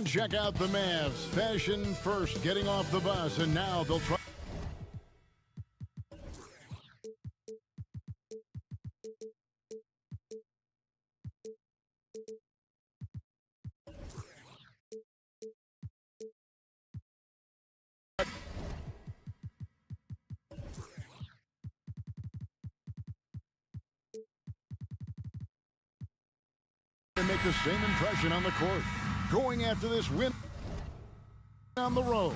And check out the Mavs. Fashion first, getting off the bus, and now they'll try. And make the same impression on the court. Going after this win on the road.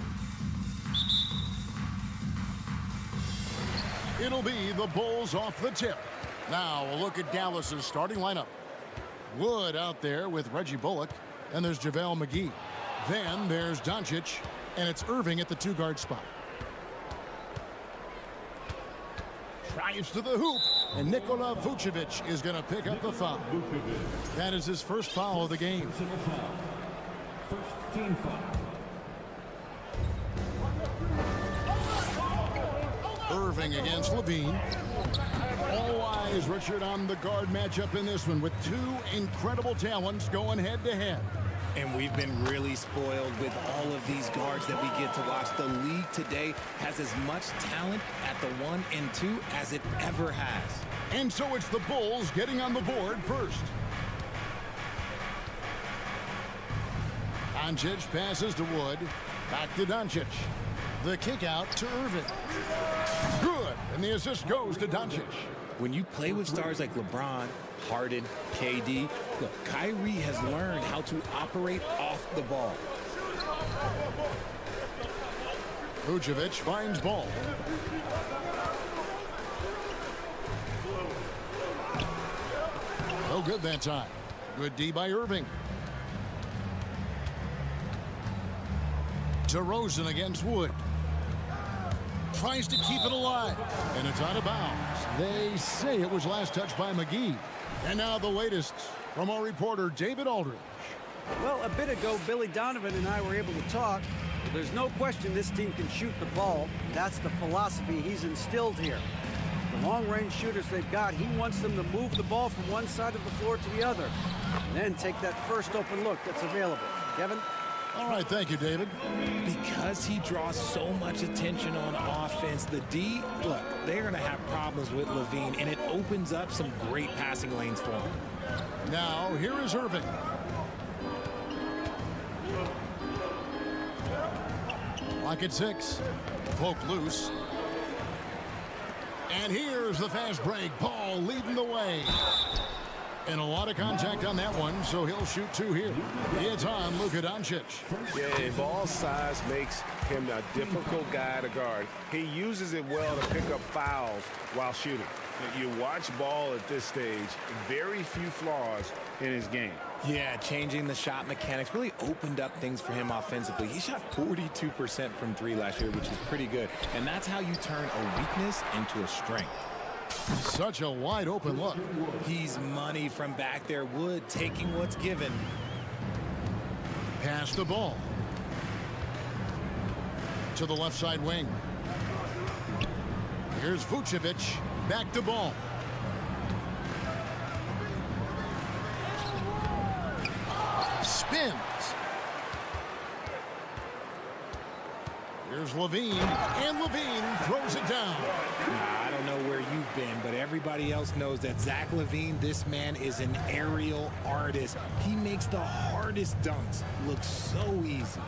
It'll be the Bulls off the tip. Now a look at Dallas's starting lineup. Wood out there with Reggie Bullock, and there's JaVale McGee. Then there's Doncic, and it's Irving at the two-guard spot. Drives to the hoop, and Nikola Vucevic is going to pick up the foul. That is his first foul of the game. First team foul. Irving against Levine. All eyes, Richard, on the guard matchup in this one with two incredible talents going head-to-head. And we've been really spoiled with all of these guards that we get to watch. The league today has as much talent at the 1 and 2 as it ever has. And so it's the Bulls getting on the board first. Doncic passes to Wood. Back to Doncic. The kick out to Irving. Good. And the assist goes to Doncic. When you play with stars like LeBron, Harden, KD, look, Kyrie has learned how to operate off the ball. Vucevic finds ball. No good that time. Good D by Irving. DeRozan against Wood. Tries to keep it alive, and it's out of bounds. They say it was last touched by McGee. And now the latest from our reporter, David Aldridge. Well, a bit ago, Billy Donovan and I were able to talk. There's no question this team can shoot the ball. That's the philosophy he's instilled here. The long-range shooters they've got, he wants them to move the ball from one side of the floor to the other, and then take that first open look that's available. Kevin? All right, thank you, David. Because he draws so much attention on offense, the D, look, they're going to have problems with Levine, and it opens up some great passing lanes for him. Now, here is Irving. Lock at 6. Poke loose. And here's the fast break. Ball leading the way. And a lot of contact on that one, so he'll shoot 2 here. It's on Luka Doncic. Yeah, ball size makes him a difficult guy to guard. He uses it well to pick up fouls while shooting. You watch Ball at this stage, very few flaws in his game. Yeah, changing the shot mechanics really opened up things for him offensively. He shot 42% from 3 last year, which is pretty good. And that's how you turn a weakness into a strength. Such a wide open look. He's money from back there. Wood taking what's given. Pass the ball to the left side wing. Here's Vucevic. Back to ball. Spins. Here's Levine, and Levine throws it down. I don't know where you've been, but everybody else knows that Zach LaVine, this man is an aerial artist. He makes the hardest dunks look so easy.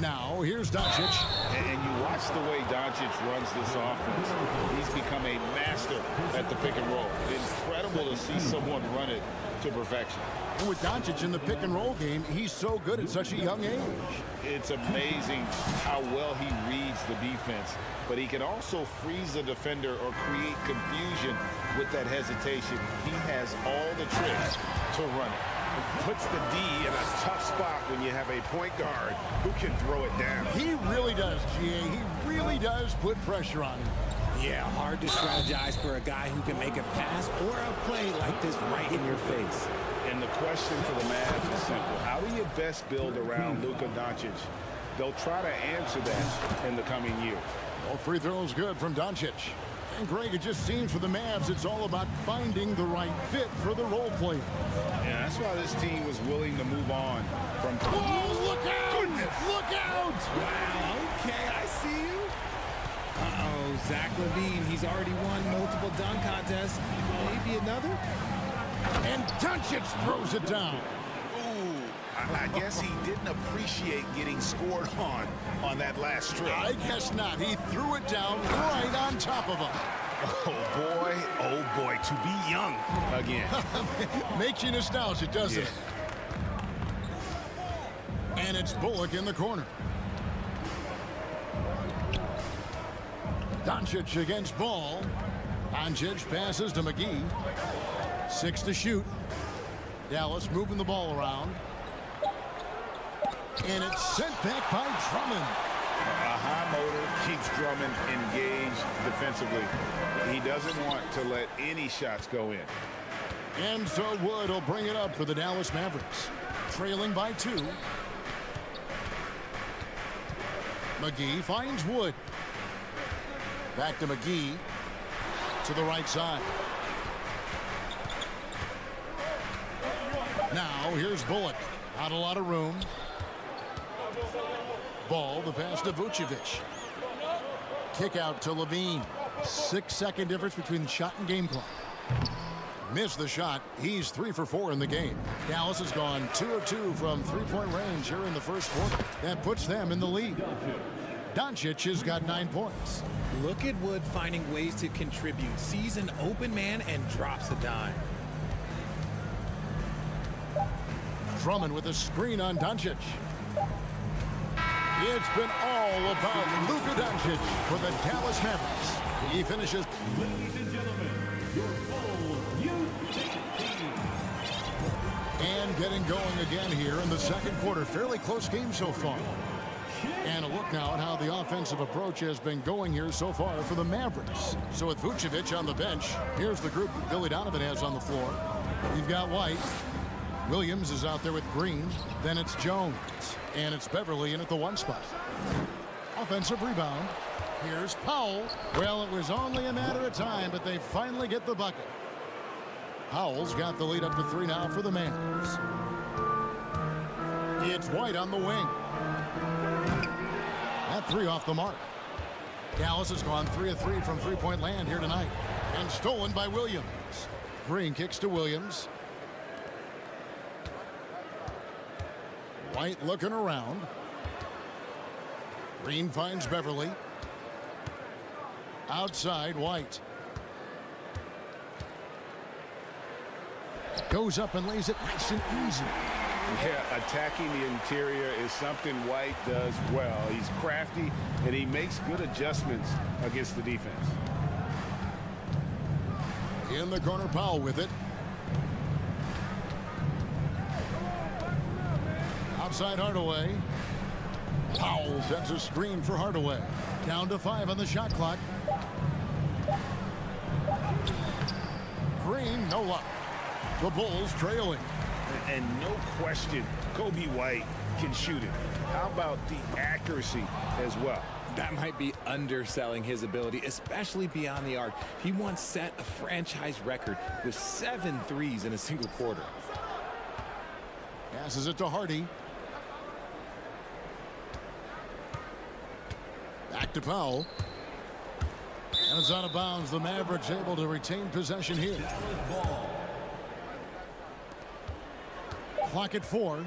Now, here's Doncic. And you watch the way Doncic runs this offense. He's become a master at the pick and roll. Incredible to see someone run it to perfection. And with Doncic in the pick and roll game, he's so good at such a young age. It's amazing how well he reads the defense, but he can also freeze the defender or create confusion with that hesitation. He has all the tricks to run it. It puts the D in a tough spot when you have a point guard who can throw it down. He really does, GA. He really does put pressure on him. Yeah, hard to strategize for a guy who can make a pass or a play like this right in your face. And the question for the Mavs is simple. How do you best build around Luka Doncic? They'll try to answer that in the coming year. Well, free throws good from Doncic. And Greg, it just seems for the Mavs, it's all about finding the right fit for the role player. Yeah, that's why this team was willing to move on from... Oh, look out! Look out! Wow, okay, I see you. Uh-oh, Zach LaVine, he's already won multiple dunk contests. Maybe another? And Doncic throws it down. I guess he didn't appreciate getting scored on that last strip. I guess not. He threw it down right on top of him. Oh boy, to be young again. Makes you nostalgic, doesn't it? And it's Bullock in the corner. Doncic against Ball. Doncic passes to McGee. 6 to shoot. Dallas moving the ball around. And it's sent back by Drummond. A high motor keeps Drummond engaged defensively. He doesn't want to let any shots go in. And so Wood will bring it up for the Dallas Mavericks. Trailing by 2. McGee finds Wood. Back to McGee. To the right side. Now here's Bullock. Not a lot of room. Ball, the pass to Vucevic. Kick out to LaVine. 6-second difference between the shot and game clock. Missed the shot. He's 3 for 4 in the game. Dallas has gone 2 of 2 from three-point range here in the first quarter. That puts them in the lead. Doncic has got 9 points. Look at Wood finding ways to contribute. Sees an open man and drops a dime. Drummond with a screen on Doncic. It's been all about Luka Doncic for the Dallas Mavericks. He finishes. Ladies and gentlemen, your full And getting going again here in the second quarter. Fairly close game so far. And a look now at how the offensive approach has been going here so far for the Mavericks. So with Vucevic on the bench, here's the group that Billy Donovan has on the floor. You've got White. Williams is out there with Green. Then it's Jones. And it's Beverly in at the 1 spot. Offensive rebound. Here's Powell. Well, it was only a matter of time, but they finally get the bucket. Powell's got the lead up to 3 now for the Mavs. It's White on the wing. That 3 off the mark. Dallas has gone 3 of 3 from three-point land here tonight. And stolen by Williams. Green kicks to Williams. White looking around. Green finds Beverly. Outside, White. Goes up and lays it nice and easy. Yeah, attacking the interior is something White does well. He's crafty, and he makes good adjustments against the defense. In the corner, Powell with it. Outside Hardaway. Powell sets a screen for Hardaway. Down to 5 on the shot clock. Green, no luck. The Bulls trailing. And no question, Kobe White can shoot it. How about the accuracy as well? That might be underselling his ability, especially beyond the arc. He once set a franchise record with 7 threes in a single quarter. Passes it to Hardy. Back to Powell. And it's out of bounds. The Mavericks able to retain possession here. Clock at 4.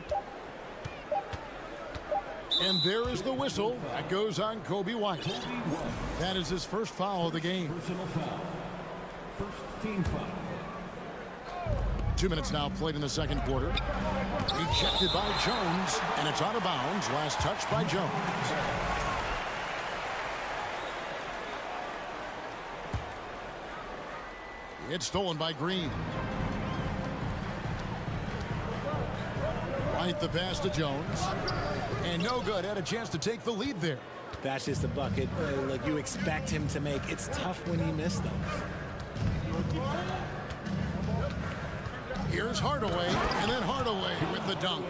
And there is the whistle. That goes on Kobe White. That is his first foul of the game. Personal foul. First team foul. 2 minutes now played in the second quarter. Ejected by Jones. And it's out of bounds. Last touch by Jones. It's stolen by Green. White the pass to Jones. And no good. Had a chance to take the lead there. That's just a bucket like you expect him to make. It's tough when he missed those. Here's Hardaway, and then Hardaway with the dunk.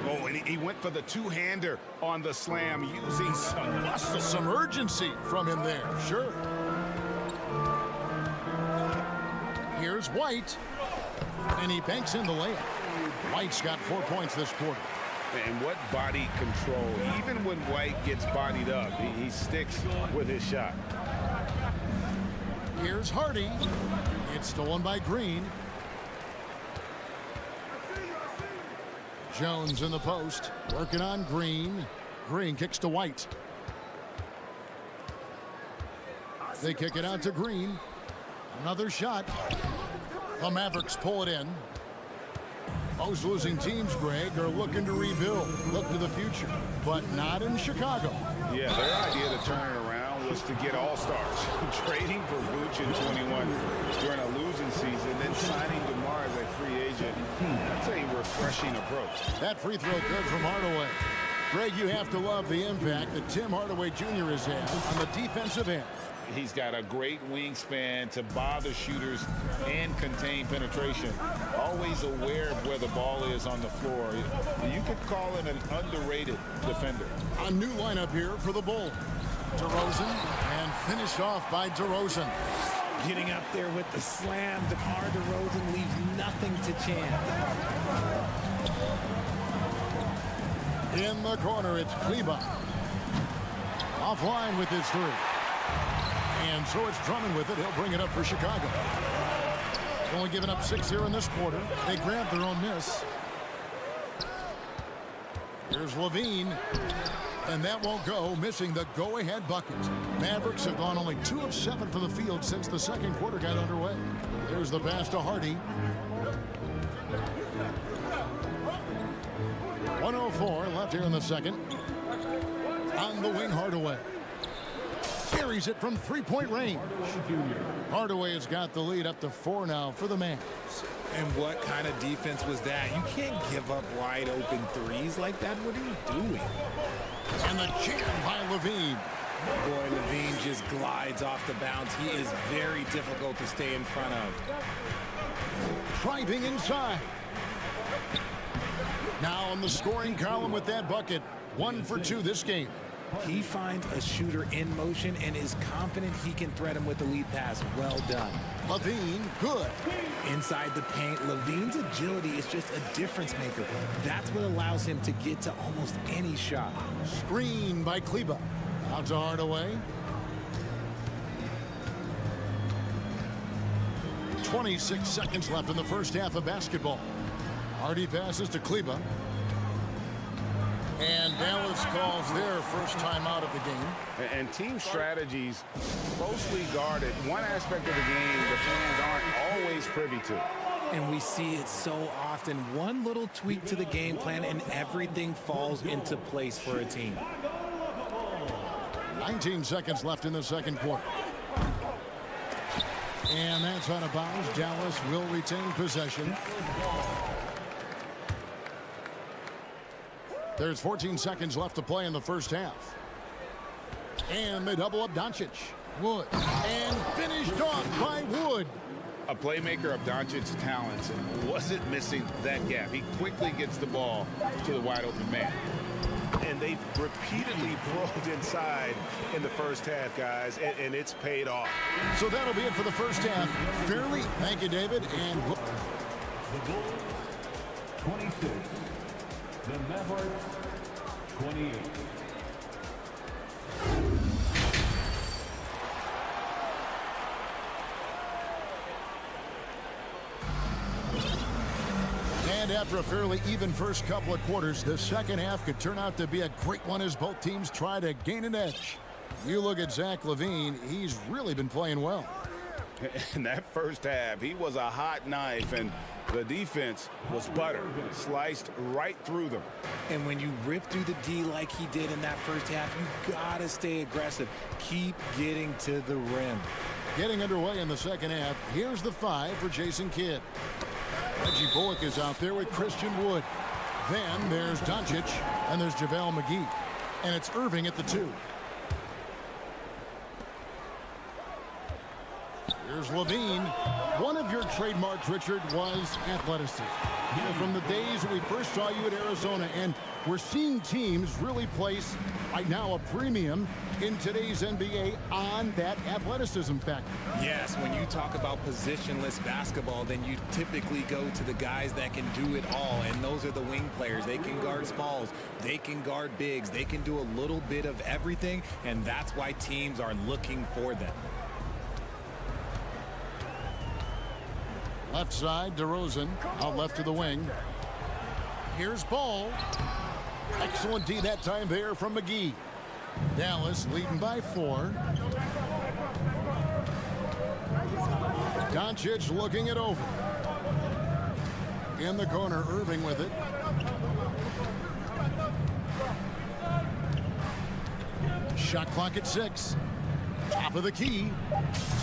Oh, and he went for the two-hander on the slam, using some muscle. Some urgency from him there, sure. Here's White. And he banks in the layup. White's got 4 points this quarter. And what body control. Even when White gets bodied up, he sticks with his shot. Here's Hardy. It's stolen by Green. Jones in the post, working on Green. Green kicks to White. They kick it out to Green. Another shot. The Mavericks pull it in. Most losing teams, Greg, are looking to rebuild, look to the future, but not in Chicago. Yeah, their idea to turn it around was to get all-stars. Trading for Vooch in 21 during a losing season, then signing DeMar as a free agent. That's a refreshing approach. That free throw good from Hardaway. Greg, you have to love the impact that Tim Hardaway Jr. has had on the defensive end. He's got a great wingspan to bother shooters and contain penetration. Always aware of where the ball is on the floor. You could call him an underrated defender. A new lineup here for the Bulls. DeRozan, and finished off by DeRozan. Getting up there with the slam, DeMar DeRozan leaves nothing to chance. In the corner, it's Kleber. Offline with his three. And so it's Drummond with it. He'll bring it up for Chicago. Only giving up 6 here in this quarter. They grabbed their own miss. Here's Levine. And that won't go, missing the go-ahead bucket. Mavericks have gone only 2 of 7 from the field since the second quarter got underway. There's the pass to Hardy. 1:04 left here in the second. On the wing, Hardaway. Carries it from three-point range. Hardaway has got the lead up to 4 now for the Mavs. And what kind of defense was that? You can't give up wide open threes like that. What are you doing? And the jam by Levine. Boy, Levine just glides off the bounce. He is very difficult to stay in front of. Driving inside. Now on the scoring column with that bucket. 1 for 2 this game. He finds a shooter in motion and is confident he can threat him with the lead pass. Well done. Levine, good. Inside the paint, Levine's agility is just a difference maker. That's what allows him to get to almost any shot. Screen by Kleber. Out to Hardaway. 26 seconds left in the first half of basketball. Hardy passes to Kleber. And Dallas calls their first timeout of the game. And team strategies closely guarded. One aspect of the game the fans aren't always privy to. And we see it so often. One little tweak to the game plan and everything falls into place for a team. 19 seconds left in the second quarter. And that's out of bounds. Dallas will retain possession. There's 14 seconds left to play in the first half. And they double up Doncic. Wood. And finished off by Wood. A playmaker of Doncic's talents wasn't missing that gap. He quickly gets the ball to the wide open man. And they've repeatedly probed inside in the first half, guys, and it's paid off. So that'll be it for the first half. Fairly. Thank you, David. And The Bulls, 26. The Mavericks, 28. And after a fairly even first couple of quarters, the second half could turn out to be a great one as both teams try to gain an edge. You look at Zach LaVine, he's really been playing well. In that first half, he was a hot knife, and the defense was butter, sliced right through them. And when you rip through the D like he did in that first half, you gotta stay aggressive. Keep getting to the rim. Getting underway in the second half, here's the 5 for Jason Kidd. Reggie Bullock is out there with Christian Wood. Then there's Doncic, and there's JaVale McGee. And it's Irving at the 2. Here's Levine. One of your trademarks, Richard, was athleticism. You know, from the days we first saw you at Arizona, and we're seeing teams really place, right now, a premium in today's NBA on that athleticism factor. Yes, when you talk about positionless basketball, then you typically go to the guys that can do it all, and those are the wing players. They can guard smalls, they can guard bigs, they can do a little bit of everything, and that's why teams are looking for them. Left side, DeRozan, out left to the wing. Here's Ball. Excellent D that time there from McGee. Dallas leading by 4. Doncic looking it over. In the corner, Irving with it. Shot clock at 6. Top of the key.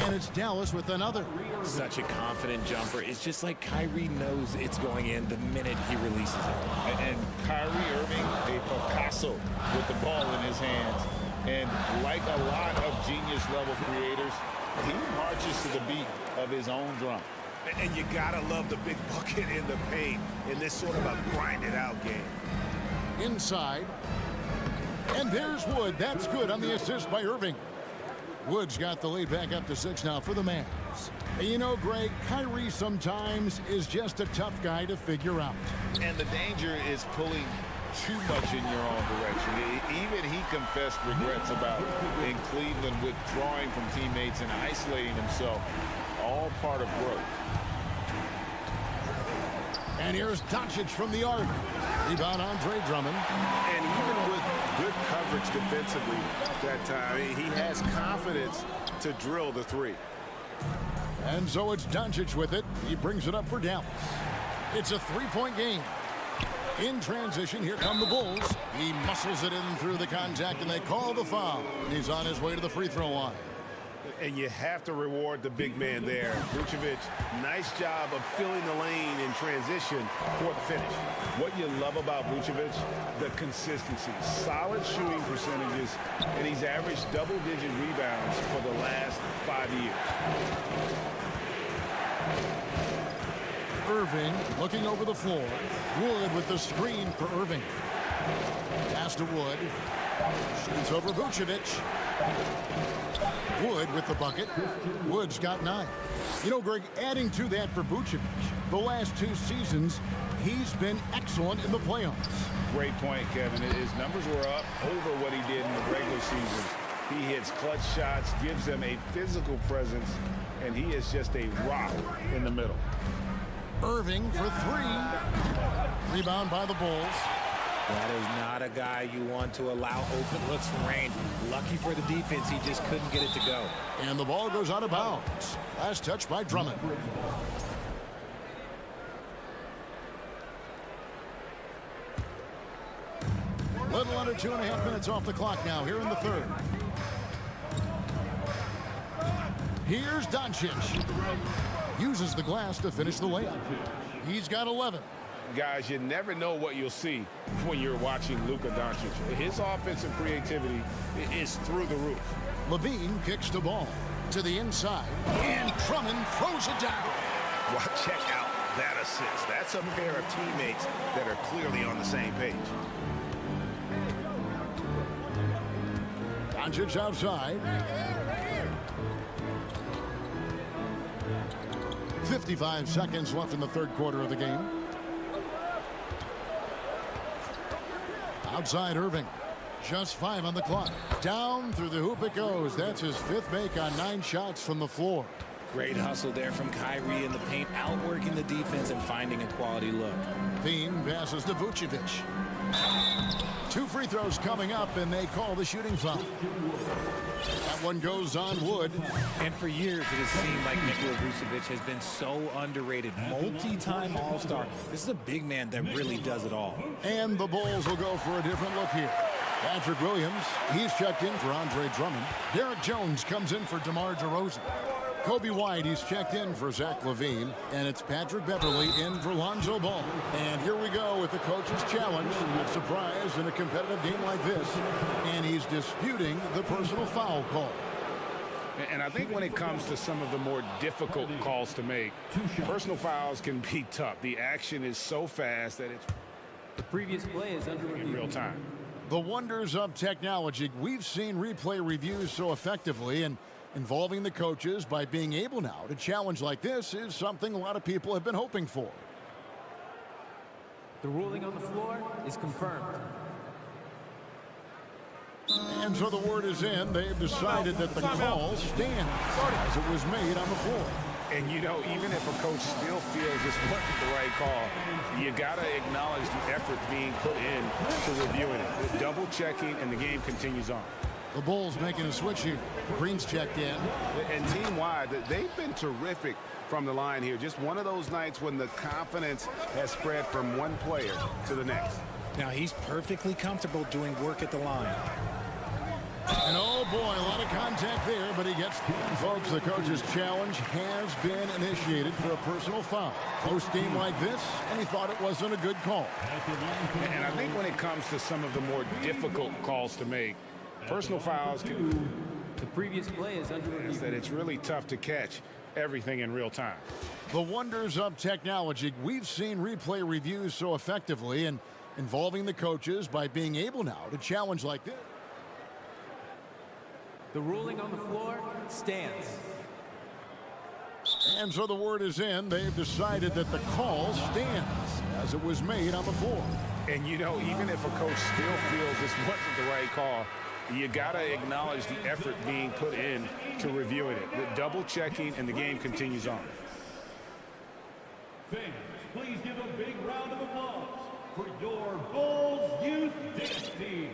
And it's Dallas with another. Such a confident jumper. It's just like Kyrie knows it's going in the minute he releases it. And Kyrie Irving, a Picasso with the ball in his hands. And like a lot of genius-level creators, he marches to the beat of his own drum. And you gotta love the big bucket in the paint in this sort of a grinded-out game. Inside. And there's Wood. That's good on the assist by Irving. Wood's got the lead back up to 6 now for the Mavs. And you know, Greg, Kyrie sometimes is just a tough guy to figure out. And the danger is pulling too much in your own direction. Even he confessed regrets about in Cleveland withdrawing from teammates and isolating himself. All part of growth. And here's Doncic from the arc. Rebound Andre Drummond. And even with good coverage defensively that time, he has confidence to drill the 3. And so it's Doncic with it. He brings it up for Dallas. It's a 3-point game. In transition, here come the Bulls. He muscles it in through the contact, and they call the foul. He's on his way to the free throw line. And you have to reward the big man there. Vucevic, nice job of filling the lane in transition for the finish. What you love about Vucevic, the consistency. Solid shooting percentages, and he's averaged double-digit rebounds for the last 5 years. Irving looking over the floor. Wood with the screen for Irving. Pass to Wood. Shoots over Vucevic. Wood with the bucket. Wood's got 9. You know, Greg, adding to that for Vucevic, the last 2 seasons, he's been excellent in the playoffs. Great point, Kevin. His numbers were up over what he did in the regular season. He hits clutch shots, gives them a physical presence, and he is just a rock in the middle. Irving for 3. Rebound by the Bulls. That is not a guy you want to allow open looks from range. Lucky for the defense, he just couldn't get it to go. And the ball goes out of bounds. Last touch by Drummond. Little under 2.5 minutes off the clock now here in the 3rd. Here's Doncic. Uses the glass to finish the layup. He's got 11. Guys, you never know what you'll see when you're watching Luka Doncic. His offensive creativity is through the roof. Levine kicks the ball to the inside, and Drummond throws it down. Well, check out that assist. That's a pair of teammates that are clearly on the same page. Doncic outside. 55 seconds left in the 3rd quarter of the game. Outside Irving. Just 5 on the clock. Down through the hoop it goes. That's his 5th make on 9 shots from the floor. Great hustle there from Kyrie in the paint, outworking the defense and finding a quality look. Bean passes to Vucevic. 2 free throws coming up, and they call the shooting foul. That one goes on Wood. And for years, it has seemed like Nikola Vucevic has been so underrated. Multi-time All-Star. This is a big man that really does it all. And the Bulls will go for a different look here. Patrick Williams, he's checked in for Andre Drummond. Derek Jones comes in for DeMar DeRozan. Kobe White, he's checked in for Zach LaVine. And it's Patrick Beverley in for Lonzo Ball. And here we go with the coach's challenge. A surprise in a competitive game like this. And he's disputing the personal foul call. And I think when it comes to some of the more difficult calls to make, personal fouls can be tough. The action is so fast that it's The previous play is under in review. real time. The wonders of technology. We've seen replay reviews so effectively, and involving the coaches by being able now to challenge like this is something a lot of people have been hoping for. The ruling on the floor is confirmed. And so the word is in. They've decided that the call stands as it was made on the floor. And, you know, even if a coach still feels this wasn't the right call, you got to acknowledge the effort being put in to reviewing it. The double checking, and the game continues on. The Bulls making a switch here. Green's checked in. And team-wide, they've been terrific from the line here. Just one of those nights when the confidence has spread from one player to the next. Now, he's perfectly comfortable doing work at the line. And oh boy, a lot of contact there, but he gets... Folks, the coach's challenge has been initiated for a personal foul. Close game like this, and he thought it wasn't a good call. And I think when it comes to some of the more difficult calls to make, personal fouls can... The previous play is under review. that it's really tough to catch everything in real time. The wonders of technology. We've seen replay reviews so effectively, and involving the coaches by being able now to challenge like this. The ruling on the floor stands. And so the word is in. They've decided that the call stands as it was made on the floor. And, you know, even if a coach still feels this wasn't the right call, you got to acknowledge the effort being put in to reviewing it. The double checking, and the game continues on. Fans, please give a big round of applause for your Bulls Youth Dance Team.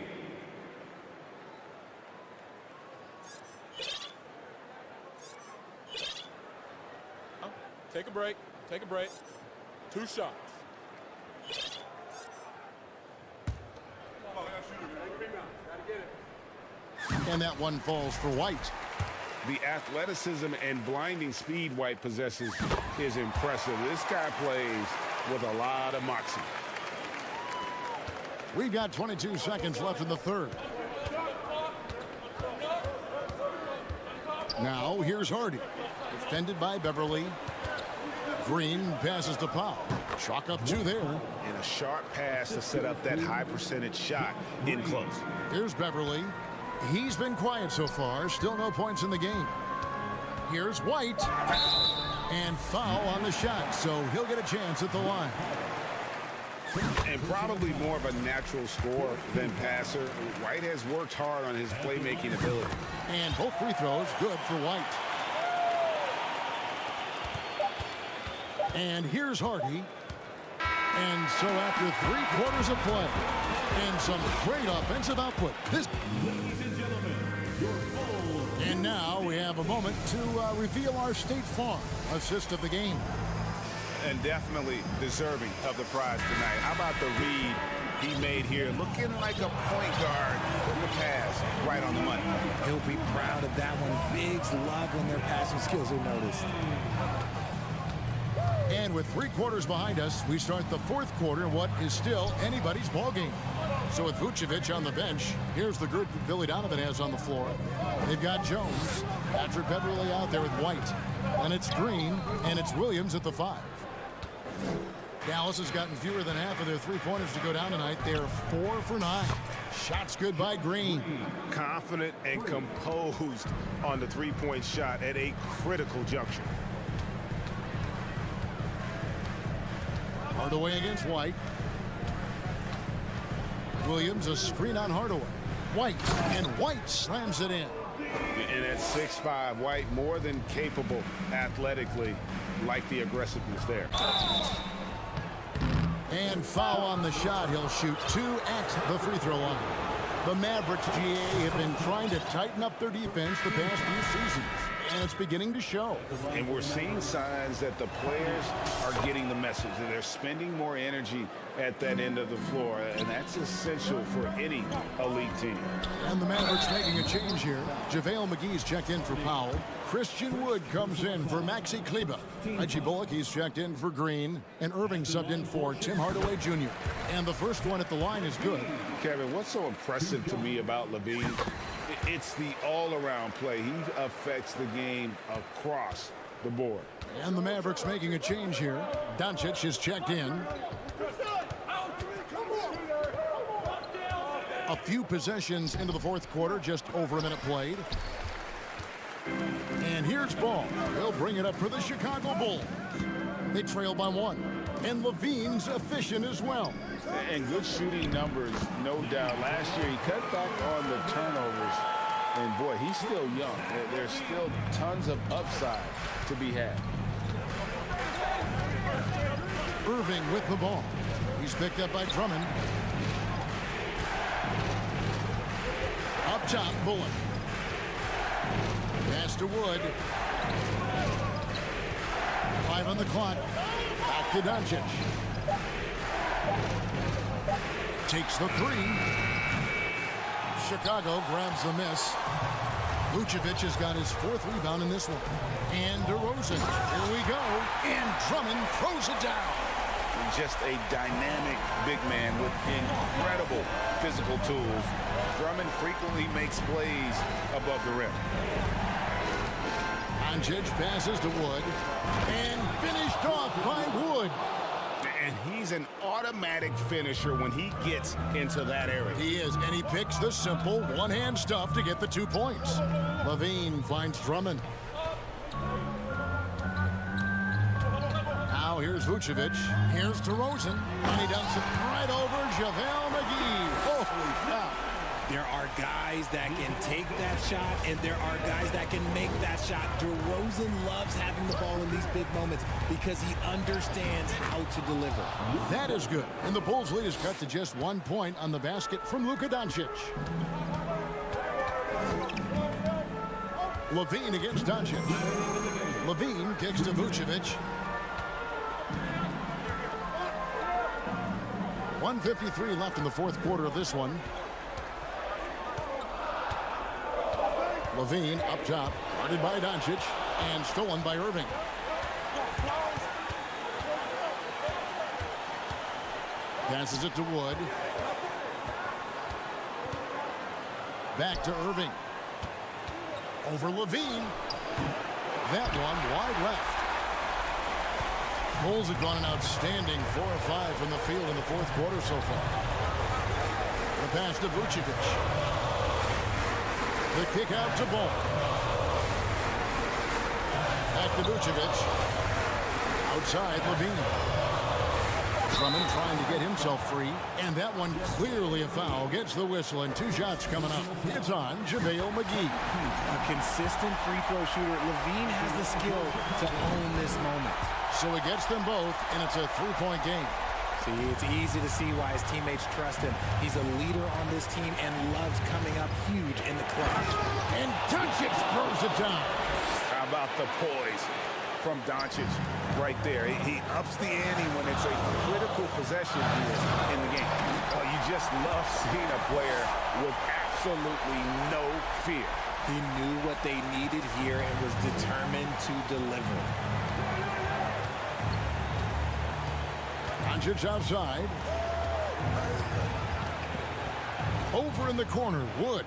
Take a break. Take a break. 2 shots. And that one falls for White. The athleticism and blinding speed White possesses is impressive. This guy plays with a lot of moxie. We've got 22 seconds left in the third. Now, here's Hardy. Defended by Beverly. Green passes to Powell. Chalk up 2 there. And a sharp pass to set up that high percentage shot in close. Here's Beverly. He's been quiet so far. Still no points in the game. Here's White. And foul on the shot, so he'll get a chance at the line. And probably more of a natural scorer than passer. White has worked hard on his playmaking ability. And both free throws good for White. And here's Hardy. And so after 3 quarters of play and some great offensive output, this... Ladies and gentlemen, your Bulls. And now we have a moment to reveal our State Farm assist of the game. And definitely deserving of the prize tonight. How about the read he made here? Looking like a point guard with the pass right on the money. He'll be proud of that one. Bigs love when their passing skills are noticed. And with 3 quarters behind us, we start the 4th quarter in what is still anybody's ballgame. So with Vucevic on the bench, here's the group that Billy Donovan has on the floor. They've got Jones, Patrick Beverly out there with White. And it's Green, and it's Williams at the 5. Dallas has gotten fewer than half of their 3-pointers to go down tonight. They're 4 for 9. Shots good by Green. Confident and composed on the 3-point shot at a critical juncture. Hardaway against White. Williams, a screen on Hardaway. White, and White slams it in. And at 6'5", White more than capable athletically, like the aggressiveness there. And foul on the shot. He'll shoot 2 at the free throw line. The Mavericks, GA, have been trying to tighten up their defense the past few seasons, and it's beginning to show. And we're seeing signs that the players are getting the message, that they're spending more energy at that end of the floor, and that's essential for any elite team. And the Mavericks making a change here. JaVale McGee's checked in for Powell. Christian Wood comes in for Maxi Kleber. Reggie Bullock, he's checked in for Green. And Irving subbed in for Tim Hardaway Jr. And the first one at the line is good. Kevin, what's so impressive to me about LaVine It's the all-around play. He affects the game across the board. And the Mavericks making a change here. Doncic is checked in. A few possessions into the fourth quarter, just over a minute played. And here's Ball. He'll bring it up for the Chicago Bulls. They trail by 1. And Levine's efficient as well. And good shooting numbers, no doubt. Last year, he cut back on the turnovers. And, boy, he's still young. There's still tons of upside to be had. Irving with the ball. He's picked up by Drummond. Up top, Bullock. Pass to Wood. 5 on the clock. Back to Doncic. Takes the 3. Chicago grabs the miss. Vucevic has got his 4th rebound in this one. And DeRozan. Here we go. And Drummond throws it down. Just a dynamic big man with incredible physical tools. Drummond frequently makes plays above the rim. Doncic passes to Wood. And finished off by Wood. And he's an automatic finisher when he gets into that area. He is, and he picks the simple one-hand stuff to get the 2 points. Levine finds Drummond. Now here's Vucevic. Here's DeRozan. And he dumps it right over JaVale McGee. Holy cow. There are guys that can take that shot, and there are guys that can make that shot. DeRozan loves having the ball in these big moments because he understands how to deliver. That is good. And the Bulls' lead is cut to just 1 point on the basket from Luka Doncic. Levine against Doncic. Levine kicks to Vucevic. 1:53 left in the fourth quarter of this one. Levine up top, guarded by Doncic, and stolen by Irving. Passes it to Wood. Back to Irving. Over Levine. That one wide left. Bulls have gone an outstanding 4 of 5 from the field in the fourth quarter so far. The pass to Vucevic. The kick out to Ball. Back to Vucevic. Outside Levine. Drummond trying to get himself free. And that one clearly a foul. Gets the whistle and 2 shots coming up. It's on JaVale McGee. A consistent free throw shooter. Levine has the skill to own this moment. So he gets them both, and it's a 3-point game. See, it's easy to see why his teammates trust him. He's a leader on this team and loves coming up huge in the clutch. And Doncic throws it down. How about the poise from Doncic right there? He ups the ante when it's a critical possession here in the game. Oh, you just love seeing a player with absolutely no fear. He knew what they needed here and was determined to deliver. Doncic outside. Over in the corner, Wood.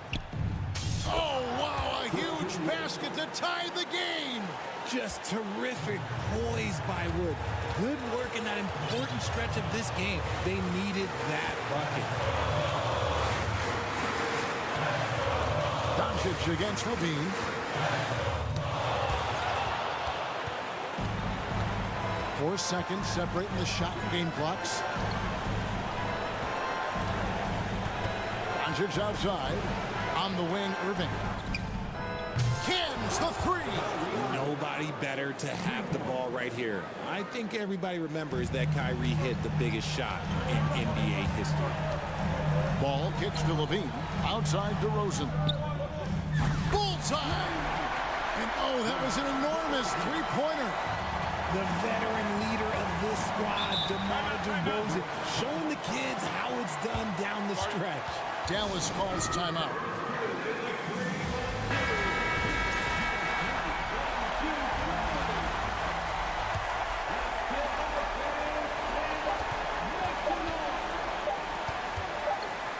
Oh, wow, a huge basket to tie the game. Just terrific poise by Wood. Good work in that important stretch of this game. They needed that bucket. Doncic against Levine. Four seconds separating the shot and game clocks. Doncic outside. On the wing, Irving. Cans the 3. Nobody better to have the ball right here. I think everybody remembers that Kyrie hit the biggest shot in NBA history. Ball kicks to Levine. Outside DeRozan. Bullseye! And oh, that was an enormous three-pointer. The veteran leader of this squad, DeMar DeRozan, showing the kids how it's done down the stretch. Dallas calls timeout.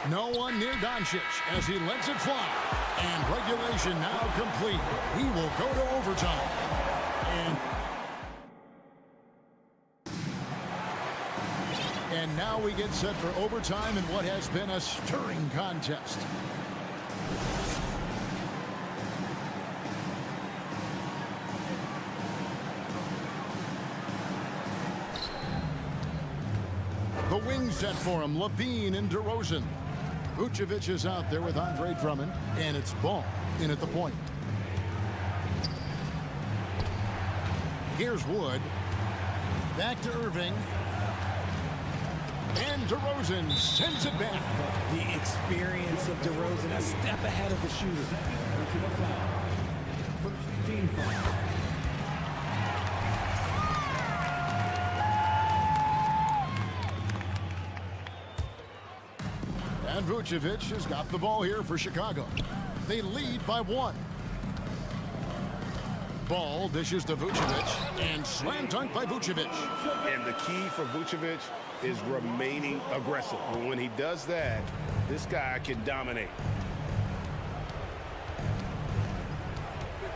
No one near Doncic as he lets it fly. And regulation now complete. We will go to overtime. And now we get set for overtime in what has been a stirring contest. The wing set for him, Levine and DeRozan. Vucevic is out there with Andre Drummond, and it's Ball in at the point. Here's Wood. Back to Irving. And DeRozan sends it back. The experience of DeRozan, a step ahead of the shooter. First team foul. And Vucevic has got the ball here for Chicago. They lead by 1. Ball dishes to Vucevic, and slam dunk by Vucevic. And the key for Vucevic is remaining aggressive. When he does that, this guy can dominate.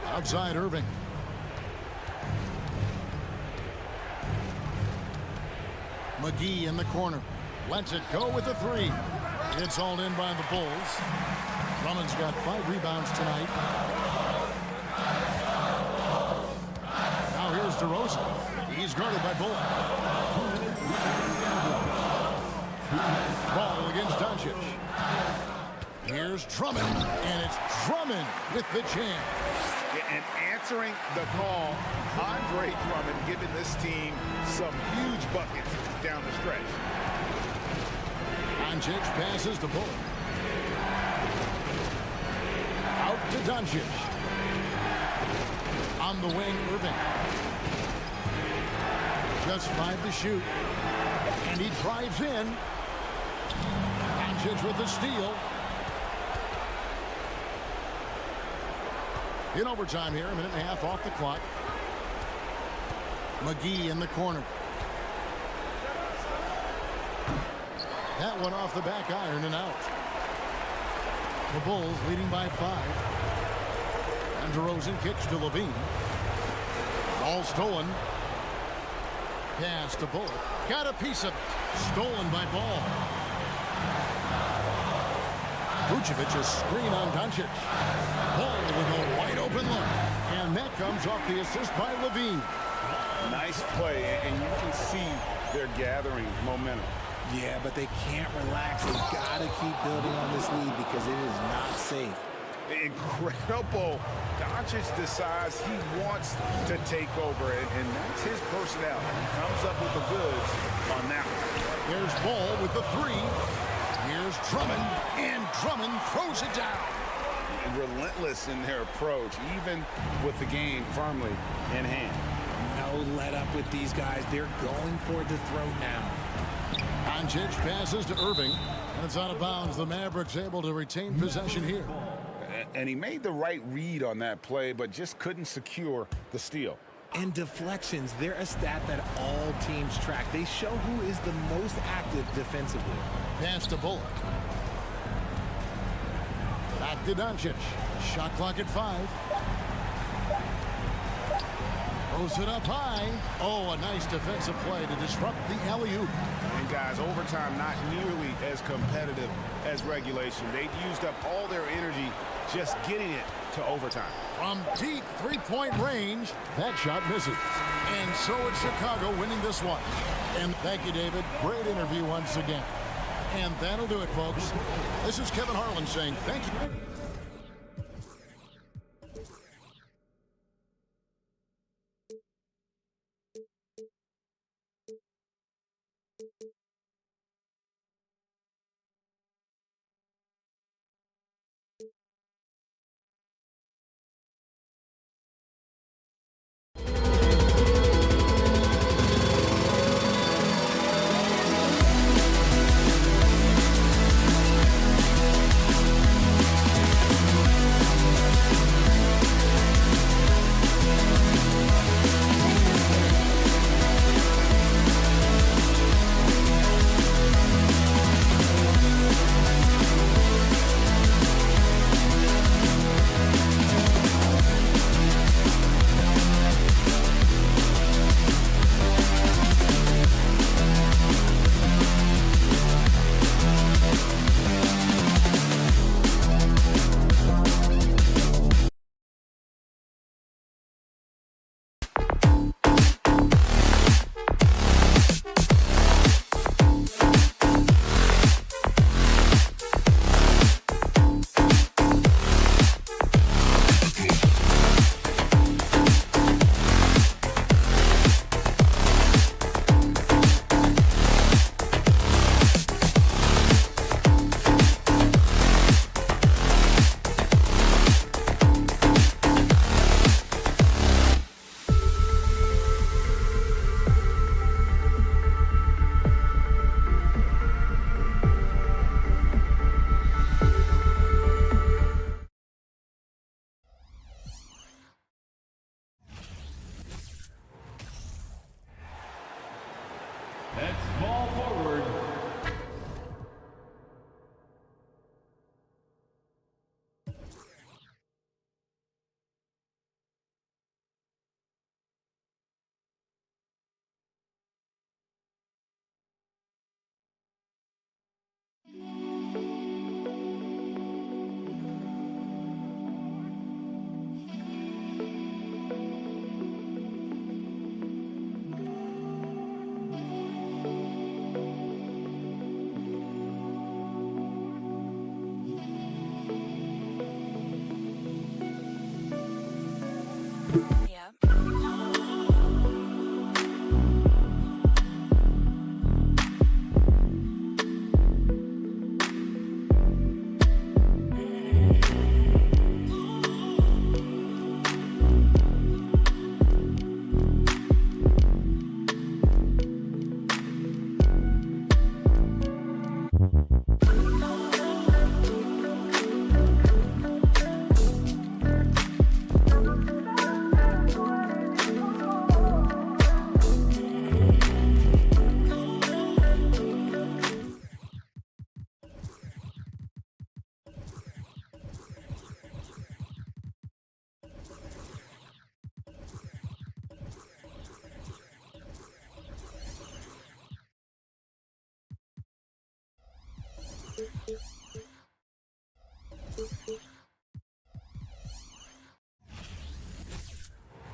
Outside Irving. McGee in the corner. Lets it go with the 3. It's hauled in by the Bulls. Drummond's got 5 rebounds tonight. Now here's DeRozan. He's guarded by Bullock. Ball against Doncic. Here's Drummond, and it's Drummond with the jam. And answering the call, Andre Drummond giving this team some huge buckets down the stretch. Doncic passes to Bullock. Out to Doncic. On the wing, Irving. Just 5 to shoot. And he drives in. Doncic with the steal. In overtime here, 1.5 off the clock. McGee in the corner. That one off the back iron and out. The Bulls leading by 5. And DeRozan kicks to Levine. Ball stolen. Pass to Bullock. Got a piece of it. Stolen by Ball. Vucevic is screen on Doncic. Ball with a wide open look. And that comes off the assist by Levine. Nice play, and you can see they're gathering momentum. Yeah, but they can't relax. They've got to keep building on this lead because it is not safe. Incredible. Doncic decides he wants to take over, and that's his personality. He comes up with the goods on that one. There's Ball with the 3. Here's Drummond, and Drummond throws it down. Relentless in their approach, even with the game firmly in hand. No let up with these guys. They're going for the throat now. Doncic passes to Irving, and it's out of bounds. The Mavericks able to retain possession here. And he made the right read on that play, but just couldn't secure the steal. And deflections, they're a stat that all teams track. They show who is the most active defensively. Pass to Bullock. Back to Doncic. Shot clock at 5. Throws it up high. Oh, a nice defensive play to disrupt the alley-oop. And guys, overtime not nearly as competitive as regulation. They used up all their energy just getting it to overtime. From deep three-point range, that shot misses. And so it's Chicago winning this one. And thank you, David. Great interview once again. And that'll do it, folks. This is Kevin Harlan saying thank you.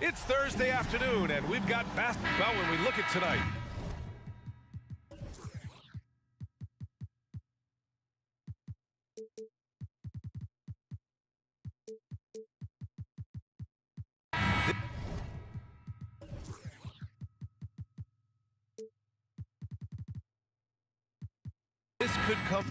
It's Thursday afternoon, and we've got basketball when we look at tonight. This could come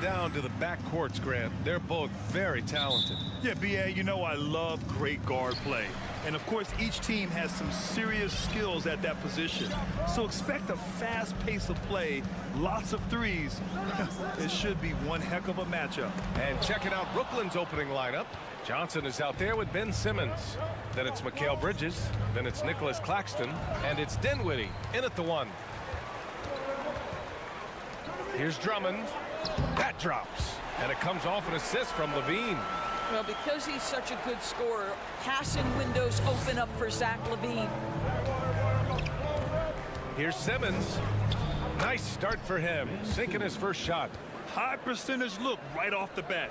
down to the backcourts, Grant. They're both very talented. Yeah, B.A., you know I love great guard play. And, of course, each team has some serious skills at that position. So expect a fast pace of play, lots of threes. It should be one heck of a matchup. And checking out Brooklyn's opening lineup, Johnson is out there with Ben Simmons. Then it's Mikal Bridges. Then it's Nicholas Claxton. And it's Dinwiddie in at the one. Here's Drummond. That drops. And it comes off an assist from Levine. Well, because he's such a good scorer, passing windows open up for Zach LaVine. Here's Simmons. Nice start for him, sinking his first shot. High percentage look right off the bat.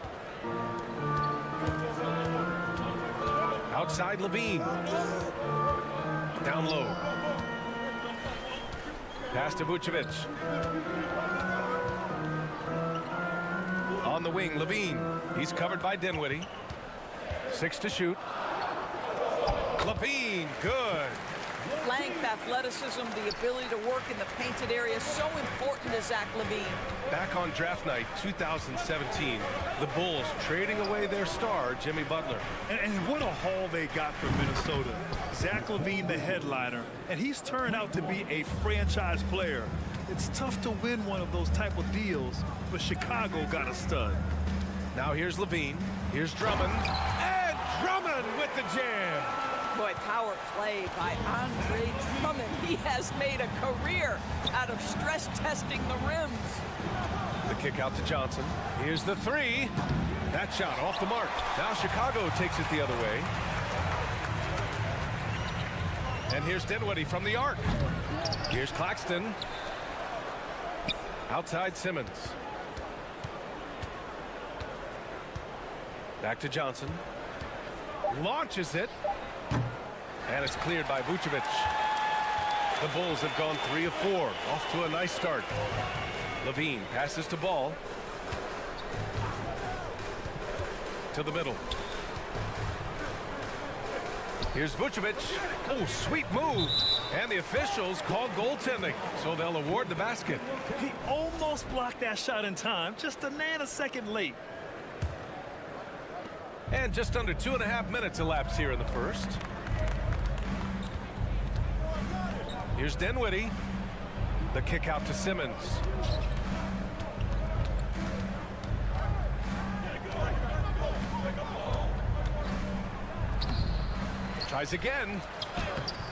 Outside Levine. Down low. Pass to Vucevic. On the wing, Levine. He's covered by Dinwiddie. 6 to shoot. Levine, good. Length, athleticism, the ability to work in the painted area, so important to Zach LaVine. Back on draft night 2017, the Bulls trading away their star, Jimmy Butler. And what a haul they got from Minnesota. Zach LaVine, the headliner, and he's turned out to be a franchise player. It's tough to win one of those type of deals, but Chicago got a stud. Now here's Levine. Here's Drummond. And Drummond with the jam. Boy, power play by Andre Drummond. He has made a career out of stress testing the rims. The kick out to Johnson. Here's the three. That shot off the mark. Now Chicago takes it the other way. And here's Dinwiddie from the arc. Here's Claxton. Outside Simmons. Back to Johnson. Launches it. And it's cleared by Vucevic. The Bulls have gone 3 of 4. Off to a nice start. Levine passes to Ball. To the middle. Here's Vucevic. Oh, sweet move. And the officials call goaltending, so they'll award the basket. He almost blocked that shot in time, just a nanosecond late. And just under 2.5 minutes elapsed here in the first. Here's Dinwiddie. The kick out to Simmons. Tries again.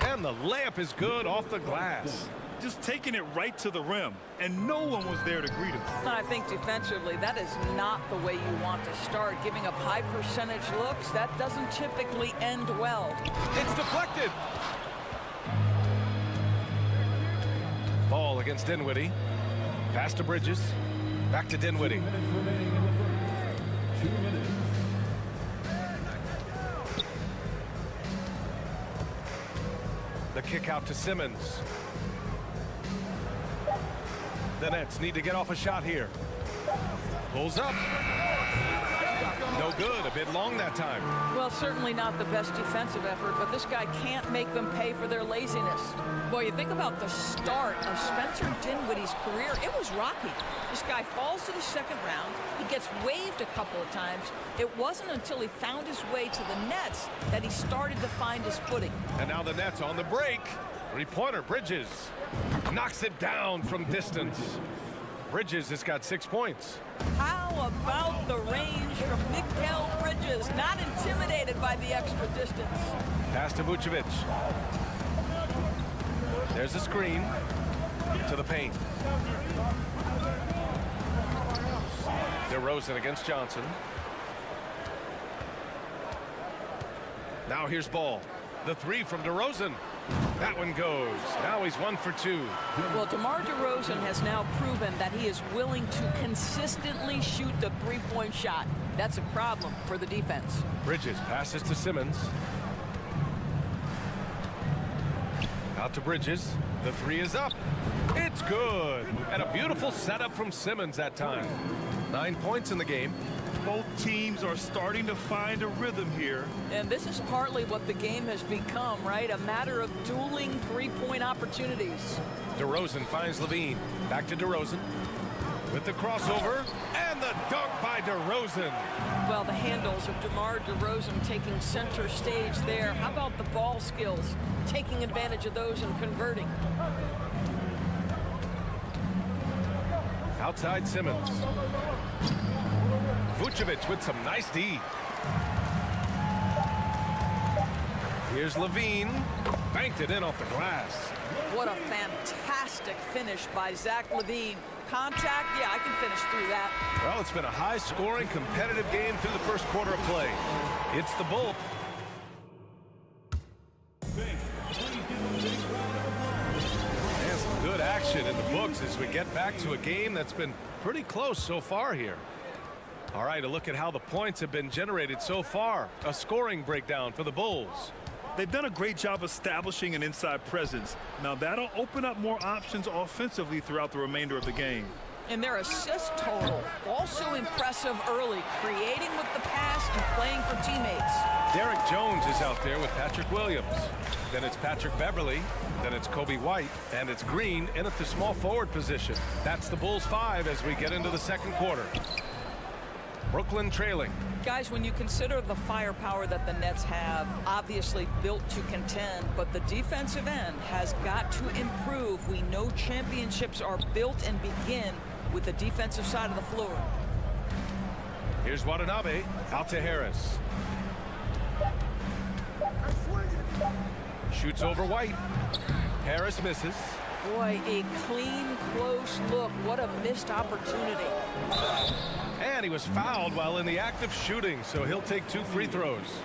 And the layup is good off the glass. Just taking it right to the rim, and no one was there to greet him. I think defensively, that is not the way you want to start. Giving up high percentage looks, that doesn't typically end well. It's deflected. Ball against Dinwiddie. Pass to Bridges. Back to Dinwiddie. The kick out to Simmons. The Nets need to get off a shot here. Pulls up. No good. A bit long that time. Well, certainly not the best defensive effort, but this guy can't make them pay for their laziness. Boy, you think about the start of Spencer Dinwiddie's career. It was rocky. This guy falls to the second round. He gets waived a couple of times. It wasn't until he found his way to the Nets that he started to find his footing. And now the Nets on the break. Three-pointer, Bridges. Knocks it down from distance. Bridges has got 6 points. How about the range from Mikal Bridges? Not intimidated by the extra distance. Pass to Vucevic. There's a screen to the paint. DeRozan against Johnson. Now here's Ball. The three from DeRozan. That one goes. Now he's 1 for 2. Well, DeMar DeRozan has now proven that he is willing to consistently shoot the three-point shot. That's a problem for the defense. Bridges passes to Simmons. Out to Bridges. The three is up. It's good. And a beautiful setup from Simmons that time. 9 points in the game. Both teams are starting to find a rhythm here. And this is partly what the game has become, right? A matter of dueling three-point opportunities. DeRozan finds Levine. Back to DeRozan. With the crossover. And the dunk by DeRozan. Well, the handles of DeMar DeRozan taking center stage there. How about the ball skills? Taking advantage of those and converting. Outside Simmons. Vucevic with some nice D. Here's Levine. Banked it in off the glass. What a fantastic finish by Zach LaVine. Contact, yeah, I can finish through that. Well, it's been a high-scoring, competitive game through the first quarter of play. It's the Bull. And some good action in the books as we get back to a game that's been pretty close so far here. All right, a look at how the points have been generated so far. A scoring breakdown for the Bulls. They've done a great job establishing an inside presence. Now that'll open up more options offensively throughout the remainder of the game. And their assist total, also impressive early, creating with the pass and playing for teammates. Derek Jones is out there with Patrick Williams. Then it's Patrick Beverly. Then it's Kobe White. And it's Green in at the small forward position. That's the Bulls 5 as we get into the second quarter. Brooklyn trailing. Guys, when you consider the firepower that the Nets have, obviously built to contend, but the defensive end has got to improve. We know championships are built and begin with the defensive side of the floor. Here's Watanabe out to Harris. Shoots over White. Harris misses. Boy, a clean, close look. What a missed opportunity. And he was fouled while in the act of shooting, so he'll take 2 free throws.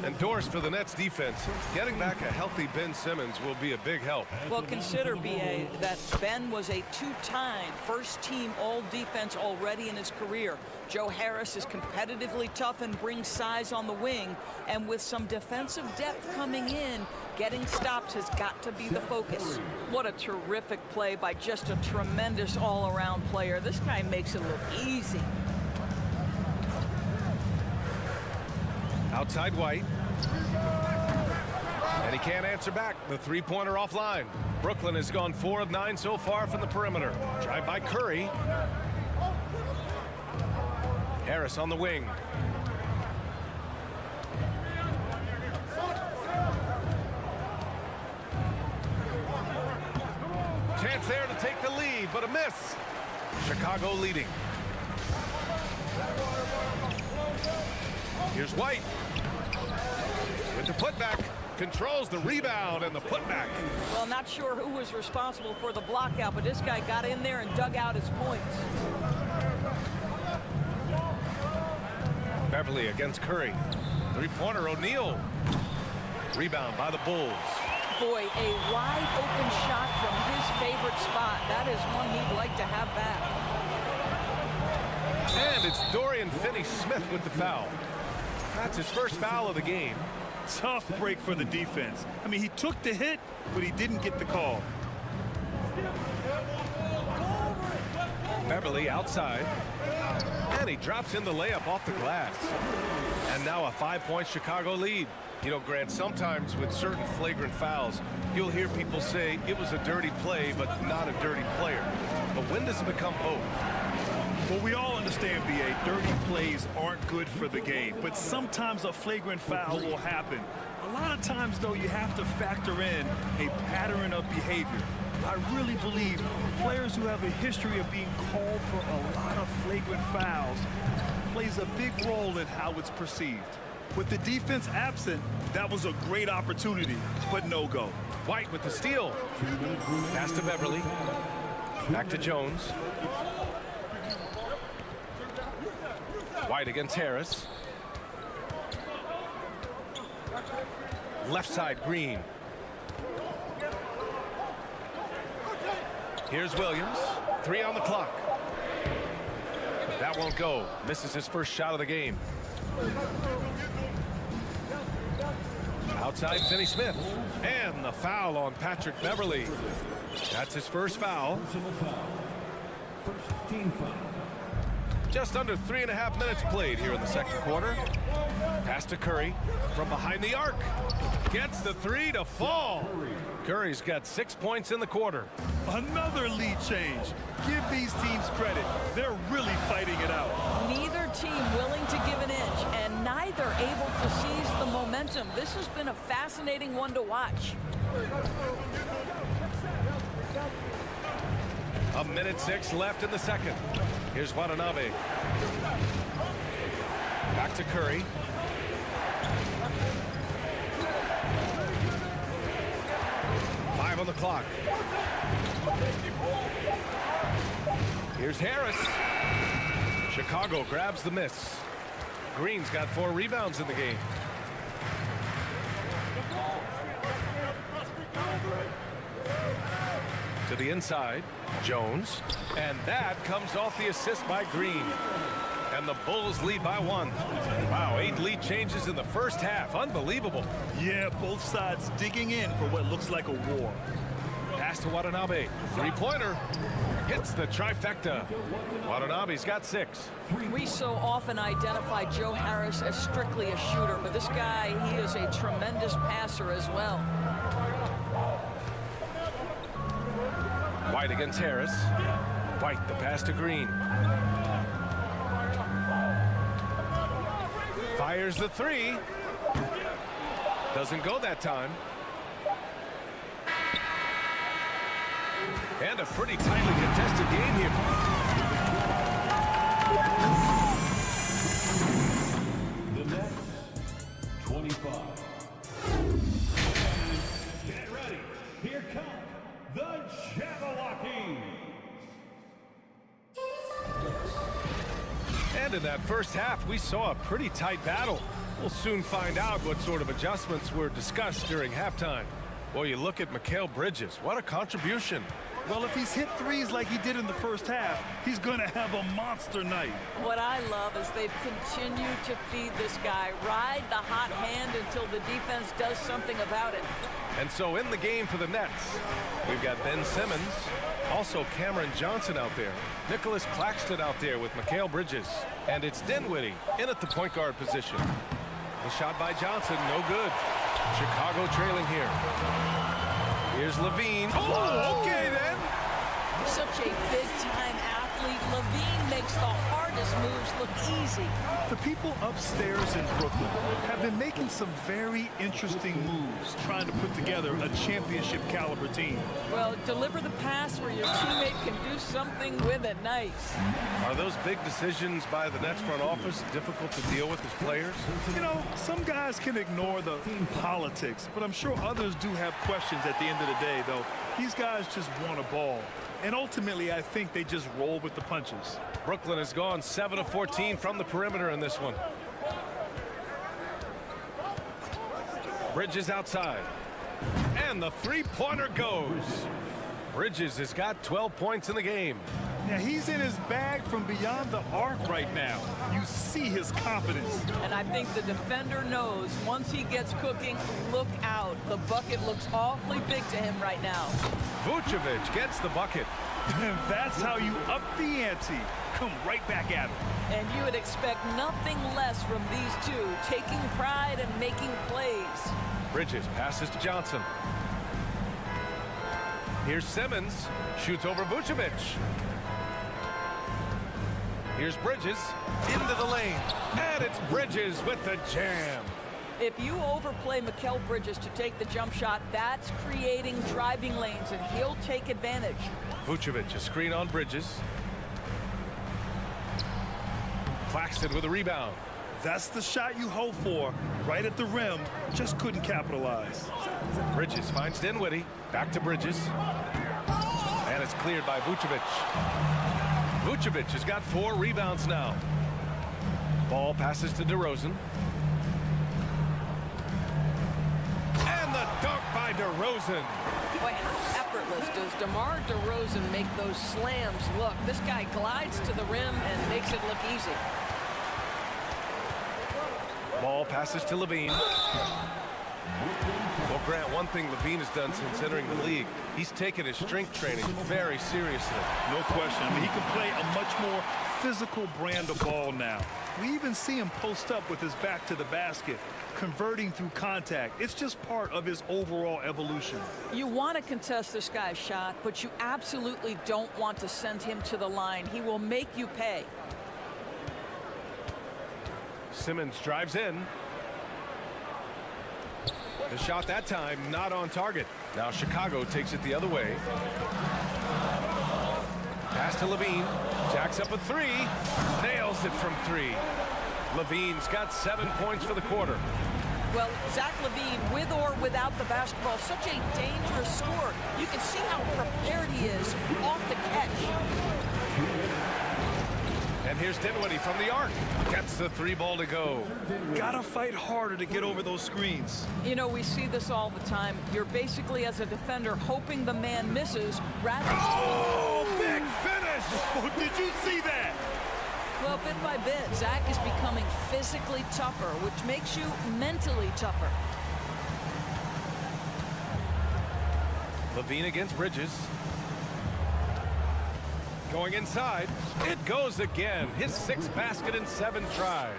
Endorsed for the Nets defense. Getting back a healthy Ben Simmons will be a big help. Well, consider, B.A., that Ben was a 2-time first-team all-defense already in his career. Joe Harris is competitively tough and brings size on the wing. And with some defensive depth coming in, getting stops has got to be the focus. What a terrific play by just a tremendous all-around player. This guy makes it look easy. Outside White. And he can't answer back. The three-pointer offline. Brooklyn has gone 4 of 9 so far from the perimeter. Drive by Curry. Harris on the wing. Chance there to take the lead, but a miss. Chicago leading. Here's White. With the putback. Controls the rebound and the putback. Well, not sure who was responsible for the block out, but this guy got in there and dug out his points. Beverly against Curry. Three-pointer, O'Neal. Rebound by the Bulls. Boy, a wide open shot from his favorite spot. That is one he'd like to have back. And it's Dorian Finney-Smith with the foul. That's his first foul of the game. Tough break for the defense. I mean, he took the hit, but he didn't get the call. Beverly outside. And he drops in the layup off the glass. And now a 5-point Chicago lead. You know, Grant, sometimes with certain flagrant fouls, you'll hear people say it was a dirty play, but not a dirty player. But when does it become both? Well, we all understand, B.A., dirty plays aren't good for the game, but sometimes a flagrant foul will happen. A lot of times, though, you have to factor in a pattern of behavior. I really believe players who have a history of being called for a lot of flagrant fouls plays a big role in how it's perceived. With the defense absent, that was a great opportunity, but no go. White with the steal. Pass to Beverly. Back to Jones. White against Harris. Left side, Green. Here's Williams. 3 on the clock. That won't go. Misses his first shot of the game. Outside, Finney Smith. And the foul on Patrick Beverly. That's his first foul. First team foul. Just under 3.5 minutes played here in the second quarter. Pass to Curry from behind the arc. Gets the 3 to fall. Curry's got 6 points in the quarter. Another lead change. Give these teams credit. They're really fighting it out. Neither team willing to give an inch, and neither able to seize the momentum. This has been a fascinating one to watch. 1:06 left in the second. Here's Watanabe. Back to Curry. On the clock. Here's Harris. Chicago grabs the miss. Green's got 4 rebounds in the game. To the inside, Jones. And that comes off the assist by Green. And the Bulls lead by 1. Wow, 8 lead changes in the first half. Unbelievable. Yeah, both sides digging in for what looks like a war. Pass to Watanabe. 3-pointer. Hits the trifecta. Watanabe's got 6. We so often identify Joe Harris as strictly a shooter, but this guy, he is a tremendous passer as well. White against Harris. White, the pass to Green. Fires the 3. Doesn't go that time. And a pretty tightly contested game here. The Nets, 25. Get ready. Here come the Jabberwockies. And in that first half, we saw a pretty tight battle. We'll soon find out what sort of adjustments were discussed during halftime. Boy, you look at Mikal Bridges. What a contribution. Well, if he's hit threes like he did in the first half, he's going to have a monster night. What I love is they've continued to feed this guy, ride the hot hand until the defense does something about it. And so in the game for the Nets, we've got Ben Simmons, also Cameron Johnson out there, Nicholas Claxton out there with Mikal Bridges, and it's Dinwiddie in at the point guard position. The shot by Johnson, no good. Chicago trailing here. Here's Levine. Oh, okay then. Such a big-time athlete. Levine makes the hardest moves look easy. The people upstairs in Brooklyn have been making some very interesting moves, trying to put together a championship-caliber team. Well, deliver the pass where your teammate can do something with it. Nice. Are those big decisions by the Nets front office difficult to deal with as players? You know, some guys can ignore the politics, but I'm sure others do have questions at the end of the day, though. These guys just want a ball. And ultimately, I think they just roll with the punches. Brooklyn has gone 7 of 14 from the perimeter in this one. Bridges outside. And the 3-pointer goes. Bridges has got 12 points in the game. Yeah, he's in his bag from beyond the arc right now. You see his confidence. And I think the defender knows once he gets cooking, look out. The bucket looks awfully big to him right now. Vucevic gets the bucket. And that's how you up the ante. Come right back at him. And you would expect nothing less from these two, taking pride and making plays. Bridges passes to Johnson. Here's Simmons, shoots over Vucevic. Here's Bridges, into the lane, and it's Bridges with the jam. If you overplay Mikal Bridges to take the jump shot, that's creating driving lanes, and he'll take advantage. Vucevic, a screen on Bridges. Claxton with a rebound. That's the shot you hope for, right at the rim. Just couldn't capitalize. Bridges finds Dinwiddie. Back to Bridges. And it's cleared by Vucevic. Vucevic has got 4 rebounds now. Ball passes to DeRozan. And the dunk by DeRozan. Boy, how effortless does DeMar DeRozan make those slams look? This guy glides to the rim and makes it look easy. Ball passes to Levine. Well, Grant, one thing Levine has done since entering the league, he's taken his strength training very seriously. No question. I mean, he can play a much more physical brand of ball now. We even see him post up with his back to the basket, converting through contact. It's just part of his overall evolution. You want to contest this guy's shot, but you absolutely don't want to send him to the line. He will make you pay. Simmons drives in. The shot that time not on target. Now Chicago takes it the other way. Pass to Levine. Jacks up a 3. Nails it from 3. Levine's got 7 points for the quarter. Well, Zach LaVine, with or without the basketball, such a dangerous scorer. You can see how prepared he is off the catch. And here's Dinwiddie from the arc. Gets the 3 ball to go. Gotta fight harder to get over those screens. You know, we see this all the time. You're basically, as a defender, hoping the man misses rather than... Oh, big finish! Oh, did you see that? Well, bit by bit, Zach is becoming physically tougher, which makes you mentally tougher. Levine against Bridges. Going inside. It goes again. His 6th basket in 7 tries.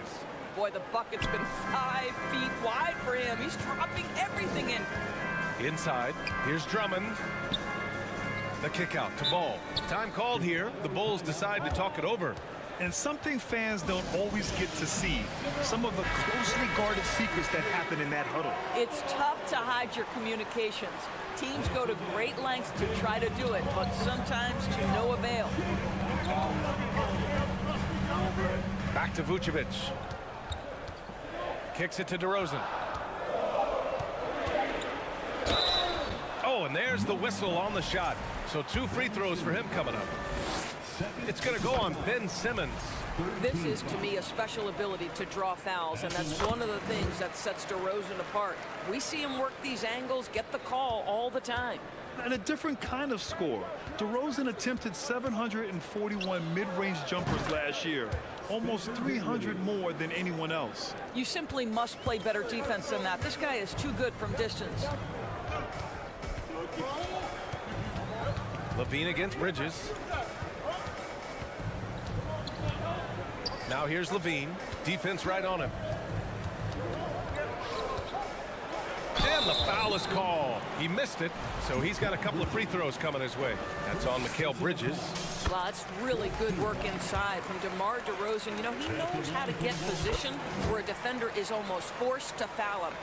Boy, the bucket's been 5 feet wide for him. He's dropping everything in. Inside. Here's Drummond. The kick out to Ball. Time called here. The Bulls decide to talk it over. And something fans don't always get to see, some of the closely guarded secrets that happen in that huddle. It's tough to hide your communications. Teams go to great lengths to try to do it, but sometimes to no avail. Back to Vucevic. Kicks it to DeRozan. Oh, and there's the whistle on the shot. So 2 free throws for him coming up. It's going to go on Ben Simmons. This is, to me, a special ability to draw fouls, and that's one of the things that sets DeRozan apart. We see him work these angles, get the call all the time. And a different kind of score. DeRozan attempted 741 mid-range jumpers last year, almost 300 more than anyone else. You simply must play better defense than that. This guy is too good from distance. Levine against Bridges. Now here's Levine. Defense right on him. And the foul is called. He missed it, so he's got a couple of free throws coming his way. That's on Mikal Bridges. Wow, that's really good work inside from DeMar DeRozan. You know, he knows how to get position where a defender is almost forced to foul him.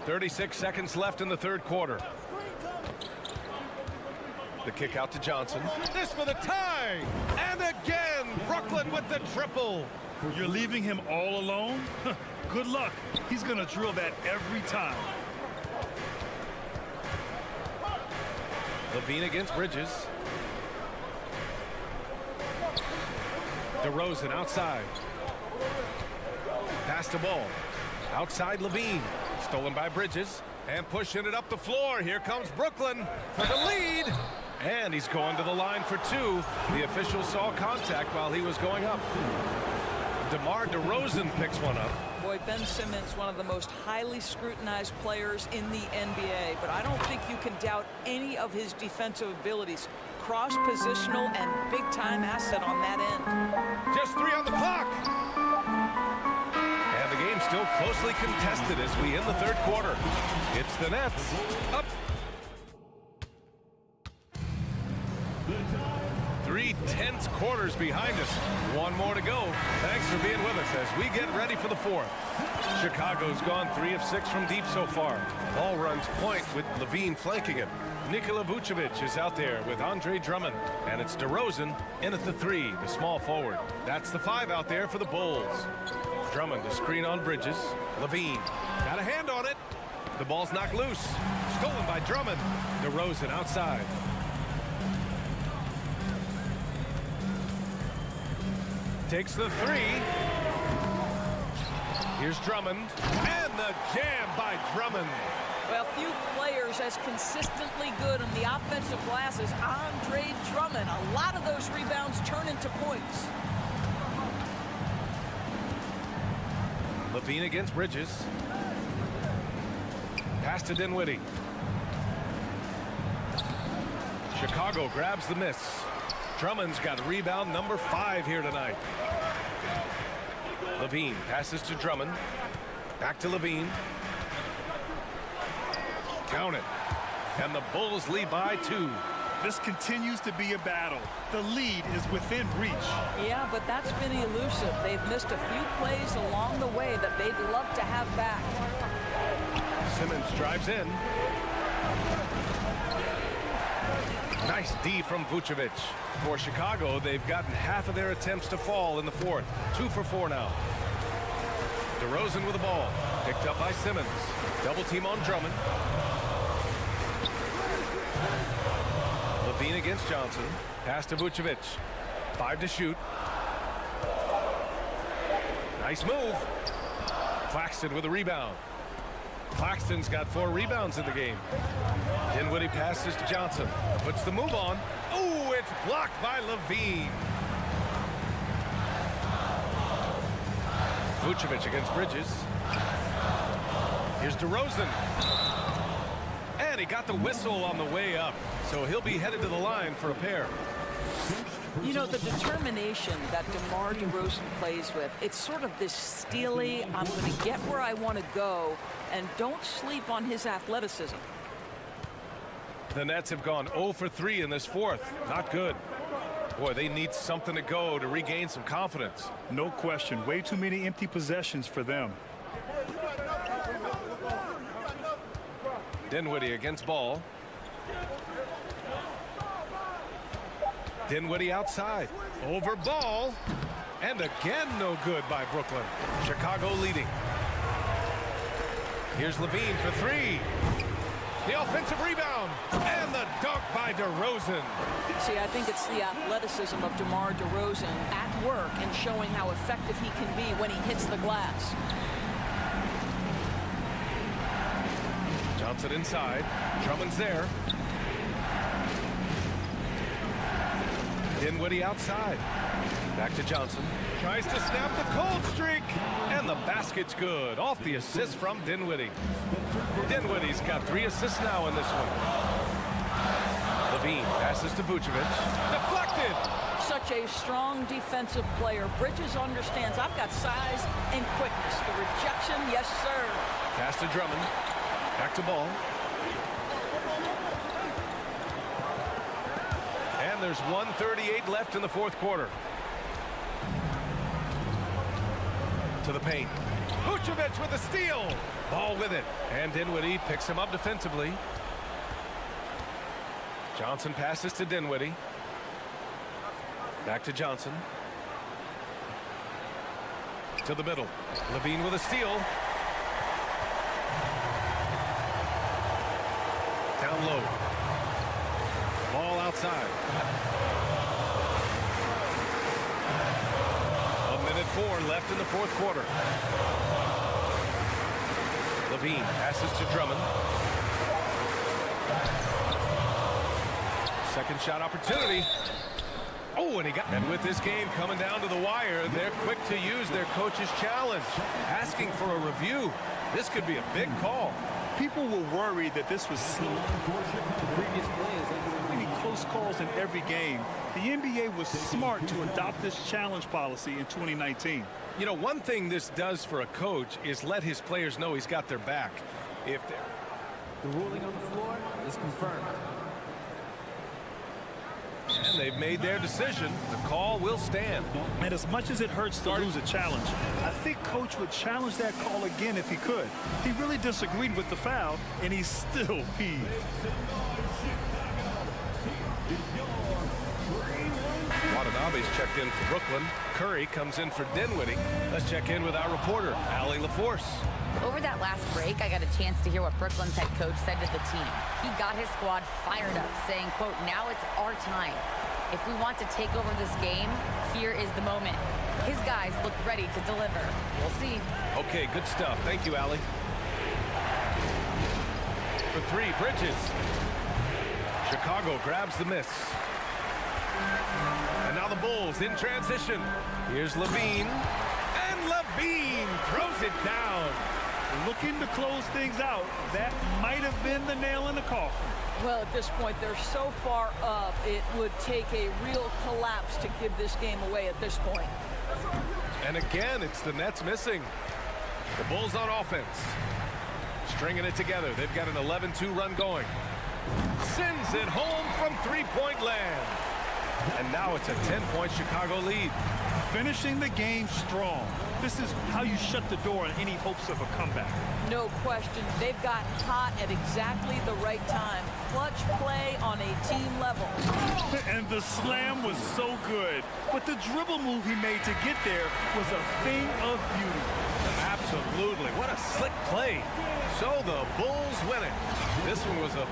36 seconds left in the 3rd quarter. The kick out to Johnson. This for the tie! And again, Brooklyn with the triple. You're leaving him all alone? Good luck. He's going to drill that every time. Levine against Bridges. DeRozan outside. Pass to Ball. Outside Levine. Stolen by Bridges. And pushing it up the floor. Here comes Brooklyn for the lead. And he's going to the line for two. The official saw contact while he was going up. DeMar DeRozan picks one up. Boy, Ben Simmons, one of the most highly scrutinized players in the NBA, but I don't think you can doubt any of his defensive abilities. Cross-positional and big-time asset on that end. Just 3 on the clock. And the game's still closely contested as we end the third quarter. It's the Nets up. 3 tense quarters behind us. One more to go. Thanks for being with us as we get ready for the fourth. Chicago's gone 3 of 6 from deep so far. Ball runs point with Levine flanking him. Nikola Vucevic is out there with Andre Drummond. And it's DeRozan in at the 3, the small forward. That's the 5 out there for the Bulls. Drummond to screen on Bridges. Levine got a hand on it. The ball's knocked loose. Stolen by Drummond. DeRozan outside. Takes the 3. Here's Drummond. And the jam by Drummond. Well, few players as consistently good on the offensive glass as Andre Drummond. A lot of those rebounds turn into points. Levine against Bridges. Pass to Dinwiddie. Chicago grabs the miss. Drummond's got rebound number 5 here tonight. Levine passes to Drummond. Back to Levine. Count it. And the Bulls lead by 2. This continues to be a battle. The lead is within reach. Yeah, but that's been elusive. They've missed a few plays along the way that they'd love to have back. Simmons drives in. Nice D from Vucevic. For Chicago, they've gotten half of their attempts to fall in the fourth. 2 for 4 now. DeRozan with the ball. Picked up by Simmons. Double team on Drummond. Levine against Johnson. Pass to Vucevic. 5 to shoot. Nice move. Claxton with a rebound. Claxton's got 4 rebounds in the game. Dinwiddie passes to Johnson. Puts the move on. Oh, it's blocked by Levine. Vucevic against Bridges. Here's DeRozan. And he got the whistle on the way up. So he'll be headed to the line for a pair. You know, the determination that DeMar DeRozan plays with, it's sort of this steely, I'm going to get where I want to go, and don't sleep on his athleticism. The Nets have gone 0 for 3 in this fourth. Not good. Boy, they need something to go to regain some confidence. No question. Way too many empty possessions for them. Dinwiddie against Ball. Dinwiddie outside. Over Ball. And again, no good by Brooklyn. Chicago leading. Here's Levine for 3. The offensive rebound. And the dunk by DeRozan. See, I think it's the athleticism of DeMar DeRozan at work and showing how effective he can be when he hits the glass. Johnson inside. Drummond's there. Dinwiddie outside. Back to Johnson. Tries to snap the cold streak. And the basket's good. Off the assist from Dinwiddie. Dinwiddie's got 3 assists now in this one. Levine passes to Vucevic. Deflected. Such a strong defensive player. Bridges understands I've got size and quickness. The rejection, yes, sir. Pass to Drummond. Back to Ball. And there's 1:38 left in the fourth quarter. To the paint. Vucevic with a steal. Ball with it. And Dinwiddie picks him up defensively. Johnson passes to Dinwiddie. Back to Johnson. To the middle. Levine with a steal. Down low. Ball outside. 1:04 left in the fourth quarter. Levine passes to Drummond. Second shot opportunity. Oh, and he got... And with this game coming down to the wire, they're quick to use their coach's challenge, asking for a review. This could be a big call. People were worried that this was slow. The previous play is under Many close calls in every game. The NBA was smart to adopt this challenge policy in 2019. You know, one thing this does for a coach is let his players know he's got their back. If they're... The ruling on the floor is confirmed. And they've made their decision. The call will stand. And as much as it hurts to lose a challenge, I think Coach would challenge that call again if he could. He really disagreed with the foul, and he's still peeved. Watanabe's checked in for Brooklyn. Curry comes in for Dinwiddie. Let's check in with our reporter, Allie LaForce. Over that last break, I got a chance to hear what Brooklyn's head coach said to the team. He got his squad fired up, saying, quote, "Now it's our time. If we want to take over this game, here is the moment." His guys look ready to deliver. We'll see. Okay, good stuff. Thank you, Allie. For three, Bridges. Chicago grabs the miss. And now the Bulls in transition. Here's Levine. And Levine throws it down. Looking to close things out. That might have been the nail in the coffin. Well, at this point, they're so far up, it would take a real collapse to give this game away at this point. And again, it's the Nets missing. The Bulls on offense. Stringing it together. They've got an 11-2 run going. Sends it home from three-point land. And now it's a 10-point Chicago lead. Finishing the game strong. This is how you shut the door on any hopes of a comeback. No question. They've gotten hot at exactly the right time. Clutch play on a team level. And the slam was so good. But the dribble move he made to get there was a thing of beauty. Absolutely. What a slick play. So the Bulls win it. This one was a...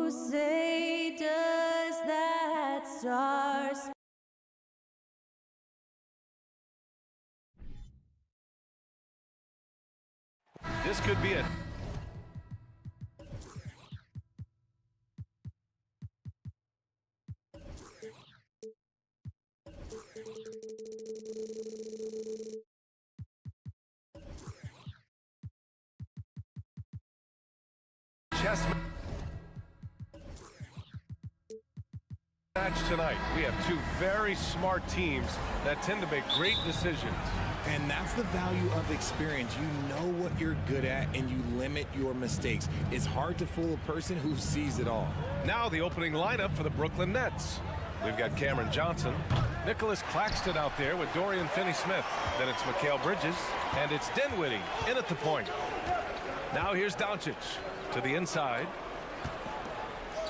who say does that star This could be it. Chess match tonight. We have two very smart teams that tend to make great decisions. And that's the value of experience. You know what you're good at, and you limit your mistakes. It's hard to fool a person who sees it all. Now the opening lineup for the Brooklyn Nets. We've got Cameron Johnson, Nicholas Claxton out there with Dorian Finney-Smith. Then it's Mikal Bridges, and it's Dinwiddie in at the point. Now here's Doncic to the inside.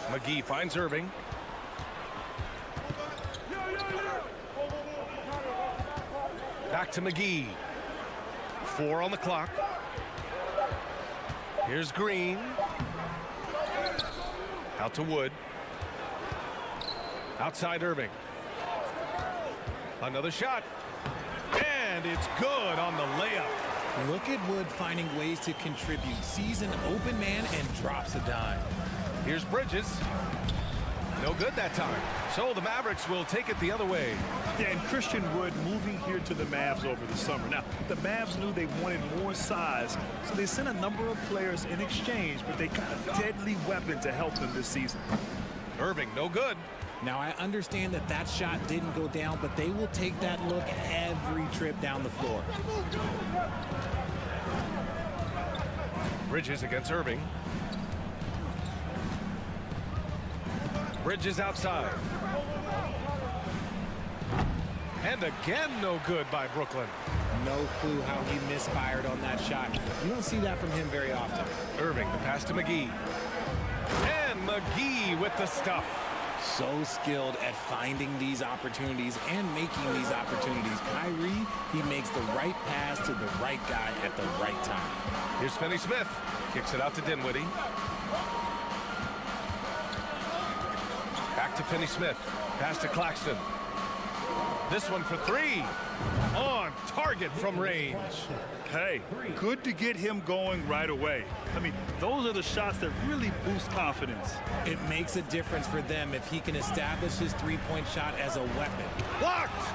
McGee finds Irving. Back to McGee. 4 on the clock. Here's Green. Out to Wood. Outside Irving. Another shot. And it's good on the layup. Look at Wood finding ways to contribute. Sees an open man and drops a dime. Here's Bridges. No good that time. So the Mavericks will take it the other way. Yeah, and Christian Wood moving here to the Mavs over the summer. Now, the Mavs knew they wanted more size, so they sent a number of players in exchange, but they got a deadly weapon to help them this season. Irving, no good. Now, I understand that that shot didn't go down, but they will take that look every trip down the floor. Bridges against Irving. Bridges outside. And again, no good by Brooklyn. No clue how he misfired on that shot. You don't see that from him very often. Irving, the pass to McGee. And McGee with the stuff. So skilled at finding these opportunities and making these opportunities. Kyrie, he makes the right pass to the right guy at the right time. Here's Finney-Smith. Kicks it out to Dinwiddie. Back to Finney-Smith. Pass to Claxton. This one for 3. On target from range. Hey, good to get him going right away. I mean, those are the shots that really boost confidence. It makes a difference for them if he can establish his three-point shot as a weapon. Blocked!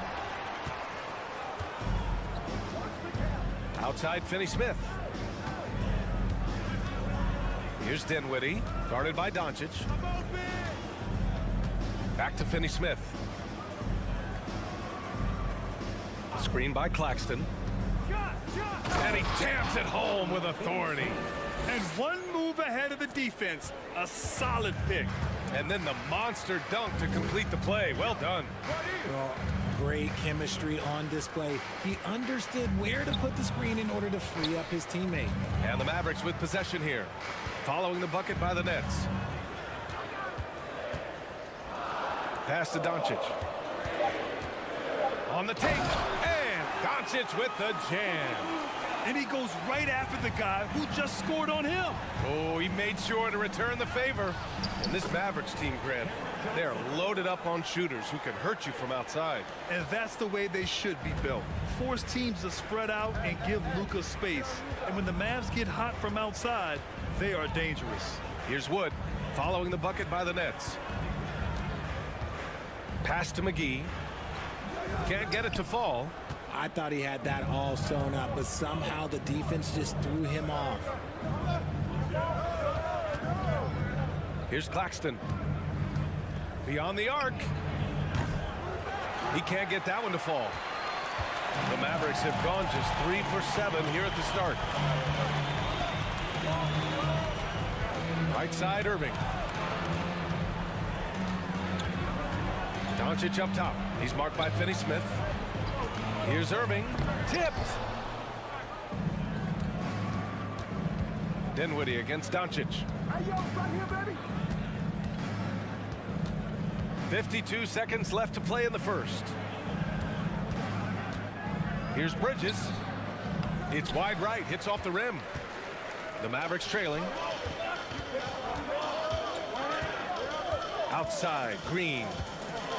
Outside Finney-Smith. Here's Dinwiddie, guarded by Doncic. Back to Finney-Smith. Screen by Claxton. And he jams it home with authority. And one move ahead of the defense. A solid pick. And then the monster dunk to complete the play. Well done. Well, great chemistry on display. He understood where to put the screen in order to free up his teammate. And the Mavericks with possession here. Following the bucket by the Nets. Pass to Doncic. On the take. And Doncic with the jam. And he goes right after the guy who just scored on him. Oh, he made sure to return the favor. And this Mavericks team, Grant, they're loaded up on shooters who can hurt you from outside. And that's the way they should be built. Force teams to spread out and give Luka space. And when the Mavs get hot from outside, they are dangerous. Here's Wood, following the bucket by the Nets. Pass to McGee. Can't get it to fall. I thought he had that all sewn up, but somehow the defense just threw him off. Here's Claxton. Beyond the arc. He can't get that one to fall. The Mavericks have gone just 3 for 7 here at the start. Right side, Irving. Doncic up top. He's marked by Finney-Smith. Here's Irving. Tipped. Dinwiddie against Doncic. 52 seconds left to play in the first. Here's Bridges. It's wide right. Hits off the rim. The Mavericks trailing. outside. Green.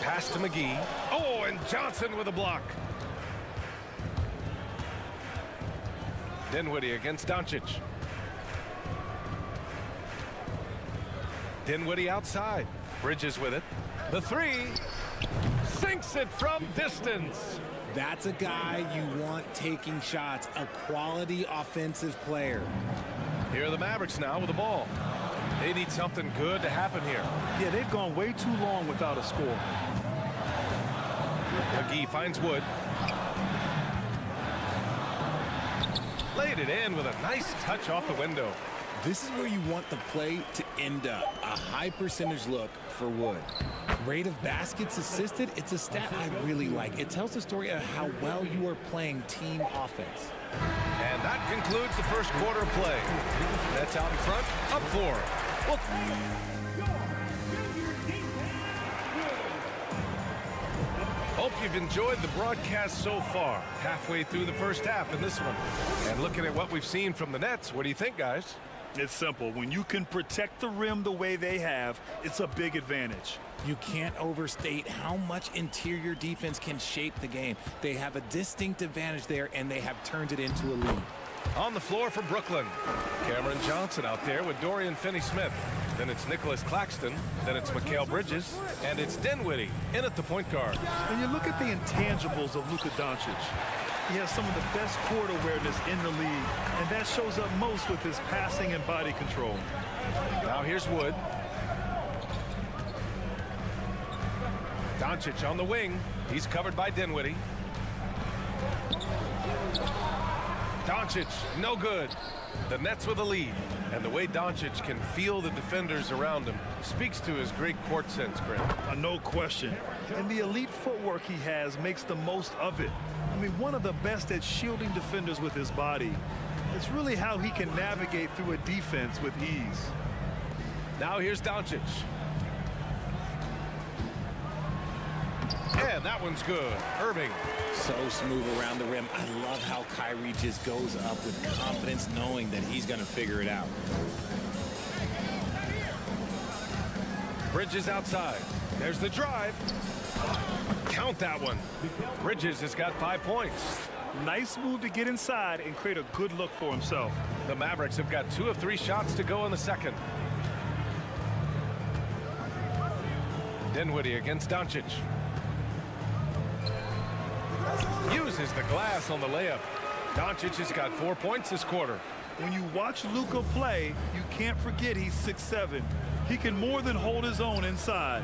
Pass to McGee. Oh, and Johnson with a block. Dinwiddie against Doncic. Dinwiddie outside. Bridges with it. The three. Sinks it from distance. That's a guy you want taking shots. A quality offensive player. Here are the Mavericks now with the ball. They need something good to happen here. Yeah, they've gone way too long without a score. McGee finds Wood. Laid it in with a nice touch off the window. This is where you want the play to end up. A high percentage look for Wood. Rate of baskets assisted, it's a stat I really like. It tells the story of how well you are playing team offense. And that concludes the first quarter of play. Nets out in front, up 4. Well, hope you've enjoyed the broadcast so far. Halfway through the first half in this one. And looking at what we've seen from the Nets, what do you think, guys? It's simple. When you can protect the rim the way they have, it's a big advantage. You can't overstate how much interior defense can shape the game. They have a distinct advantage there, and they have turned it into a lead. On the floor for Brooklyn. Cameron Johnson out there with Dorian Finney-Smith. Then it's Nicholas Claxton. Then it's Mikal Bridges. And it's Dinwiddie in at the point guard. When you look at the intangibles of Luka Doncic, he has some of the best court awareness in the league, and that shows up most with his passing and body control. Now here's Wood. Doncic on the wing. He's covered by Dinwiddie. Doncic, no good. The Nets with a lead. And the way Doncic can feel the defenders around him speaks to his great court sense, Grant. No question. And the elite footwork he has makes the most of it. I mean, one of the best at shielding defenders with his body. It's really how he can navigate through a defense with ease. Now here's Doncic. And that one's good. Irving. So smooth around the rim. I love how Kyrie just goes up with confidence, knowing that he's going to figure it out. Bridges outside. There's the drive. Count that one. Bridges has got 5 points. Nice move to get inside and create a good look for himself. The Mavericks have got 2 of 3 shots to go in the second. Dinwiddie against Doncic. Uses the glass on the layup. Doncic has got 4 points this quarter. When you watch Luka play, you can't forget he's 6'7". He can more than hold his own inside.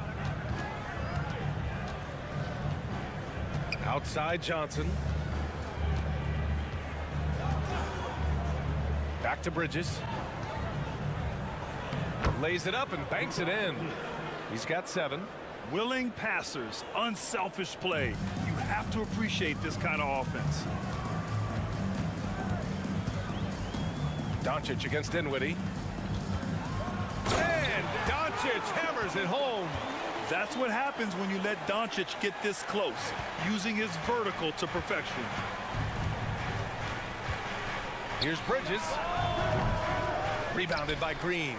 Outside Johnson. Back to Bridges. Lays it up and banks it in. He's got 7. Willing passers, unselfish play. You have to appreciate this kind of offense. Doncic against Dinwiddie. And Doncic hammers it home. That's what happens when you let Doncic get this close, using his vertical to perfection. Here's Bridges. Rebounded by Green.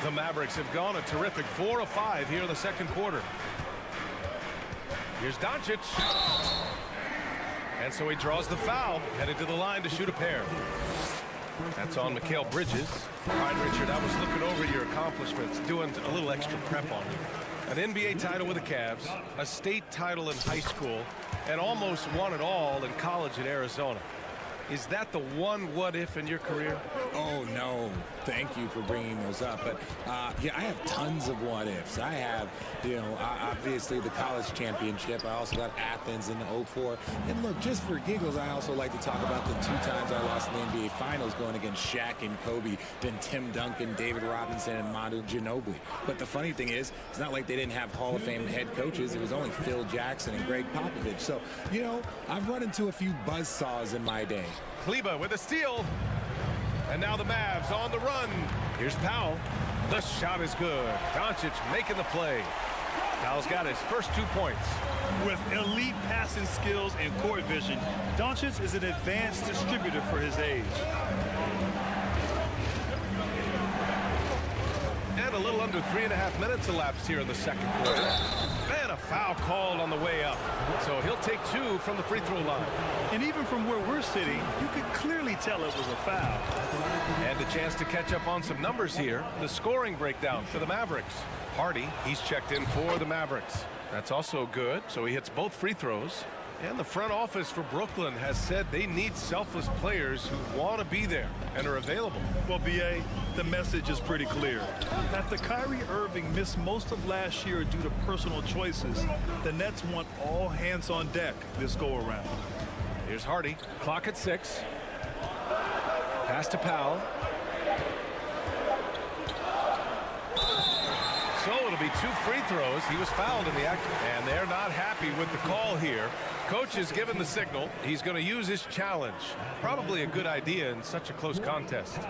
The Mavericks have gone a terrific 4 of 5 here in the second quarter. Here's Doncic. And so he draws the foul, headed to the line to shoot a pair. That's on Mikal Bridges. All right, Richard, I was looking over your accomplishments, doing a little extra prep on you. An NBA title with the Cavs, a state title in high school, and almost won it all in college at Arizona. Is that the one what-if in your career? Oh, no. Thank you for bringing those up. But, yeah, I have tons of what-ifs. I have, obviously the college championship. I also got Athens in '04. And, look, just for giggles, I also like to talk about the 2 times I lost in the NBA Finals going against Shaq and Kobe, then Tim Duncan, David Robinson, and Manu Ginobili. But the funny thing is, it's not like they didn't have Hall of Fame head coaches. It was only Phil Jackson and Greg Popovich. So, I've run into a few buzzsaws in my day. Kleba with a steal. And now the Mavs on the run. Here's Powell. The shot is good. Doncic making the play. Powell's got his first 2 points. With elite passing skills and court vision, Doncic is an advanced distributor for his age. And a a little under 3.5 minutes elapsed here in the second quarter. And a foul called on the way up. So he'll take 2 from the free throw line. And even from where we're sitting, you could clearly tell it was a foul. And a chance to catch up on some numbers here. The scoring breakdown for the Mavericks. Hardy, he's checked in for the Mavericks. That's also good, so he hits both free throws. And the front office for Brooklyn has said they need selfless players who want to be there and are available. Well, B.A., the message is pretty clear. After Kyrie Irving missed most of last year due to personal choices, the Nets want all hands on deck this go-around. Here's Hardy. Clock at 6. Pass to Powell. So it'll be 2 free throws. He was fouled in the act, and they're not happy with the call here. Coach has given the signal. He's going to use his challenge. Probably a good idea in such a close contest. At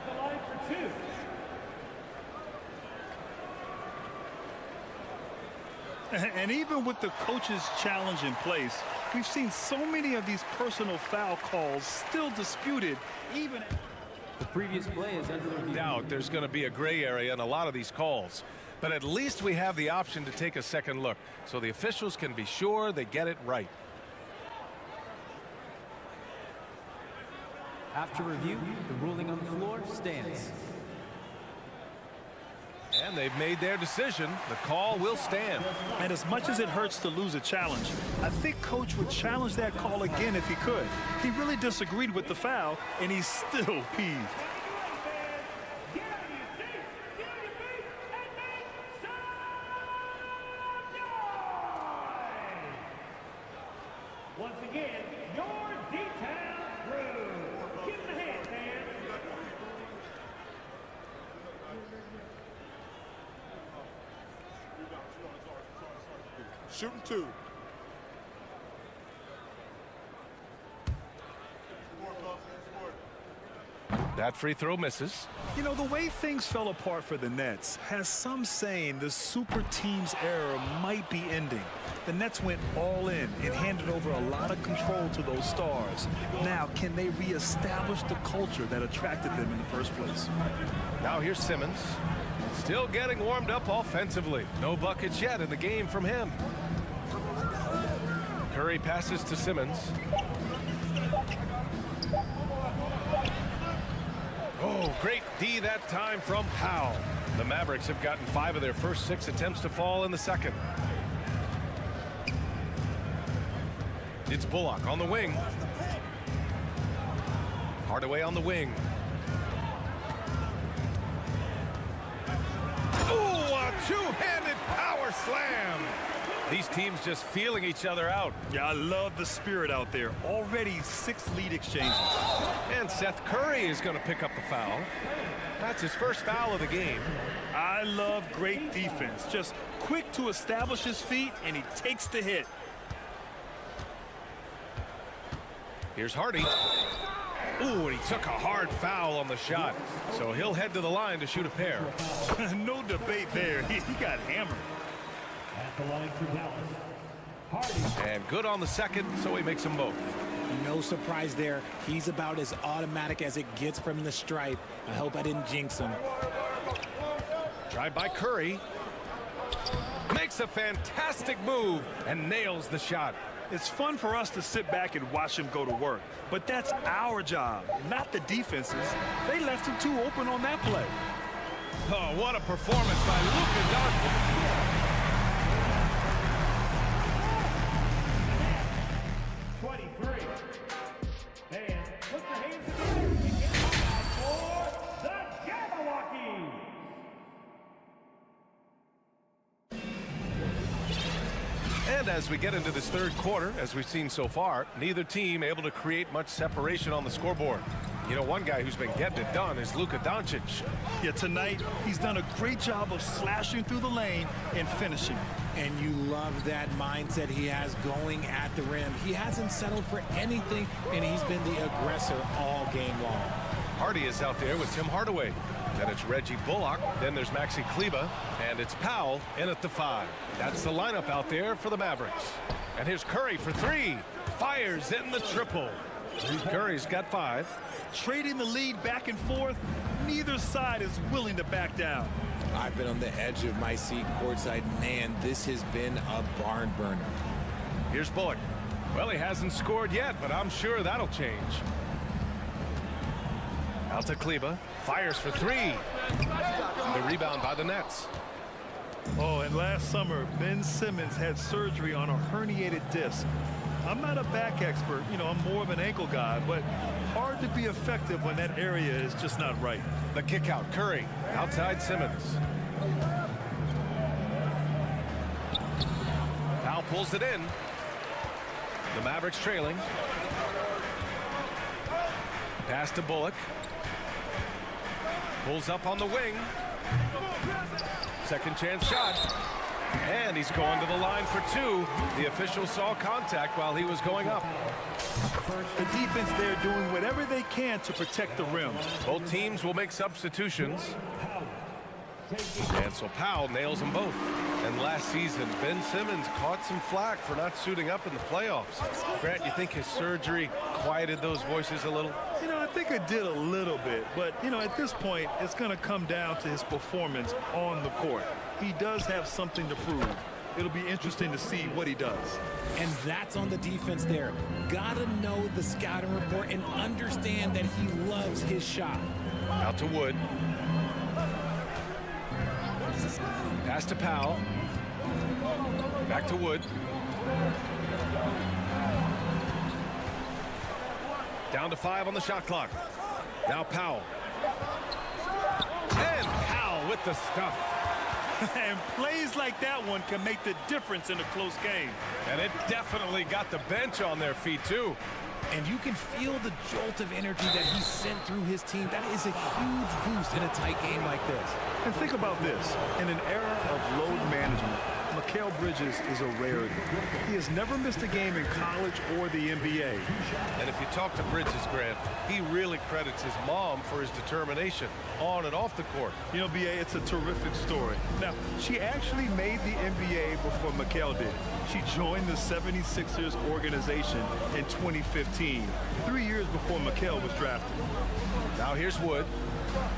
the line for 2. And even with the coach's challenge in place, we've seen so many of these personal foul calls still disputed, even... The previous play is under review. Doubt there's going to be a gray area in a lot of these calls. But at least we have the option to take a second look, so the officials can be sure they get it right. After review, the ruling on the floor stands. And they've made their decision. The call will stand. And as much as it hurts to lose a challenge, I think Coach would challenge that call again if he could. He really disagreed with the foul, and he's still peeved. Once again, your detail crew. Give them a hand, fans. Shooting 2. That free throw misses. You know, the way things fell apart for the Nets has some saying the super team's era might be ending. The Nets went all in and handed over a lot of control to those stars. Now, can they reestablish the culture that attracted them in the first place? Now here's Simmons. Still getting warmed up offensively. No buckets yet in the game from him. Curry passes to Simmons. Oh, great D that time from Powell. The Mavericks have gotten 5 of their first 6 attempts to fall in the second. It's Bullock on the wing. Hardaway on the wing. Oh, a two-handed power slam. These teams just feeling each other out. Yeah, I love the spirit out there. Already 6 lead exchanges. And Seth Curry is going to pick up the foul. That's his first foul of the game. I love great defense. Just quick to establish his feet, and he takes the hit. Here's Hardy. Ooh, and he took a hard foul on the shot. So he'll head to the line to shoot a pair. No debate there. He got hammered. At the line for Dallas, Hardy. And good on the second, so he makes them both. No surprise there. He's about as automatic as it gets from the stripe. I hope I didn't jinx him. Tried by Curry. Makes a fantastic move and nails the shot. It's fun for us to sit back and watch him go to work, but that's our job, not the defense's. They left him too open on that play. Oh, what a performance by Luka Doncic. 23. And put your hands together and get out for the Jabberwockies. And as we get into this third quarter, as we've seen so far, neither team able to create much separation on the scoreboard. You know, one guy who's been getting it done is Luka Doncic. Yeah, tonight he's done a great job of slashing through the lane and finishing. And you love that mindset he has going at the rim. He hasn't settled for anything, and he's been the aggressor all game long. Hardy is out there with Tim Hardaway. Then it's Reggie Bullock. Then there's Maxi Kleber. And it's Powell in at the 5. That's the lineup out there for the Mavericks. And here's Curry for 3. Fires in the triple. Curry's got 5. Trading the lead back and forth, neither side is willing to back down. I've been on the edge of my seat courtside. Man, this has been a barn burner. Here's Bullock. Well, he hasn't scored yet, but I'm sure that'll change. Out to Kleba. Fires for 3. The rebound by the Nets. Oh, and last summer, Ben Simmons had surgery on a herniated disc. I'm not a back expert, I'm more of an ankle guy, but hard to be effective when that area is just not right. The kick out, Curry, outside Simmons. Powell pulls it in. The Mavericks trailing. Pass to Bullock. Pulls up on the wing. Second chance shot. And he's going to the line for 2. The official saw contact while he was going up. The defense there doing whatever they can to protect the rim. Both teams will make substitutions. And so Powell nails them both. And last season, Ben Simmons caught some flack for not suiting up in the playoffs. Grant, you think his surgery quieted those voices a little? I think it did a little bit. But, at this point, it's going to come down to his performance on the court. He does have something to prove. It'll be interesting to see what he does. And that's on the defense there. Gotta know the scouting report and understand that he loves his shot. Out to Wood. Pass to Powell. Back to Wood. Down to 5 on the shot clock. Now Powell. And Powell with the stuff. And plays like that one can make the difference in a close game. And it definitely got the bench on their feet, too. And you can feel the jolt of energy that he sent through his team. That is a huge boost in a tight game like this. And think about this. In an era of load management, Mikal Bridges is a rarity. He has never missed a game in college or the NBA. And if you talk to Bridges, Grant, he really credits his mom for his determination on and off the court. B.A., it's a terrific story. Now, she actually made the NBA before Mikal did. She joined the 76ers organization in 2015, 3 years before Mikal was drafted. Now here's Wood.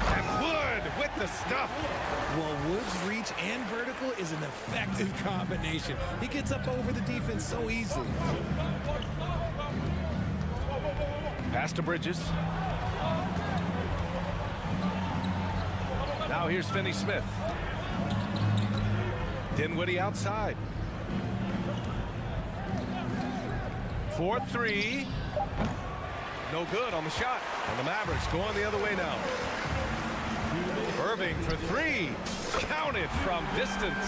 And Wood with the stuff. Well, Wood's reach and vertical is an effective combination. He gets up over the defense so easily. Pass to Bridges. Now here's Finney-Smith. Dinwiddie outside. 4-3. No good on the shot. And the Mavericks going the other way now. Irving for 3. Counted from distance.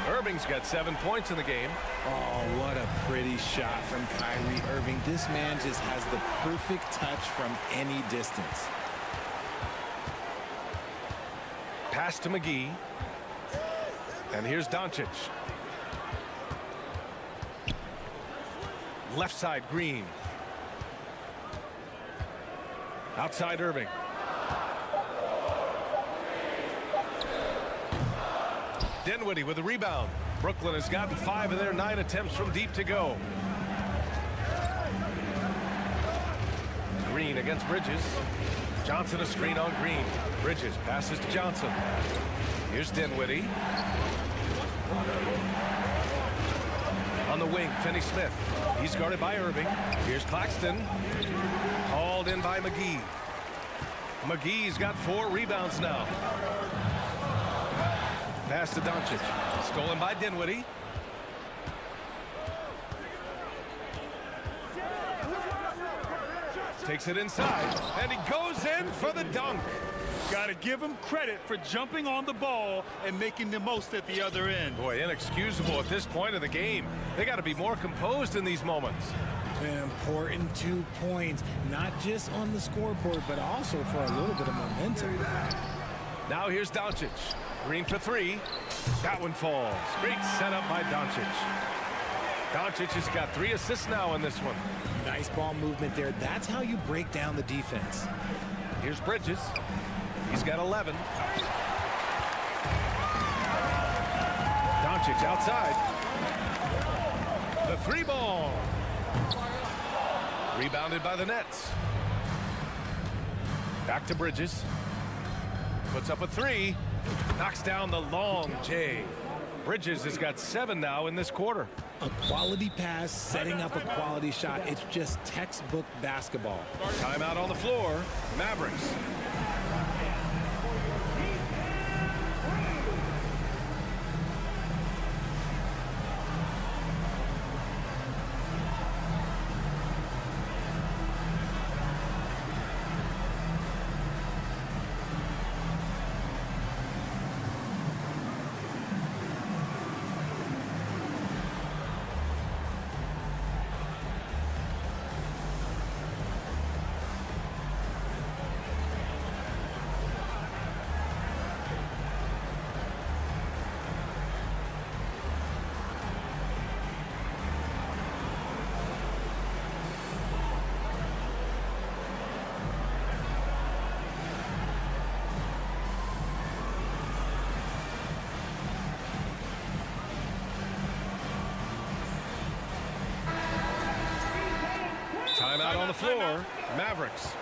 Irving's got 7 points in the game. Oh, what a pretty shot from Kyrie Irving. This man just has the perfect touch from any distance. Pass to McGee. And here's Doncic. Left side, Green. Outside, Irving. Dinwiddie with the rebound. Brooklyn has gotten 5 of their 9 attempts from deep to go. Green against Bridges. Johnson a screen on Green. Bridges passes to Johnson. Here's Dinwiddie. On the wing, Finney-Smith. He's guarded by Irving. Here's Claxton. Hauled in by McGee. McGee's got 4 rebounds now. Pass to Doncic. Stolen by Dinwiddie. Takes it inside, and he goes in for the dunk. Got to give him credit for jumping on the ball and making the most at the other end. Boy, inexcusable at this point of the game. They got to be more composed in these moments. An important 2 points, not just on the scoreboard, but also for a little bit of momentum. Now here's Doncic. Green for 3. That one falls. Great setup by Doncic. Doncic has got 3 assists now in this one. Nice ball movement there. That's how you break down the defense. Here's Bridges. He's got 11. Doncic outside. The 3 ball. Rebounded by the Nets. Back to Bridges. Puts up a three. Knocks down the long J. Bridges has got 7 now in this quarter. A quality pass, setting up a quality shot. It's just textbook basketball. Timeout on the floor. Mavericks. Timeout on the floor. Mavericks.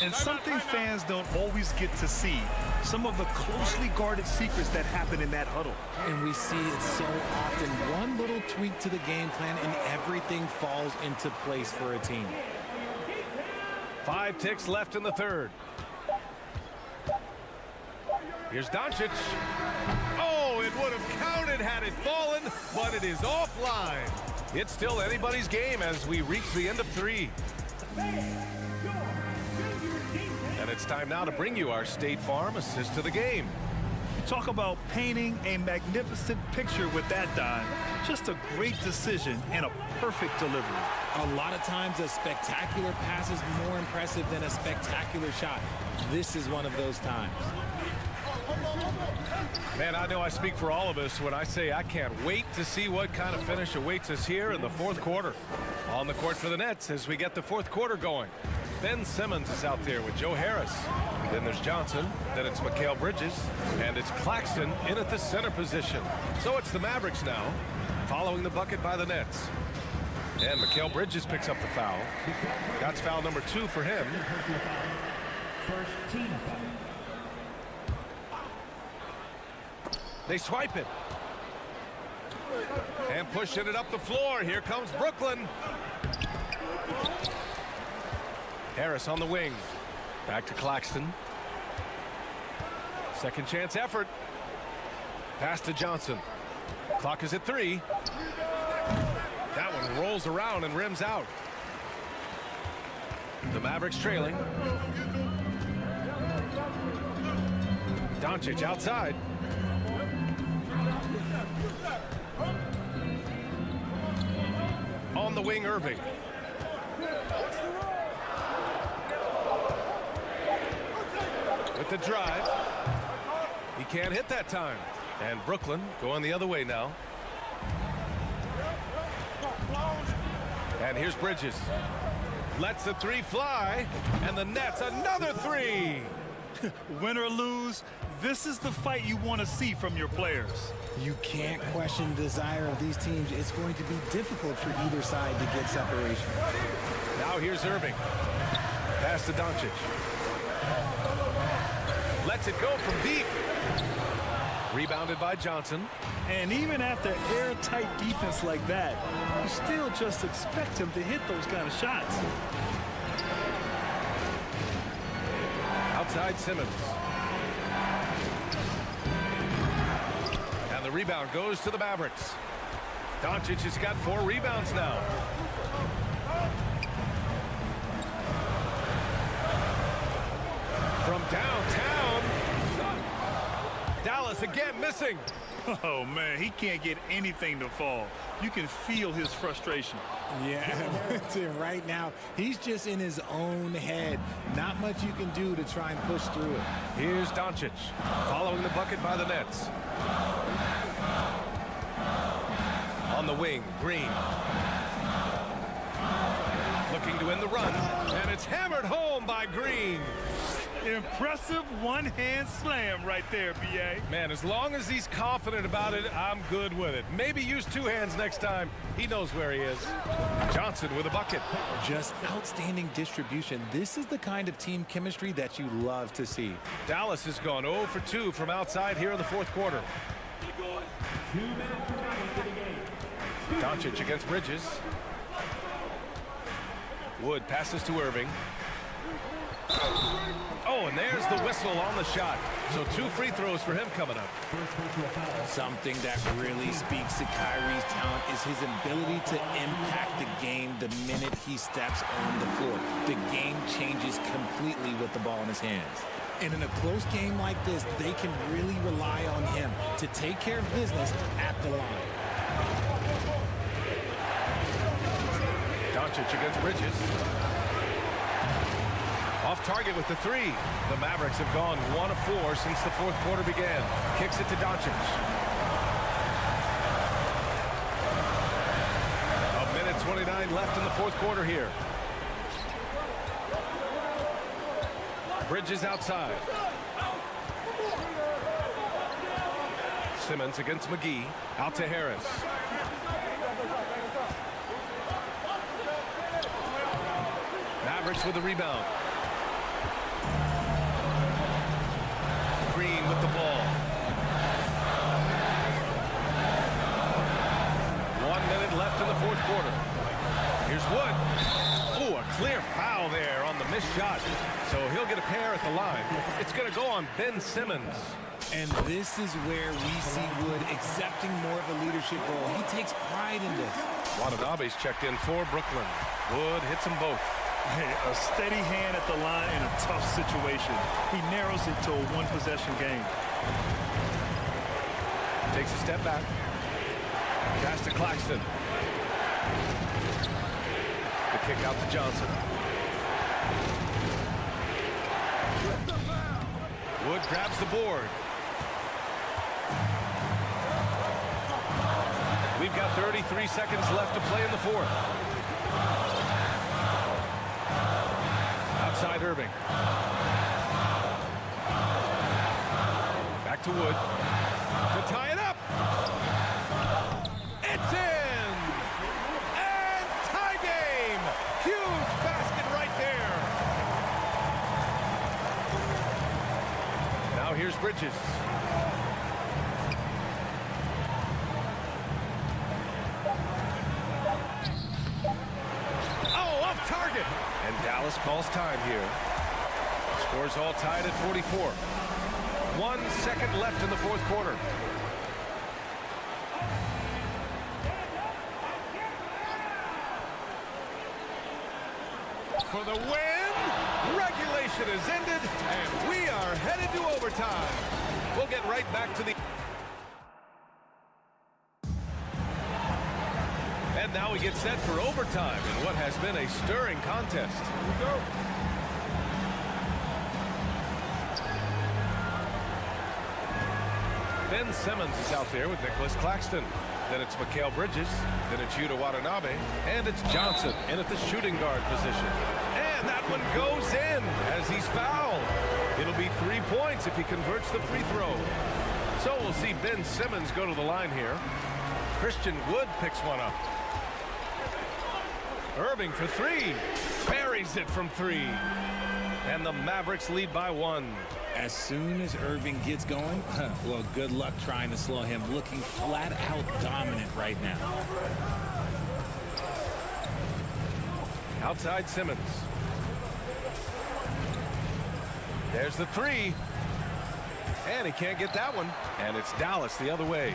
And something fans don't always get to see, some of the closely guarded secrets that happen in that huddle. And we see it so often. One little tweak to the game plan and everything falls into place for a team. 5 ticks left in the third. Here's Doncic. Oh, it would have counted had it fallen, but it is offline. It's still anybody's game as we reach the end of 3. And it's time now to bring you our State Farm assist to the game. Talk about painting a magnificent picture with that dime. Just a great decision and a perfect delivery. A lot of times a spectacular pass is more impressive than a spectacular shot. This is one of those times. Man, I know I speak for all of us when I say I can't wait to see what kind of finish awaits us here in the fourth quarter. On the court for the Nets as we get the fourth quarter going. Ben Simmons is out there with Joe Harris. Then there's Johnson. Then it's Mikal Bridges. And it's Claxton in at the center position. So it's the Mavericks now, following the bucket by the Nets. And Mikal Bridges picks up the foul. That's foul number 2 for him. First team foul. They swipe it. And pushing it up the floor. Here comes Brooklyn. Harris on the wing. Back to Claxton. Second chance effort. Pass to Johnson. Clock is at 3. That one rolls around and rims out. The Mavericks trailing. Doncic outside. On the wing, Irving. With the drive. He can't hit that time. And Brooklyn going the other way now. And here's Bridges. Lets the 3 fly. And the Nets another 3. Win or lose, this is the fight you want to see from your players. You can't question the desire of these teams. It's going to be difficult for either side to get separation. Now here's Irving. Pass to Doncic. Lets it go from deep. Rebounded by Johnson. And even after airtight defense like that, you still just expect him to hit those kind of shots. Outside Simmons. And the rebound goes to the Mavericks. Doncic has got 4 rebounds now. From downtown. Dallas again missing. Oh, man, he can't get anything to fall. You can feel his frustration. Yeah, right now, he's just in his own head. Not much you can do to try and push through it. Here's Doncic, following the bucket by the Nets. On the wing, Green. looking to win the run, and it's hammered home by Green. Impressive one-hand slam right there, B.A. Man, as long as he's confident about it, I'm good with it. Maybe use two hands next time. He knows where he is. Johnson with a bucket. Just outstanding distribution. This is the kind of team chemistry that you love to see. Dallas has gone 0 for 2 from outside here in the fourth quarter. Doncic against Bridges. Wood passes to Irving. Oh, and there's the whistle on the shot. So 2 free throws for him coming up. Something that really speaks to Kyrie's talent is his ability to impact the game the minute he steps on the floor. The game changes completely with the ball in his hands. And in a close game like this, they can really rely on him to take care of business at the line. Doncic against Bridges. Off target with the 3. The Mavericks have gone 1 of 4 since the fourth quarter began. Kicks it to Doncic. A minute 29 left in the fourth quarter here. Bridges outside. Simmons against McGee. Out to Harris. Mavericks with the rebound. Green with the ball. 1 minute left in the fourth quarter. Here's Wood. Oh, a clear foul there on the missed shot. So he'll get a pair at the line. It's going to go on Ben Simmons. And this is where we see Wood accepting more of a leadership role. He takes pride in this. Watanabe's checked in for Brooklyn. Wood hits them both. Hey, a steady hand at the line in a tough situation. He narrows it to a one-possession game. Takes a step back. Pass to Claxton. The kick out to Johnson. Wood grabs the board. We've got 33 seconds left to play in the fourth. Outside Irving. Back to Wood. To tie it up. It's in! And tie game! Huge basket right there. Now here's Bridges. Oh, off target! And Dallas calls time here. Scores all tied at 44. 1 second left in the fourth quarter. For the win! Regulation is ended, and we are headed to overtime. We'll get right back to the... And now we get set for overtime in what has been a stirring contest. Here we go. Ben Simmons is out there with Nicholas Claxton. Then it's Mikal Bridges. Then it's Yuta Watanabe. And it's Johnson in at the shooting guard position. And that one goes in as he's fouled. It'll be 3 points if he converts the free throw. So we'll see Ben Simmons go to the line here. Christian Wood picks one up. Irving for 3. Buries it from 3. And the Mavericks lead by 1. As soon as Irving gets going, well, good luck trying to slow him. Looking flat out dominant right now. Outside Simmons. There's the 3. And he can't get that one. And it's Dallas the other way.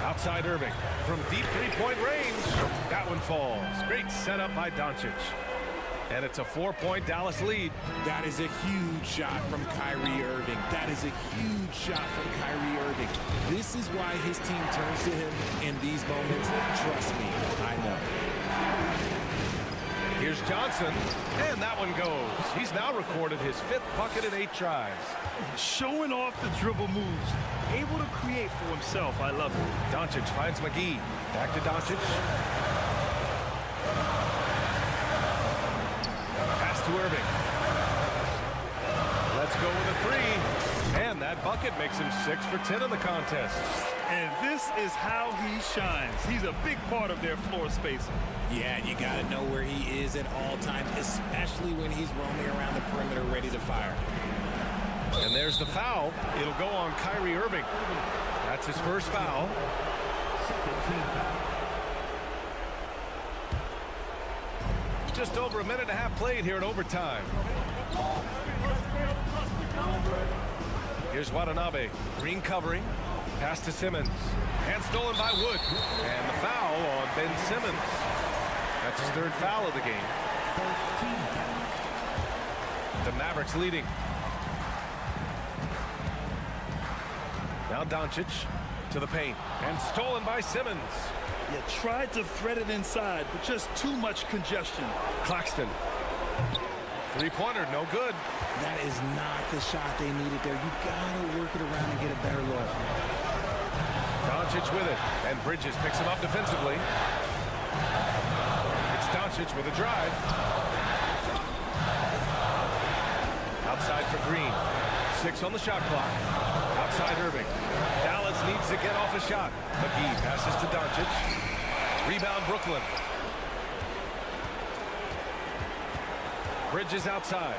Outside Irving from deep three-point range. That one falls. Great setup by Doncic. And it's a 4-point Dallas lead. That is a huge shot from Kyrie Irving. That is a huge shot from Kyrie Irving. This is why his team turns to him in these moments. Trust me, I know. Here's Johnson, and that one goes. He's now recorded his 5th bucket in 8 tries. Showing off the dribble moves. Able to create for himself. I love it. Doncic finds McGee. Back to Doncic. to Irving. Let's go with a three. And that bucket makes him 6 for 10 in the contest. And this is how he shines. He's a big part of their floor spacing. Yeah, and you got to know where he is at all times, especially when he's roaming around the perimeter ready to fire. And there's the foul. It'll go on Kyrie Irving. That's his first foul. Just over a minute and a half played here in overtime. Here's Watanabe. Green covering. Pass to Simmons. And stolen by Wood. And the foul on Ben Simmons. That's his third foul of the game. The Mavericks leading. Now Doncic to the paint. And stolen by Simmons. Yeah, tried to thread it inside, but just too much congestion. Claxton. Three-pointer, no good. That is not the shot they needed there. You got to work it around and get a better look. Doncic with it. And Bridges picks him up defensively. It's Doncic with a drive. Outside for Green. 6 on the shot clock. Outside Irving. Dallas needs to get off a shot. McGee passes to Doncic. Rebound Brooklyn. Bridges outside.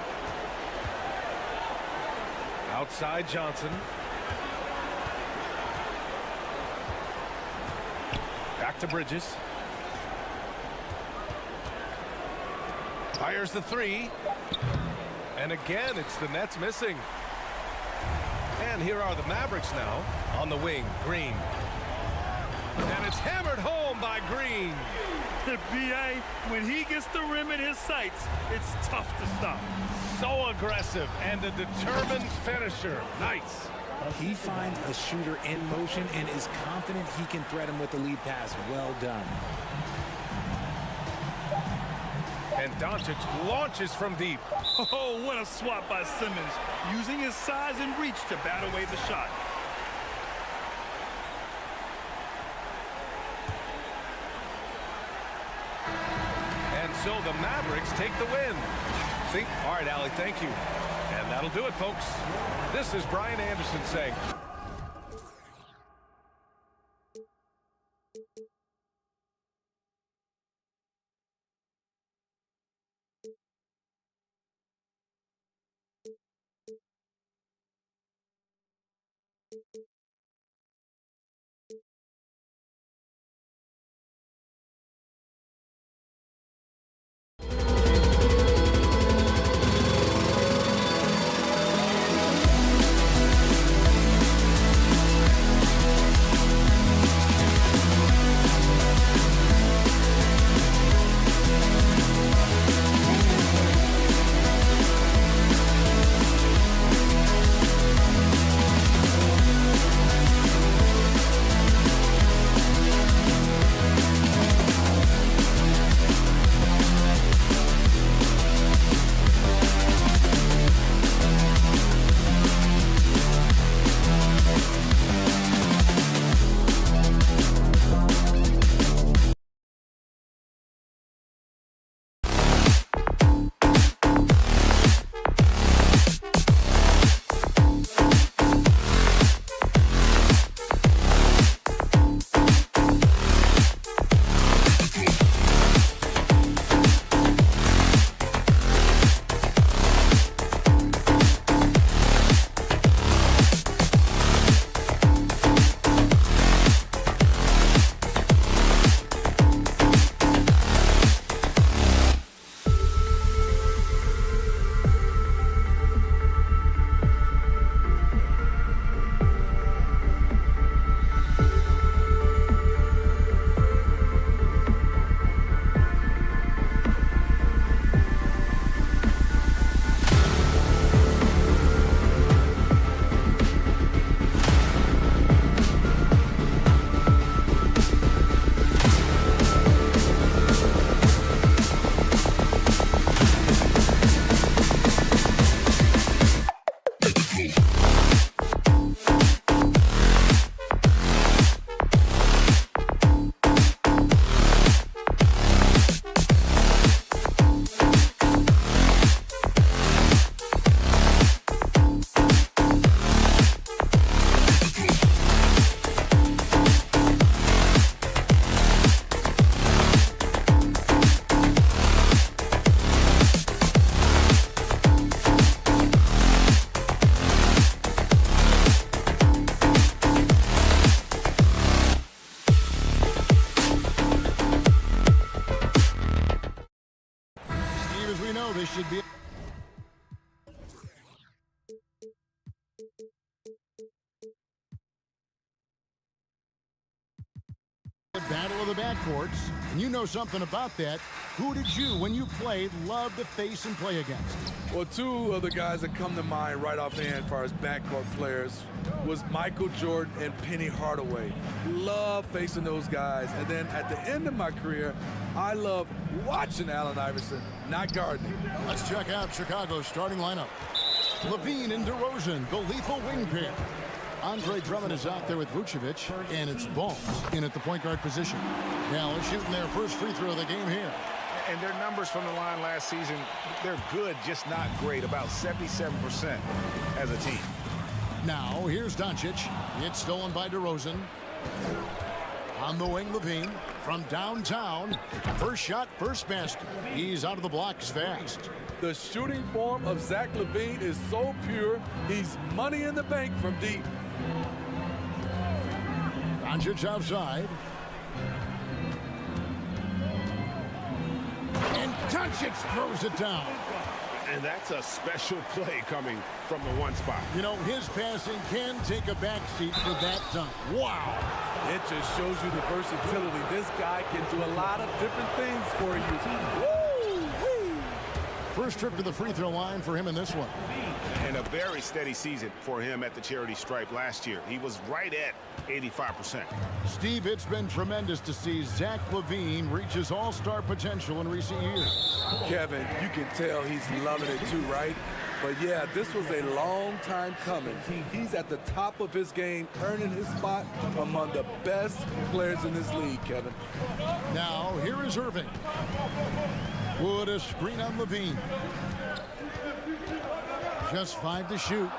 Outside Johnson. Back to Bridges. Fires the three. And again, it's the Nets missing. And here are the Mavericks now on the wing. Green. And it's hammered home by Green. The BA, when he gets the rim in his sights, it's tough to stop. So aggressive and a determined finisher. Nice. He finds a shooter in motion and is confident he can thread him with the lead pass. Well done. And Doncic launches from deep. Oh, what a swat by Simmons, using his size and reach to bat away the shot. And so the Mavericks take the win. See? All right, Allie, thank you. And that'll do it, folks. This is Brian Anderson saying... this should be a battle of the backcourts, and you know something about that. Who did you, when you played, love to face and play against? Well, two of the guys that come to mind right offhand as far as backcourt players was Michael Jordan and Penny Hardaway. Love facing those guys. And then at the end of my career, I love watching Allen Iverson, not guarding. Let's check out Chicago's starting lineup. Levine and DeRozan, the lethal wing pair. Andre Drummond is out there with Vucevic, and it's Ball in at the point guard position. Dallas shooting their first free throw of the game here. And their numbers from the line last season, they're good, just not great, about 77% as a team. Now, here's Doncic. It's stolen by DeRozan. On the wing, Levine from downtown. First shot, first basket. He's out of the blocks fast. The shooting form of Zach LaVine is so pure, he's money in the bank from deep. Doncic outside. And Doncic throws it down. And that's a special play coming from the one spot. You know, his passing can take a backseat for that dunk. Wow. It just shows you the versatility. This guy can do a lot of different things for you. Woo! First trip to the free throw line for him in this one. And a very steady season for him at the charity stripe last year. He was right at 85%. Steve, it's been tremendous to see Zach LaVine reach his all-star potential in recent years. Kevin, you can tell he's loving it too, right? But yeah, this was a long time coming. He's at the top of his game, earning his spot among the best players in this league, Kevin. Now, here is Irving. Wood a screen on LaVine. Just 5 to shoot.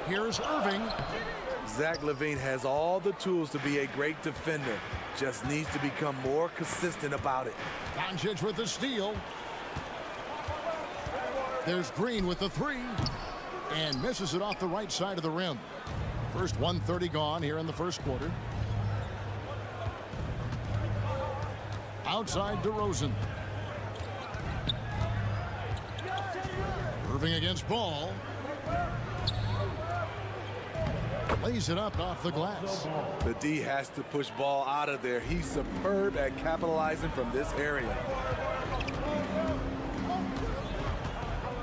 Here's Irving. Zach LaVine has all the tools to be a great defender. Just needs to become more consistent about it. Doncic with the steal. There's Green with the three. And misses it off the right side of the rim. First 1:30 gone here in the first quarter. Outside DeRozan. Irving against Ball. Lays it up off the glass. The D has to push Ball out of there. He's superb at capitalizing from this area.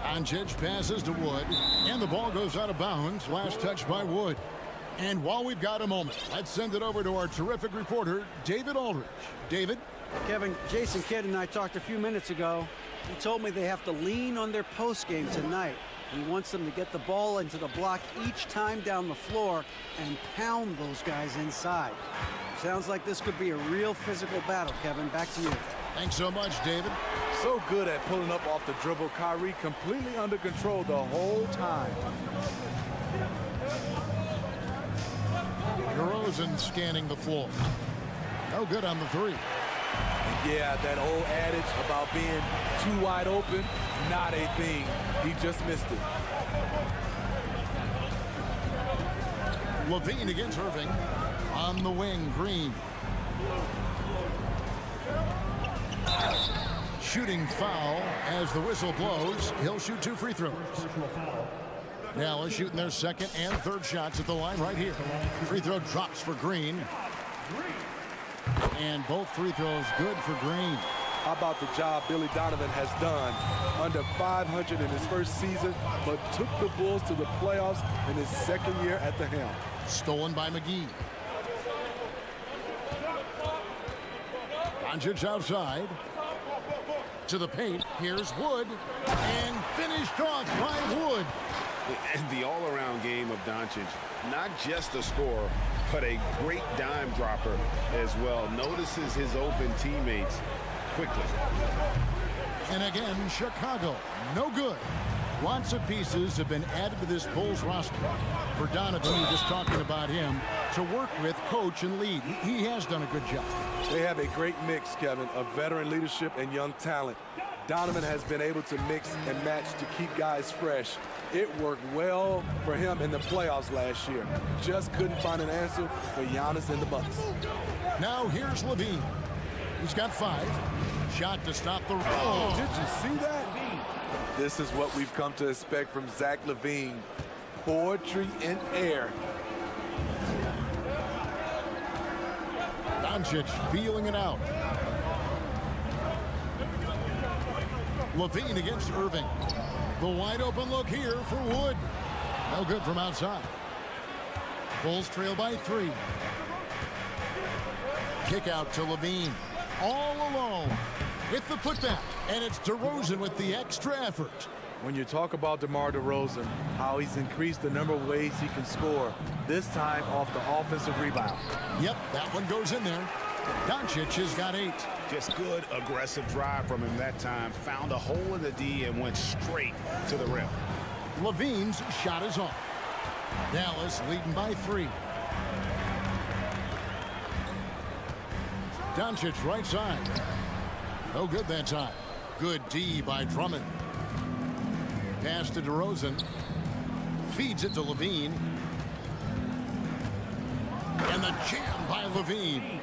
Doncic passes to Wood, and the ball goes out of bounds. Last touch by Wood. And while we've got a moment, let's send it over to our terrific reporter, David Aldridge. David? Kevin, Jason Kidd and I talked a few minutes ago. He told me they have to lean on their post game tonight. He wants them to get the ball into the block each time down the floor and pound those guys inside. Sounds like this could be a real physical battle, Kevin. Back to you. Thanks so much, David. So good at pulling up off the dribble. Kyrie completely under control the whole time. DeRozan scanning the floor. No good on the three. Yeah, that old adage about being too wide open, not a thing. He just missed it. Levine against Irving. On the wing, Green. Shooting foul as the whistle blows. He'll shoot 2 free throws. Dallas shooting their second and third shots at the line right here. Free throw drops for Green. And both free throws good for Green. How about the job Billy Donovan has done? Under 500 in his first season, but took the Bulls to the playoffs in his second year at the helm. Stolen by McGee. Doncic outside. To the paint. Here's Wood. And finished off by Wood. And the all-around game of Doncic, not just a scorer, but a great dime dropper as well. Notices his open teammates quickly. And again, Chicago, no good. Lots of pieces have been added to this Bulls roster. For Donovan, we're just talking about him, to work with, coach, and lead. He has done a good job. They have a great mix, Kevin, of veteran leadership and young talent. Donovan has been able to mix and match to keep guys fresh. It worked well for him in the playoffs last year. Just couldn't find an answer for Giannis and the Bucks. Now here's Levine. He's got 5. Shot to stop the... Oh, did you see that? This is what we've come to expect from Zach LaVine. Poetry in air. Doncic feeling it out. LaVine against Irving. The wide open look here for Wood. No good from outside. Bulls trail by 3. Kick out to LaVine. All alone. With the putback. And it's DeRozan with the extra effort. When you talk about DeMar DeRozan, how he's increased the number of ways he can score, this time off the offensive rebound. Yep, that one goes in there. Doncic has got 8. Just good, aggressive drive from him that time. Found a hole in the D and went straight to the rim. LaVine's shot is off. Dallas leading by 3. Doncic right side. No good that time. Good D by Drummond. Pass to DeRozan. Feeds it to LaVine. And the jam by LaVine.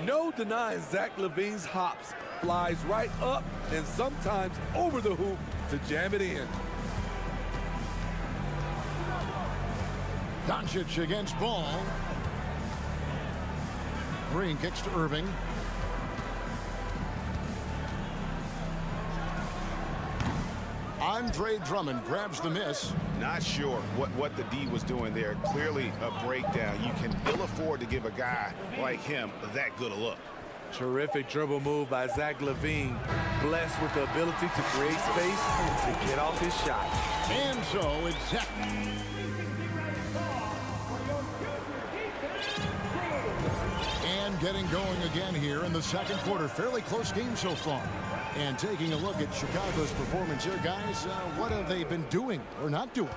No denying Zach LaVine's hops. Flies right up and sometimes over the hoop to jam it in. Doncic against Ball. Green kicks to Irving. Andre Drummond grabs the miss. Not sure what the D was doing there. Clearly a breakdown. You can ill afford to give a guy like him that good a look. Terrific dribble move by Zach LaVine. Blessed with the ability to create space to get off his shot. And so it's Zach. And getting going again here in the second quarter. Fairly close game so far. And taking a look at Chicago's performance here, guys, what have they been doing or not doing?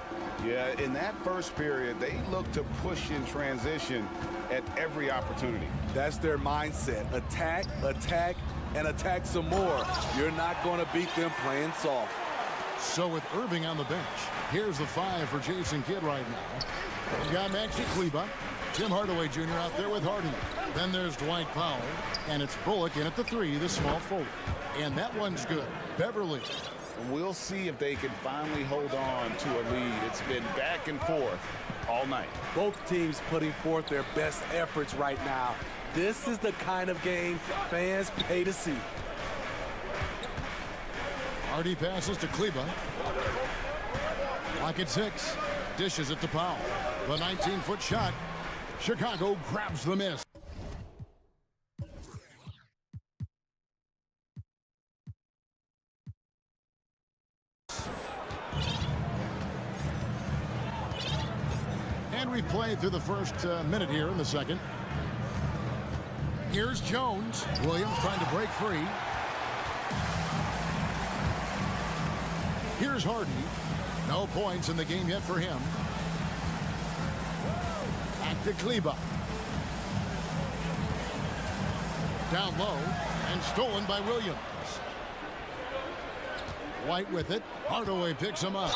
Yeah, in that first period, they looked to push in transition at every opportunity. That's their mindset. Attack, attack, and attack some more. You're not going to beat them playing soft. So with Irving on the bench, here's the 5 for Jason Kidd right now. We've got Maxi Kleber, Tim Hardaway Jr. out there with Harden. Then there's Dwight Powell, and it's Bullock in at the 3, the small forward. And that one's good. Beverly. We'll see if they can finally hold on to a lead. It's been back and forth all night. Both teams putting forth their best efforts right now. This is the kind of game fans pay to see. Hardy passes to Kleber. Lock at 6. Dishes it to Powell. The 19-foot shot. Chicago grabs the miss. And we've played through the first minute here in the second. Here's Jones. Williams trying to break free. Here's Hardy. No points in the game yet for him. Back to Kleber. Down low and stolen by Williams. White with it. Hardaway picks him up.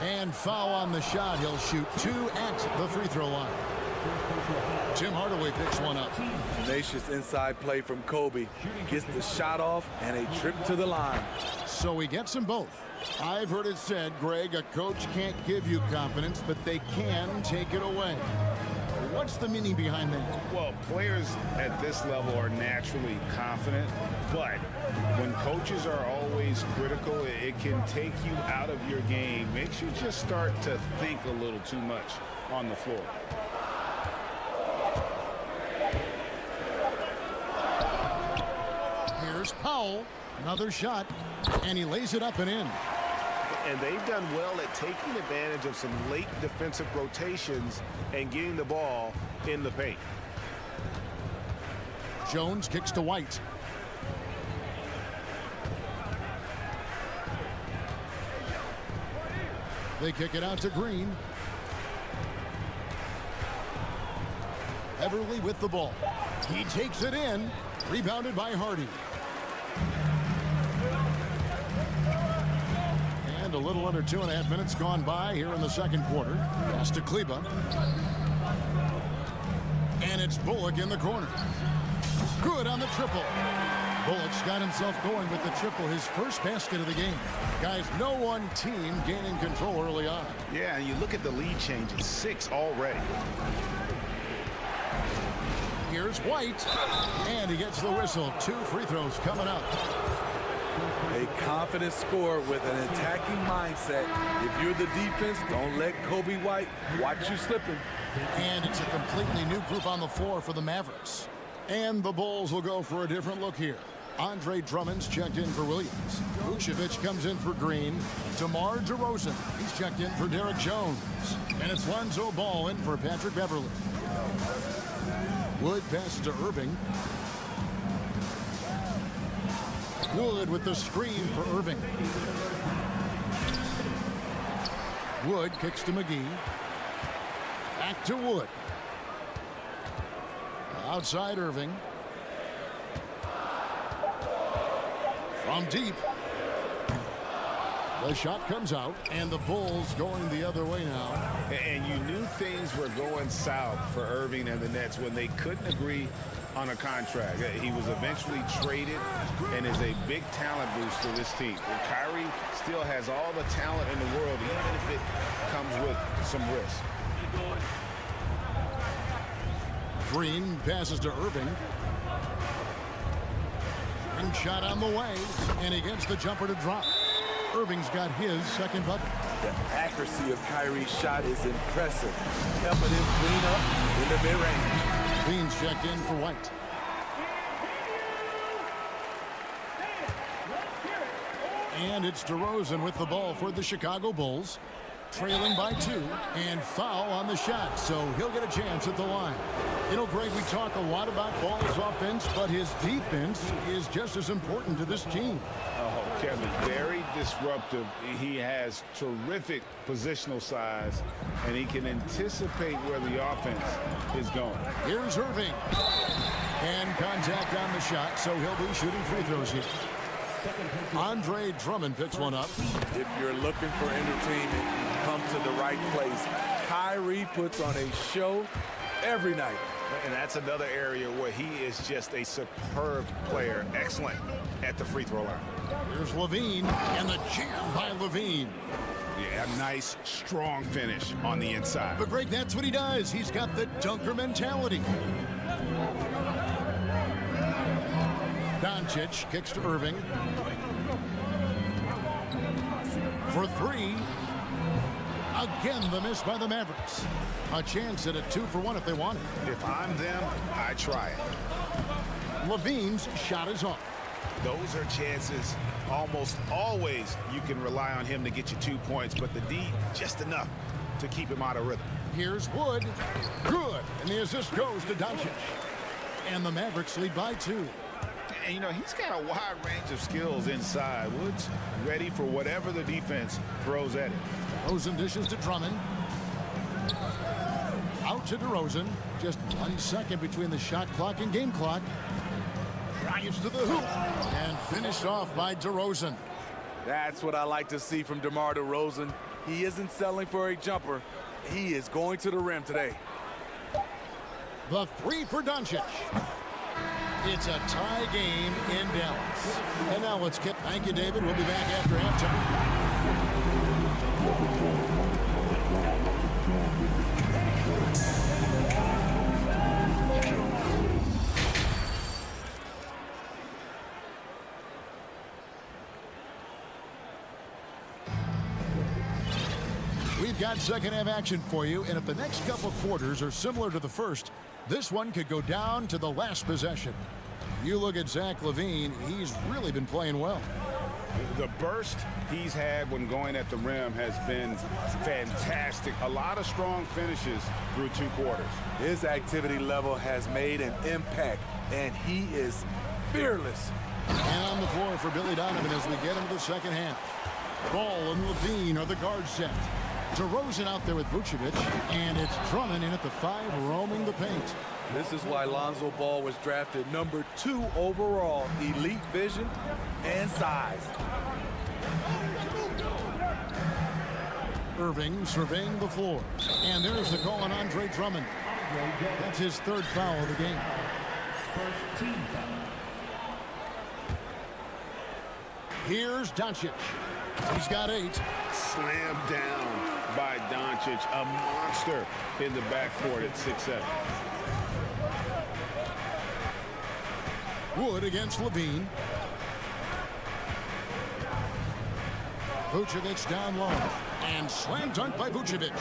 And foul on the shot. He'll shoot 2 at the free throw line. Tim Hardaway picks one up. Tenacious inside play from Kobe. Gets the shot off and a trip to the line. So he gets them both. I've heard it said, Greg, a coach can't give you confidence, but they can take it away. What's the meaning behind that? Well, players at this level are naturally confident, but when coaches are always critical, it can take you out of your game. Makes you just start to think a little too much on the floor. Here's Powell. Another shot, and he lays it up and in. And they've done well at taking advantage of some late defensive rotations and getting the ball in the paint. Jones kicks to White. They kick it out to Green. Everly with the ball. He takes it in. Rebounded by Hardy. And a little under 2.5 minutes gone by here in the second quarter. Pass to Kleber. And it's Bullock in the corner. Good on the triple. Bullock's got himself going with the triple, his first basket of the game. Guys, no one team gaining control early on. Yeah, and you look at the lead changes, 6 already. Here's White, and he gets the whistle. 2 free throws coming up. A confident scorer with an attacking mindset. If you're the defense, don't let Kobe White watch you slipping. And it's a completely new group on the floor for the Mavericks. And the Bulls will go for a different look here. Andre Drummond's checked in for Williams. Vucevic comes in for Green. DeMar DeRozan, he's checked in for Derek Jones. And it's Lonzo Ball in for Patrick Beverly. Wood passes to Irving. Wood with the screen for Irving. Wood kicks to McGee. Back to Wood. Outside Irving. From deep. The shot comes out, and the Bulls going the other way now. And you knew things were going south for Irving and the Nets when they couldn't agree on a contract. He was eventually traded and is a big talent boost for this team. And Kyrie still has all the talent in the world, even if it comes with some risk. Green passes to Irving. And shot on the way, and he gets the jumper to drop. Irving's got his second bucket. The accuracy of Kyrie's shot is impressive, helping him clean up in the mid-range. Green's checked in for White. And it's DeRozan with the ball for the Chicago Bulls. Trailing by 2, and foul on the shot, so he'll get a chance at the line. You know, Greg, we talk a lot about Ball's offense, but his defense is just as important to this team. Oh, Kevin, very disruptive. He has terrific positional size, and he can anticipate where the offense is going. Here's Irving. And contact on the shot, so he'll be shooting free throws here. Andre Drummond picks one up. If you're looking for entertainment, come to the right place. Kyrie puts on a show every night. And that's another area where he is just a superb player. Excellent at the free throw line. Here's Levine, and the jam by Levine. Yeah, a nice, strong finish on the inside. But Greg, that's what he does. He's got the dunker mentality. Doncic kicks to Irving. For 3. Again, the miss by the Mavericks. A chance at a 2-for-1 if they want it. If I'm them, I try it. Levine's shot is off. Those are chances. Almost always you can rely on him to get you 2 points, but the D, just enough to keep him out of rhythm. Here's Wood. Good. And the assist goes to Doncic. And the Mavericks lead by 2. And, you know, he's got a wide range of skills inside. Wood's ready for whatever the defense throws at him. DeRozan dishes to Drummond. Out to DeRozan. Just 1 second between the shot clock and game clock. Drives to the hoop. And finished off by DeRozan. That's what I like to see from DeMar DeRozan. He isn't settling for a jumper. He is going to the rim today. The 3 for Doncic. It's a tie game in Dallas. And now let's get. Thank you, David. We'll be back after halftime. We've got second half action for you, and if the next couple quarters are similar to the first, this one could go down to the last possession. You look at Zach LaVine, he's really been playing well. The burst he's had when going at the rim has been fantastic. A lot of strong finishes through 2 quarters. His activity level has made an impact, and he is fearless. And on the floor for Billy Donovan as we get into the second half. Ball and LaVine are the guard set. DeRozan out there with Vucevic, and it's Drummond in at the 5, roaming the paint. This is why Lonzo Ball was drafted number 2 overall. Elite vision and size. Irving surveying the floor. And there's the call on Andre Drummond. That's his 3rd foul of the game. First team foul. Here's Doncic. He's got 8. Slammed down by Doncic, a monster in the backcourt at 6'7". Wood against Levine. Vucevic down low. And slam dunk by Vucevic.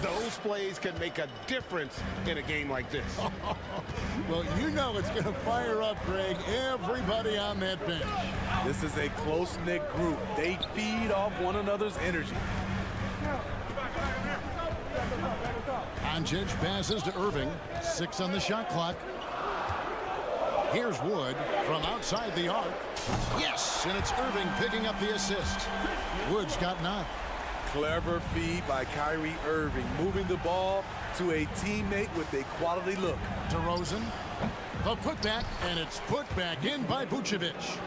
Those plays can make a difference in a game like this. Well, you know it's going to fire up, Greg, everybody on that bench. This is a close-knit group. They feed off one another's energy. Doncic passes to Irving. 6 on the shot clock. Here's Wood from outside the arc. Yes, and it's Irving picking up the assist. Wood's got 9. Clever feed by Kyrie Irving, moving the ball to a teammate with a quality look. DeRozan, the putback, and it's put back in by Vucevic.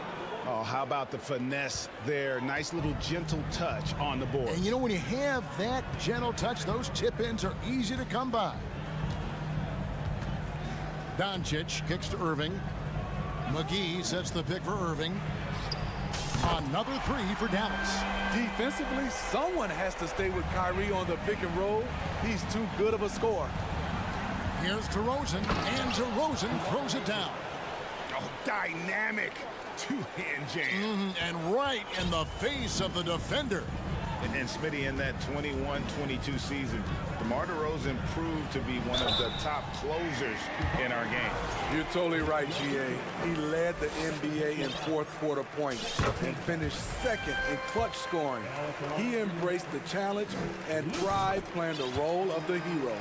Oh, how about the finesse there? Nice little gentle touch on the board. And you know, when you have that gentle touch, those tip-ins are easy to come by. Doncic kicks to Irving. McGee sets the pick for Irving. Another 3 for Dallas. Defensively, someone has to stay with Kyrie on the pick and roll. He's too good of a scorer. Here's DeRozan, and DeRozan throws it down. Oh, dynamic two-hand jam. And right in the face of the defender. And Smitty, in that 21-22 season, DeMar DeRozan proved to be one of the top closers in our game. You're totally right, GA. He led the NBA in fourth quarter points and finished second in clutch scoring. He embraced the challenge and thrived playing the role of the hero.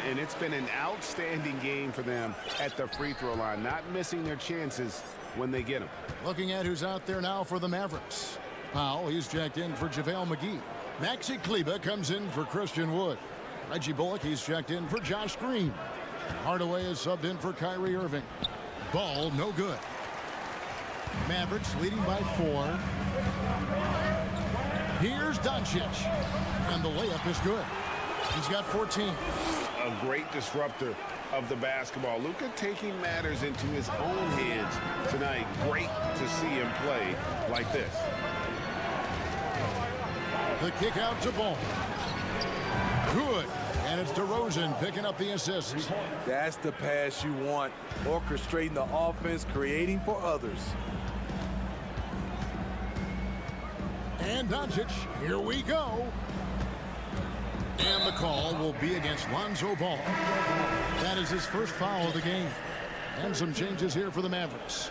And it's been an outstanding game for them at the free throw line, not missing their chances when they get them. Looking at who's out there now for the Mavericks. Powell, he's checked in for JaVale McGee. Maxi Kleber comes in for Christian Wood. Reggie Bullock, he's checked in for Josh Green. Hardaway is subbed in for Kyrie Irving. Ball, no good. Mavericks leading by 4. Here's Doncic. And the layup is good. He's got 14. A great disruptor of the basketball. Luka taking matters into his own hands tonight. Great to see him play like this. The kick out to Ball. Good. And it's DeRozan picking up the assist. That's the pass you want. Orchestrating the offense, creating for others. And Doncic, here we go. And the call will be against Lonzo Ball. That is his first foul of the game. And some changes here for the Mavericks.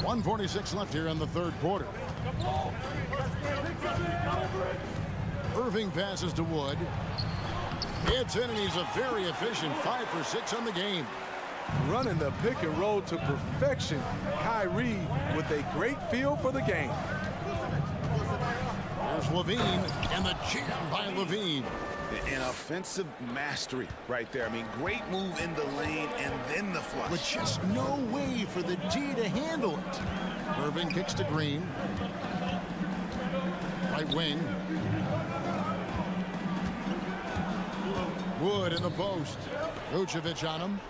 1:46 left here in the third quarter. Irving passes to Wood. It's in, and he's a very efficient 5 for 6 on the game. Running the pick and roll to perfection. Kyrie with a great feel for the game. There's Levine, and the jam by Levine. An offensive mastery right there. I mean, great move in the lane and then the flush. But just no way for the D to handle it. Irving kicks to Green. Right wing. Wood in the post. Vucevic on him.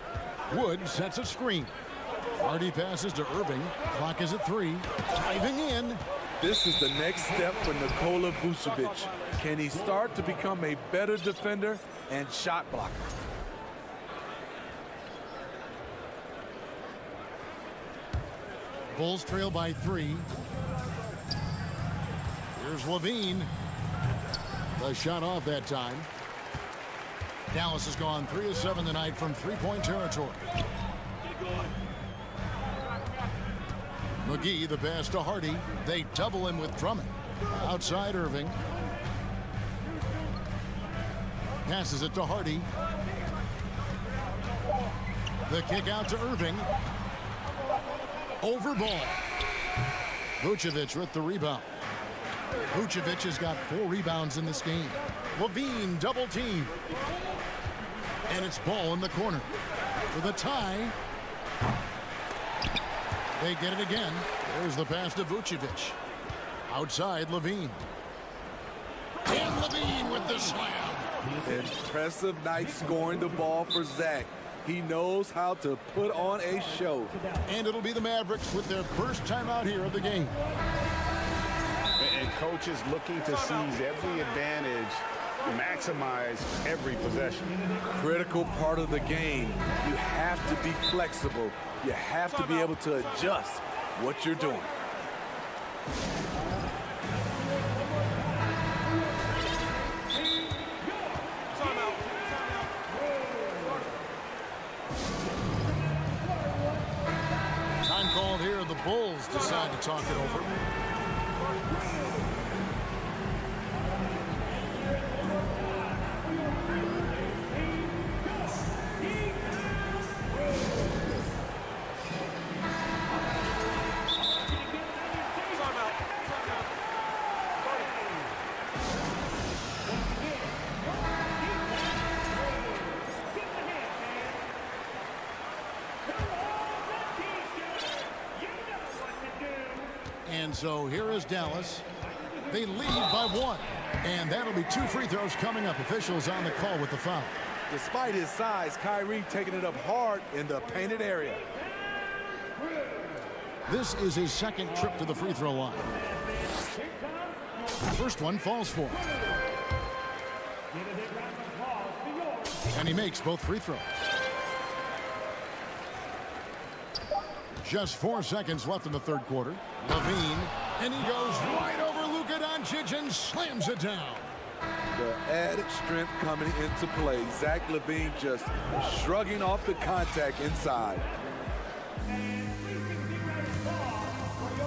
Wood sets a screen. Hardy passes to Irving. Clock is at 3. Diving in. This is the next step for Nikola Vucevic. Can he start to become a better defender and shot blocker? Bulls trail by 3. Here's Levine. The shot off that time. Dallas has gone 3 of 7 tonight from three-point territory. McGee, the pass to Hardy. They double him with Drummond. Outside Irving. Passes it to Hardy. The kick out to Irving. Over ball. Vucevic with the rebound. Vucevic has got 4 rebounds in this game. Levine double team. And it's Ball in the corner. For the tie. They get it again. There's the pass to Vucevic. Outside Levine. And Levine with the slam. Impressive night scoring the ball for Zach. He knows how to put on a show. And it'll be the Mavericks with their first time out here of the game. And coaches looking to seize every advantage, maximize every possession. Critical part of the game. You have to be flexible. You have to be able to adjust what you're doing. Time called here. The Bulls decide to talk it over. And so here is Dallas. They lead by 1. And that'll be 2 free throws coming up. Officials on the call with the foul. Despite his size, Kyrie taking it up hard in the painted area. This is his second trip to the free throw line. First one falls for him. And he makes both free throws. Just 4 seconds left in the third quarter. Levine, and he goes right over Luka Doncic and slams it down. The added strength coming into play. Zach LaVine just shrugging off the contact inside.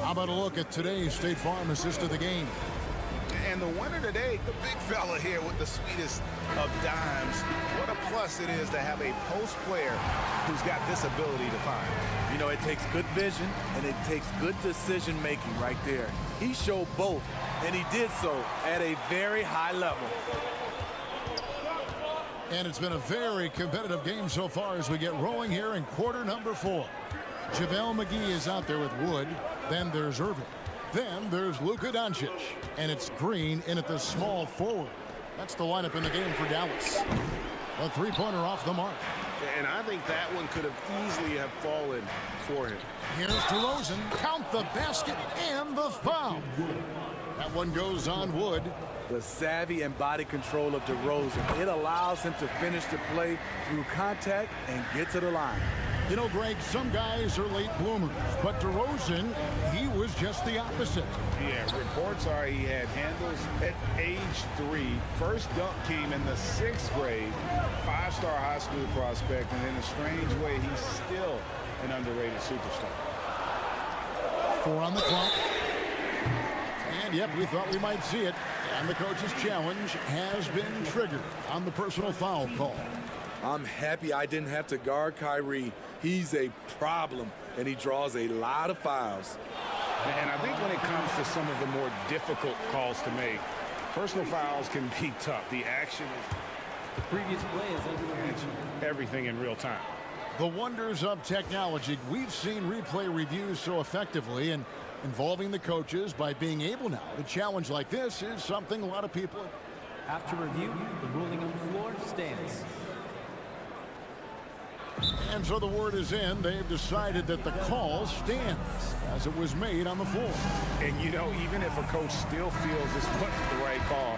How about a look at today's State Farm assist of the game? And the winner today, the big fella here with the sweetest of dimes. What a plus it is to have a post player who's got this ability to find. You know, it takes good vision and it takes good decision making right there. He showed both, and he did so at a very high level. And it's been a very competitive game so far as we get rolling here in quarter number 4. JaVale McGee is out there with Wood. Then there's Irving. Then there's Luka Doncic. And it's Green in at the small forward. That's the lineup in the game for Dallas. A three-pointer off the mark. And I think that one could have easily have fallen for him. Here's DeRozan. Count the basket and the foul. That one goes on Wood. The savvy and body control of DeRozan. It allows him to finish the play through contact and get to the line. You know, Greg, some guys are late bloomers, but DeRozan, he was just the opposite. Yeah, reports are he had handles at age 3. First dunk came in the 6th grade. 5-star high school prospect, and in a strange way, he's still an underrated superstar. 4 on the clock. And, yep, we thought we might see it. And the coach's challenge has been triggered on the personal foul call. I'm happy I didn't have to guard Kyrie. He's a problem, and he draws a lot of fouls. And I think when it comes to some of the more difficult calls to make, personal fouls can be tough. The action is... The previous play is under the review. Everything in real time. The wonders of technology. We've seen replay reviews so effectively, and involving the coaches by being able now to challenge like this is something a lot of people... After review, the ruling on the floor stands. And so the word is in. They've decided that the call stands as it was made on the floor. And, you know, even if a coach still feels this wasn't the right call,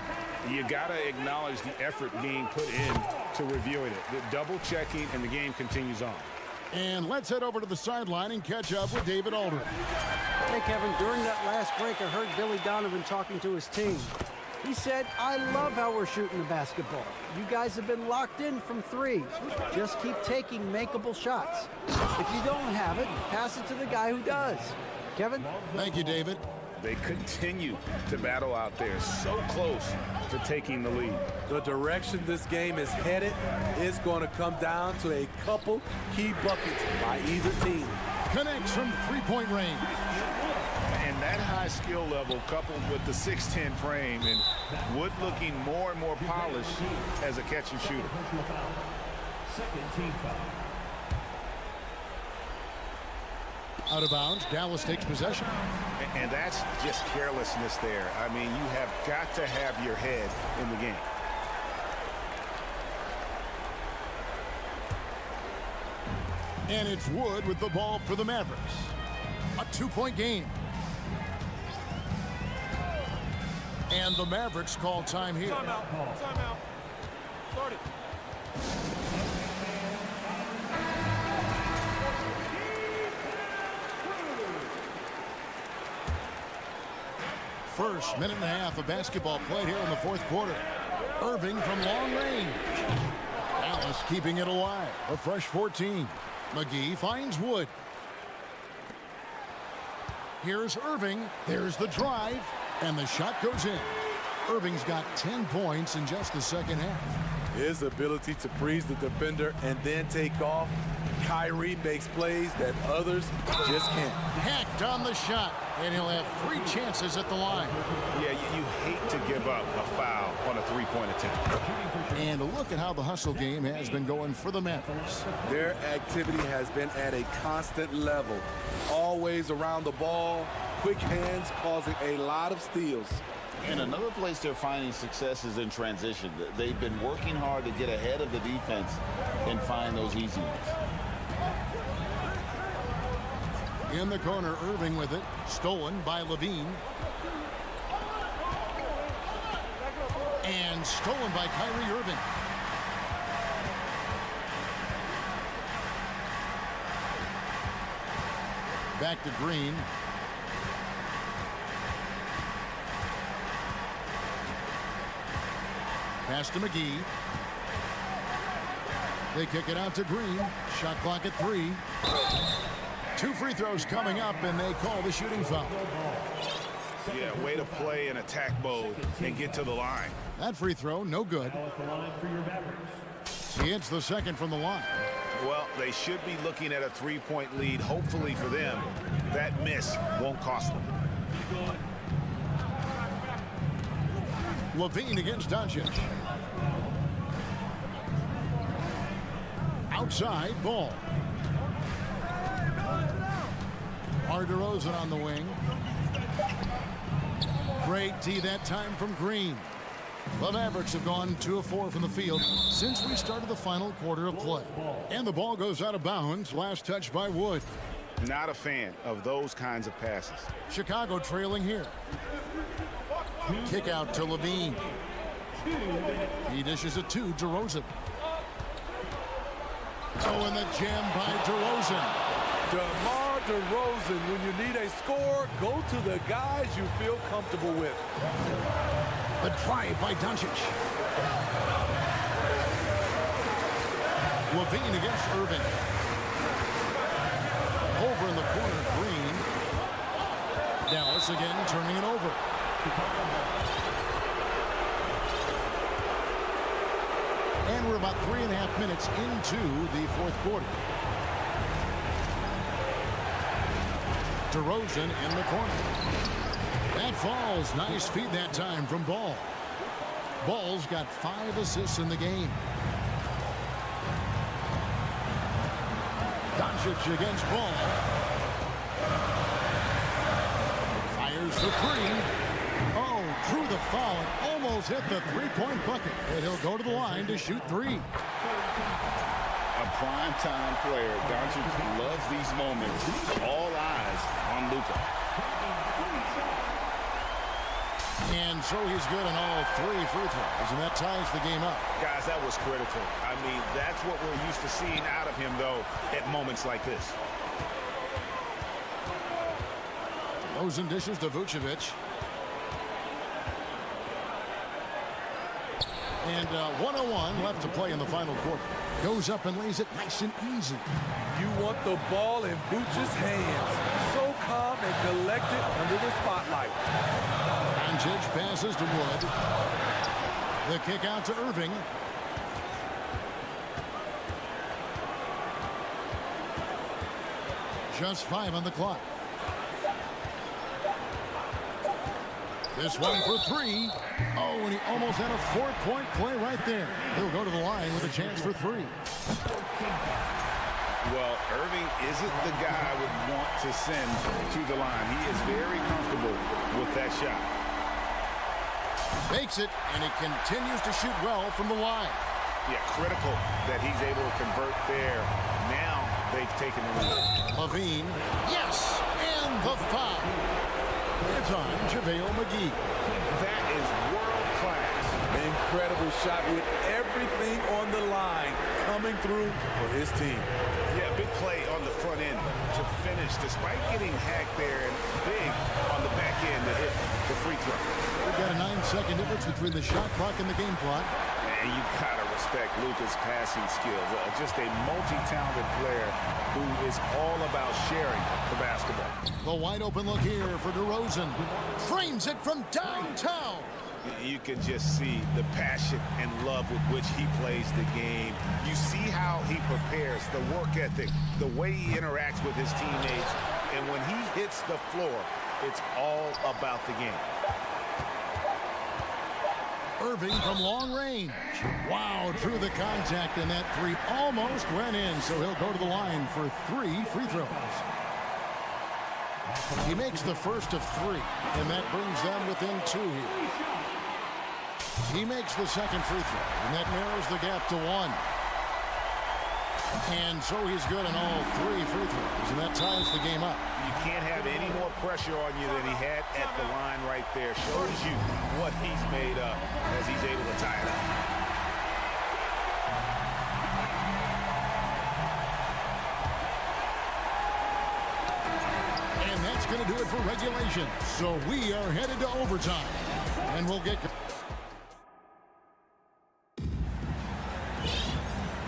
you got to acknowledge the effort being put in to reviewing it. The double-checking, and the game continues on. And let's head over to the sideline and catch up with David Aldridge. Hey, Kevin, during that last break, I heard Billy Donovan talking to his team. He said, I love how we're shooting the basketball. You guys have been locked in from 3. Just keep taking makeable shots. If you don't have it, pass it to the guy who does. Kevin? Thank you, David. They continue to battle out there, so close to taking the lead. The direction this game is headed is going to come down to a couple key buckets by either team. Connects from three-point range. And that high skill level coupled with the 6'10 frame and Wood looking more and more polished as a catch and shooter. Second team foul. Out of bounds, Dallas takes possession. And that's just carelessness there. I mean, you have got to have your head in the game. And it's Wood with the ball for the Mavericks. A 2-point game. And the Mavericks call time here. Timeout. Timeout. Start it. First minute and a half of basketball played here in the fourth quarter. Irving from long range. Dallas keeping it alive. A fresh 14. McGee finds Wood. Here's Irving. There's the drive. And the shot goes in. Irving's got 10 points in just the second half. His ability to freeze the defender and then take off. Kyrie makes plays that others just can't. Hacked on the shot. And he'll have 3 chances at the line. Yeah, you hate to give up a foul on a three-point attempt. And look at how the hustle game has been going for the Mavericks. Their activity has been at a constant level. Always around the ball. Quick hands causing a lot of steals. And another place they're finding success is in transition. They've been working hard to get ahead of the defense and find those easy ones. In the corner, Irving with it. Stolen by Levine. And stolen by Kyrie Irving. Back to Green. Pass to McGee. They kick it out to Green. Shot clock at 3. 2 free throws coming up, and they call the shooting foul. Yeah, way to play in attack mode and get to the line. That free throw, no good. He hits the second from the line. Well, they should be looking at a 3-point lead, hopefully for them. That miss won't cost them. Levine against Doncic. Outside, ball. DeRozan on the wing. Great tee that time from Green. The Mavericks have gone 2 of 4 from the field since we started the final quarter of play. And the ball goes out of bounds. Last touch by Wood. Not a fan of those kinds of passes. Chicago trailing here. Kick out to Levine. He dishes it to DeRozan. Oh, and the jam by DeRozan. DeMar DeRozan, when you need a score, go to the guys you feel comfortable with. The drive by Doncic. Levine against Irving. Over in the corner, Green. Dallas again turning it over. And we're about 3.5 minutes into the fourth quarter. DeRozan in the corner. That falls. Nice feed that time from Ball. Ball's got 5 assists in the game. Doncic against Ball. Fires the 3. Oh, drew the foul and almost hit the 3-point bucket. And he'll go to the line to shoot 3. A prime-time player. Doncic loves these moments. All eyes on Luka. And so he's good on all 3 free throws, and that ties the game up. Guys, that was critical. I mean, that's what we're used to seeing out of him, though, at moments like this. Rosen dishes to Vucevic. And 1:01 left to play in the final quarter. Goes up and lays it nice and easy. You want the ball in Vooch's hands. So calm and collected under the spotlight. Doncic passes to Wood. The kick out to Irving. Just 5 on the clock. This one for 3. Oh, and he almost had a 4-point play right there. He'll go to the line with a chance for 3. Well, Irving isn't the guy I would want to send to the line. He is very comfortable with that shot. Makes it, and he continues to shoot well from the line. Yeah, critical that he's able to convert there. Now they've taken the lead. Levine, yes, and the foul. It's on JaVale McGee. That is world class. Incredible shot with everything on the line coming through for his team. Yeah, big play on the front end to finish, despite getting hacked there, and big on the back end to hit the free throw. We've got a 9-second difference between the shot clock and the game clock. And you gotta respect Luka's passing skills. Just a multi-talented player who is all about sharing the basketball. The wide open look here for DeRozan. Frames it from downtown. You can just see the passion and love with which he plays the game. You see how he prepares, the work ethic, the way he interacts with his teammates. And when he hits the floor, it's all about the game. Irving from long range. Wow, through the contact, and that three almost went in, so he'll go to the line for 3 free throws. He makes the first of 3, and that brings them within 2 here. He makes the second free throw, and that narrows the gap to 1. And so he's good on all 3 free throws, and that ties the game up. You can't have any more pressure on you than he had at the line right there. Shows you what he's made of as he's able to tie it up. And that's going to do it for regulation. So we are headed to overtime, and we'll get...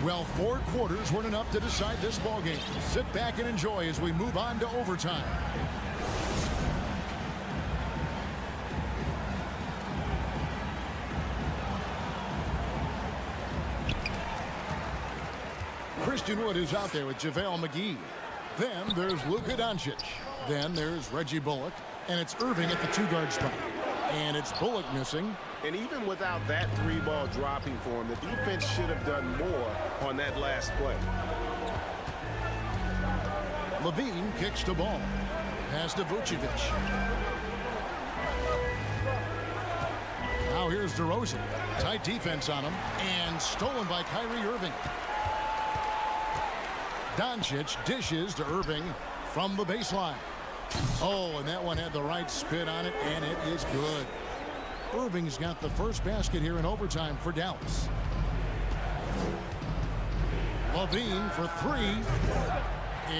Well, 4 quarters weren't enough to decide this ballgame. Sit back and enjoy as we move on to overtime. Christian Wood is out there with JaVale McGee. Then there's Luka Doncic. Then there's Reggie Bullock. And it's Irving at the 2-guard spot. And it's Bullock missing. And even without that 3-ball dropping for him, the defense should have done more on that last play. Levine kicks the ball. Pass to Vucevic. Now here's DeRozan. Tight defense on him. And stolen by Kyrie Irving. Doncic dishes to Irving from the baseline. Oh, and that one had the right spin on it, and it is good. Irving's got the first basket here in overtime for Dallas. Levine for 3.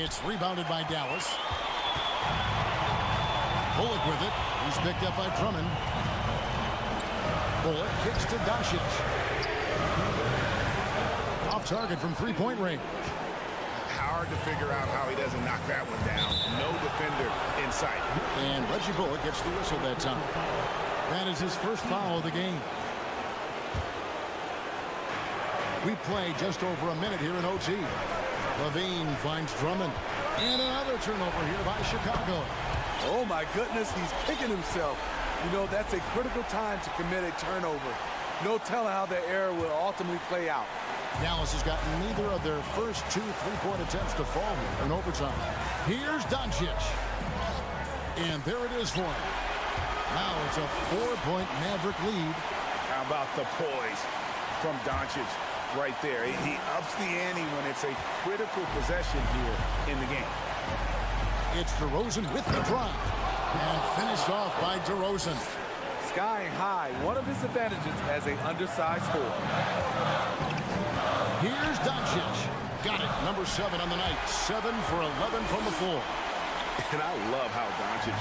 It's rebounded by Dallas. Bullock with it. He's picked up by Drummond. Bullock kicks to Doncic. Off target from 3-point range. Hard to figure out how he doesn't knock that one down. No defender in sight. And Reggie Bullock gets the whistle that time. That is his first foul of the game. We play just over a minute here in OT. Levine finds Drummond. And another turnover here by Chicago. Oh, my goodness, he's kicking himself. You know, that's a critical time to commit a turnover. No telling how the error will ultimately play out. Dallas has gotten neither of their first 2 3-point attempts to fall here in overtime. Here's Doncic. And there it is for him. Now it's a 4-point Maverick lead. How about the poise from Doncic right there? He ups the ante when it's a critical possession here in the game. It's DeRozan with the drive. And finished off by DeRozan. Skying high, one of his advantages as an undersized forward. Here's Doncic. Got it. Number 7 on the night. 7 for 11 from the floor. And I love how Doncic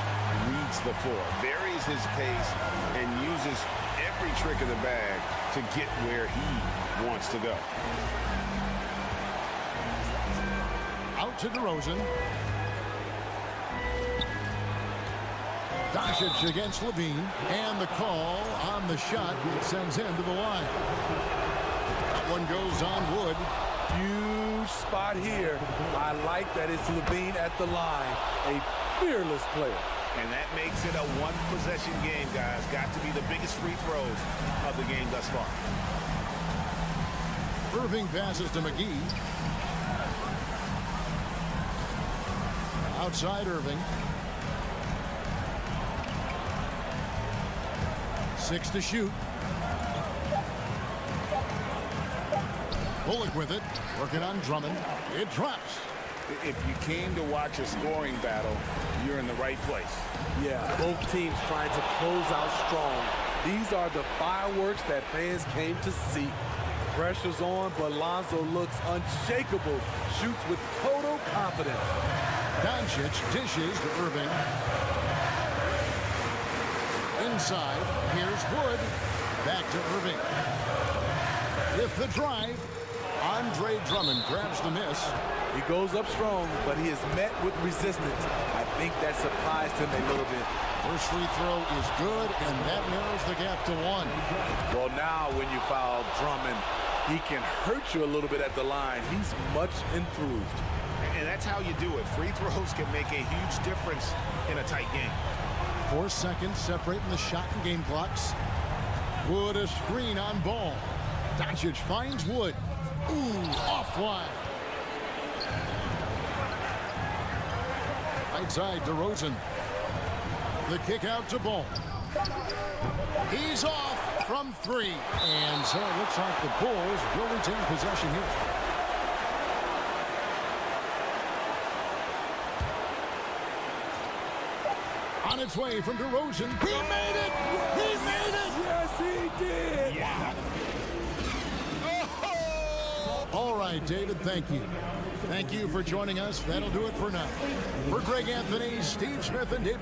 reads the floor, varies his pace, and uses every trick in the bag to get where he wants to go. Out to DeRozan. Doncic against Levine. And the call on the shot that sends him to the line. That one goes on Wood. Huge spot here. I like that it's Levine at the line. A fearless player. And that makes it a 1-possession game, guys. Got to be the biggest free throws of the game thus far. Irving passes to McGee. Outside Irving. 6 to shoot. Bullock with it. Working on Drummond. It drops. If you came to watch a scoring battle, you're in the right place. Yeah, both teams trying to close out strong. These are the fireworks that fans came to see. Pressure's on, but Lonzo looks unshakable. Shoots with total confidence. Doncic dishes to Irving. Inside, here's Wood. Back to Irving. With the drive, Andre Drummond grabs the miss. He goes up strong, but he is met with resistance. I think that surprised him a little bit. First free throw is good, and that narrows the gap to 1. Well, now when you foul Drummond, he can hurt you a little bit at the line. He's much improved. And that's how you do it. Free throws can make a huge difference in a tight game. 4 seconds separating the shot and game clocks. Wood a screen on Ball. Doncic finds Wood. Ooh, offline. Right side, DeRozan. The kick out to Ball. He's off from 3. And so it looks like the Bulls will retain possession here. On its way from DeRozan. He made it! He made it! Yes, he did! Yeah. All right, David, thank you. Thank you for joining us. That'll do it for now. For Greg Anthony, Steve Smith, and Dave.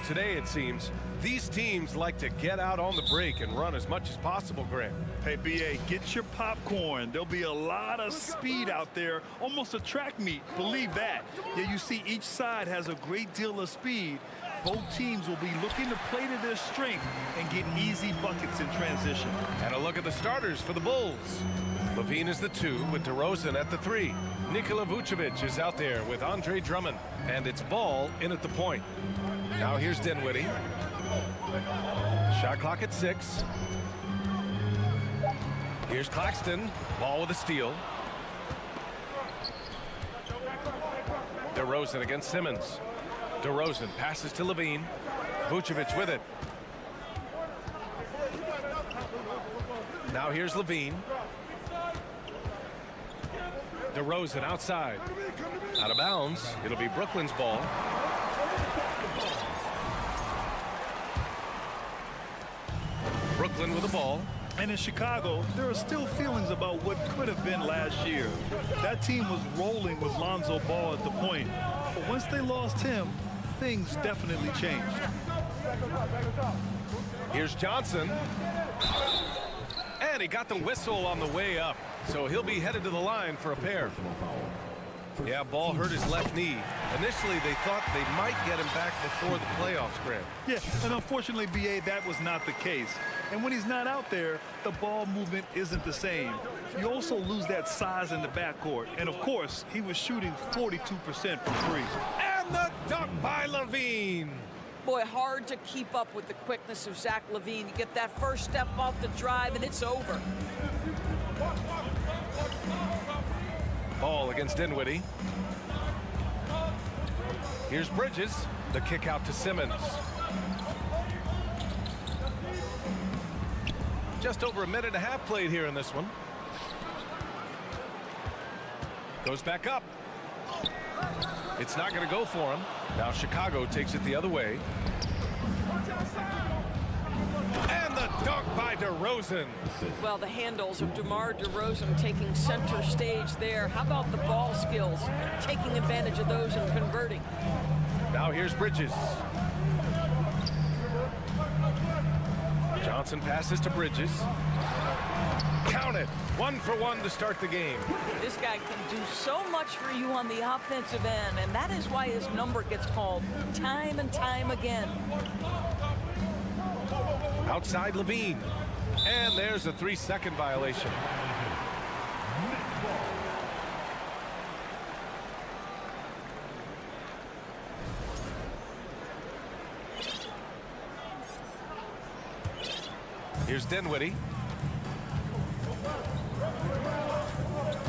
Today, it seems, these teams like to get out on the break and run as much as possible, Grant. Hey, BA, get your popcorn. There'll be a lot of speed out there, almost a track meet. Believe that. Yeah, you see each side has a great deal of speed. Both teams will be looking to play to their strength and get easy buckets in transition. And a look at the starters for the Bulls. Levine is the 2 with DeRozan at the 3. Nikola Vucevic is out there with Andre Drummond. And it's Ball in at the point. Now here's Dinwiddie. Shot clock at 6. Here's Claxton. Ball with a steal. DeRozan against Simmons. DeRozan passes to Levine. Vucevic with it. Now here's Levine. DeRozan outside. Out of bounds. It'll be Brooklyn's ball. Brooklyn with the ball. And in Chicago, there are still feelings about what could have been last year. That team was rolling with Lonzo Ball at the point. But once they lost him, things definitely changed. Here's Johnson. And he got the whistle on the way up. So he'll be headed to the line for a pair. Yeah, ball hurt his left knee. Initially, they thought they might get him back before the playoffs, Grant. Yeah, and unfortunately, BA, that was not the case. And when he's not out there, the ball movement isn't the same. You also lose that size in the backcourt. And, of course, he was shooting 42% from three. And the dunk by Levine. Boy, hard to keep up with the quickness of Zach LaVine. You get that first step off the drive, and it's over. Ball against Dinwiddie. Here's Bridges. The kick out to Simmons. Just over a minute and a half played here in this one. Goes back up. It's not going to go for him. Now Chicago takes it the other way. And the dunk by DeRozan. Well, the handles of DeMar DeRozan taking center stage there. How about the ball skills? Taking advantage of those and converting. Now here's Bridges. Johnson passes to Bridges. Count it. 1 for 1 to start the game. This guy can do so much for you on the offensive end, and that is why his number gets called time and time again. Outside Levine. And there's a 3-second violation. Here's Dinwiddie.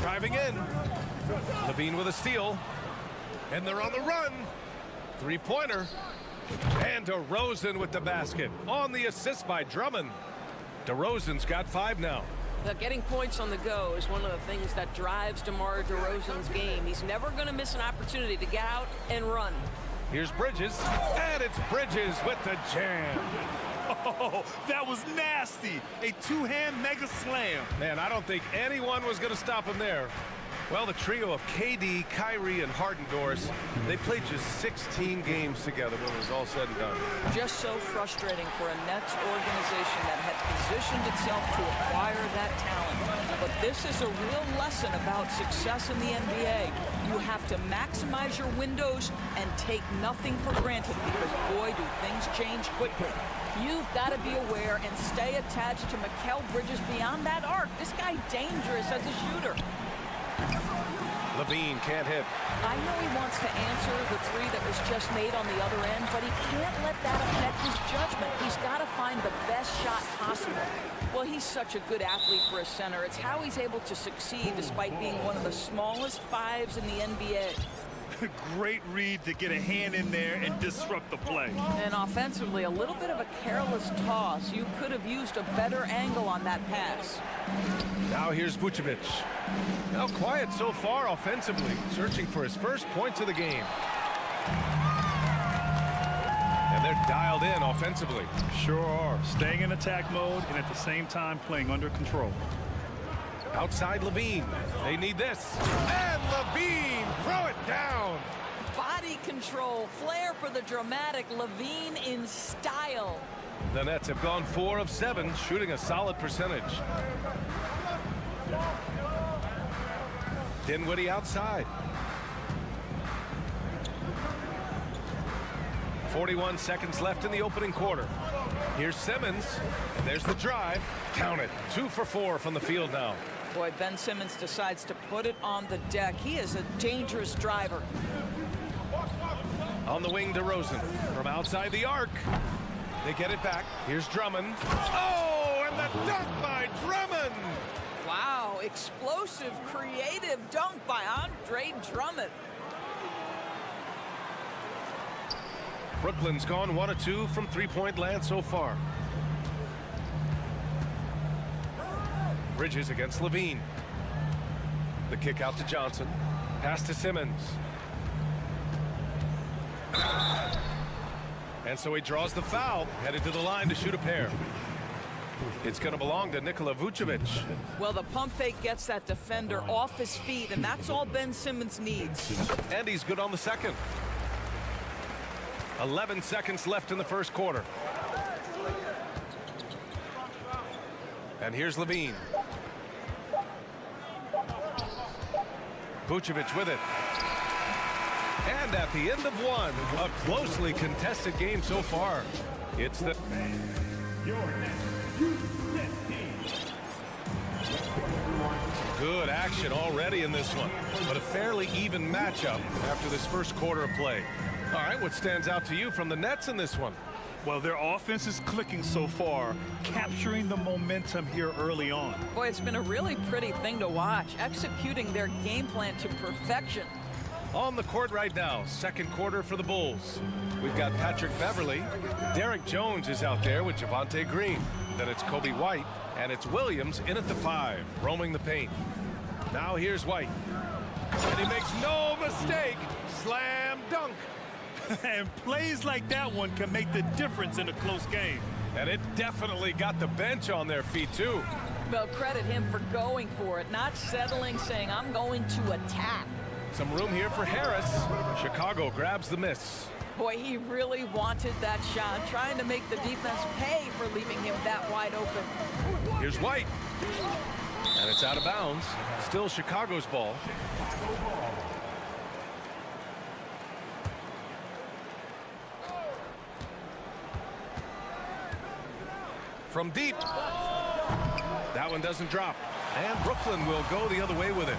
Driving in. Levine with a steal. And they're on the run. Three-pointer. And DeRozan with the basket. On the assist by Drummond. DeRozan's got 5 now. Getting points on the go is one of the things that drives DeMar DeRozan's game. He's never going to miss an opportunity to get out and run. Here's Bridges. And it's Bridges with the jam. Oh, that was nasty. A two-hand mega slam. Man, I don't think anyone was going to stop him there. Well, the trio of KD, Kyrie, and Harden, Doris, they played just 16 games together when it was all said and done. Just so frustrating for a Nets organization that had positioned itself to acquire that talent. But this is a real lesson about success in the NBA. You have to maximize your windows and take nothing for granted because, boy, do things change quickly. You've got to be aware and stay attached to Mikal Bridges beyond that arc. This guy dangerous as a shooter. Levine can't hit. I know he wants to answer the three that was just made on the other end, but he can't let that affect his judgment. He's got to find the best shot possible. Well, he's such a good athlete for a center. It's how he's able to succeed despite being one of the smallest fives in the NBA. Great read to get a hand in there and disrupt the play. And offensively, a little bit of a careless toss. You could have used a better angle on that pass. Now here's Vucevic. Now quiet so far offensively, searching for his first points of the game. And they're dialed in offensively. Sure are. Staying in attack mode and at the same time playing under control. Outside Levine. They need this. And Levine, throw it down. Body control, flair for the dramatic. Levine in style. The Nets have gone 4 of 7, shooting a solid percentage. Dinwiddie outside. 41 seconds left in the opening quarter. Here's Simmons, and there's the drive. Count it. 2 for 4 from the field now. Boy, Ben Simmons decides to put it on the deck. He is a dangerous driver. On the wing, DeRozan from outside the arc. They get it back. Here's Drummond. Oh, and the dunk by Drummond. Wow, explosive, creative dunk by Andre Drummond. Brooklyn's gone 1 of 2 from three-point land so far. Bridges against Levine. The kick out to Johnson. Pass to Simmons. And so he draws the foul, headed to the line to shoot a pair. It's going to belong to Nikola Vucevic. Well, the pump fake gets that defender off his feet, and that's all Ben Simmons needs. And he's good on the second. 11 seconds left in the first quarter. And here's Levine. Vucevic with it. And at the end of one, a closely contested game so far. It's the... Good action already in this one, but a fairly even matchup after this first quarter of play. All right, what stands out to you from the Nets in this one? Well, their offense is clicking so far, capturing the momentum here early on. Boy, it's been a really pretty thing to watch, executing their game plan to perfection. On the court right now, second quarter for the Bulls. We've got Patrick Beverly. Derek Jones is out there with Javonte Green. Then it's Kobe White, and it's Williams in at the 5, roaming the paint. Now here's White. And he makes no mistake. Slam dunk. And plays like that one can make the difference in a close game. And it definitely got the bench on their feet, too. Well, credit him for going for it, not settling, saying, I'm going to attack. Some room here for Harris. Chicago grabs the miss. Boy, he really wanted that shot, trying to make the defense pay for leaving him that wide open. Here's White. And it's out of bounds. Still Chicago's ball. From deep. That one doesn't drop. And Brooklyn will go the other way with it.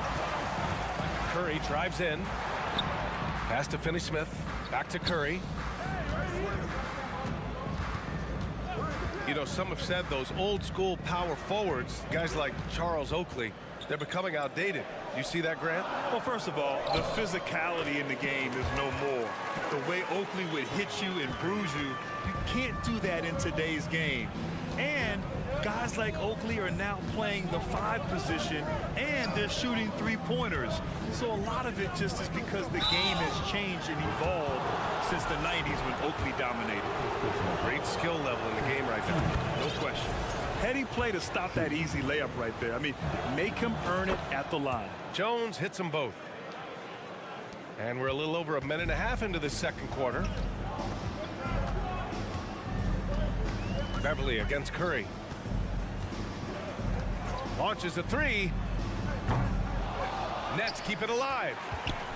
Curry drives in. Pass to Finney-Smith. Back to Curry. You know, some have said those old school power forwards, guys like Charles Oakley, they're becoming outdated. You see that, Grant? Well, first of all, the physicality in the game is no more. The way Oakley would hit you and bruise you, you can't do that in today's game. And guys like Oakley are now playing the 5 position, and they're shooting 3-pointers. So a lot of it just is because the game has changed and evolved since the 90s when Oakley dominated. Great skill level in the game right now. No question. Heady play to stop that easy layup right there. I mean, make him earn it at the line. Jones hits them both. And we're a little over a minute and a half into the second quarter. Beverly against Curry. Launches a 3. Nets keep it alive.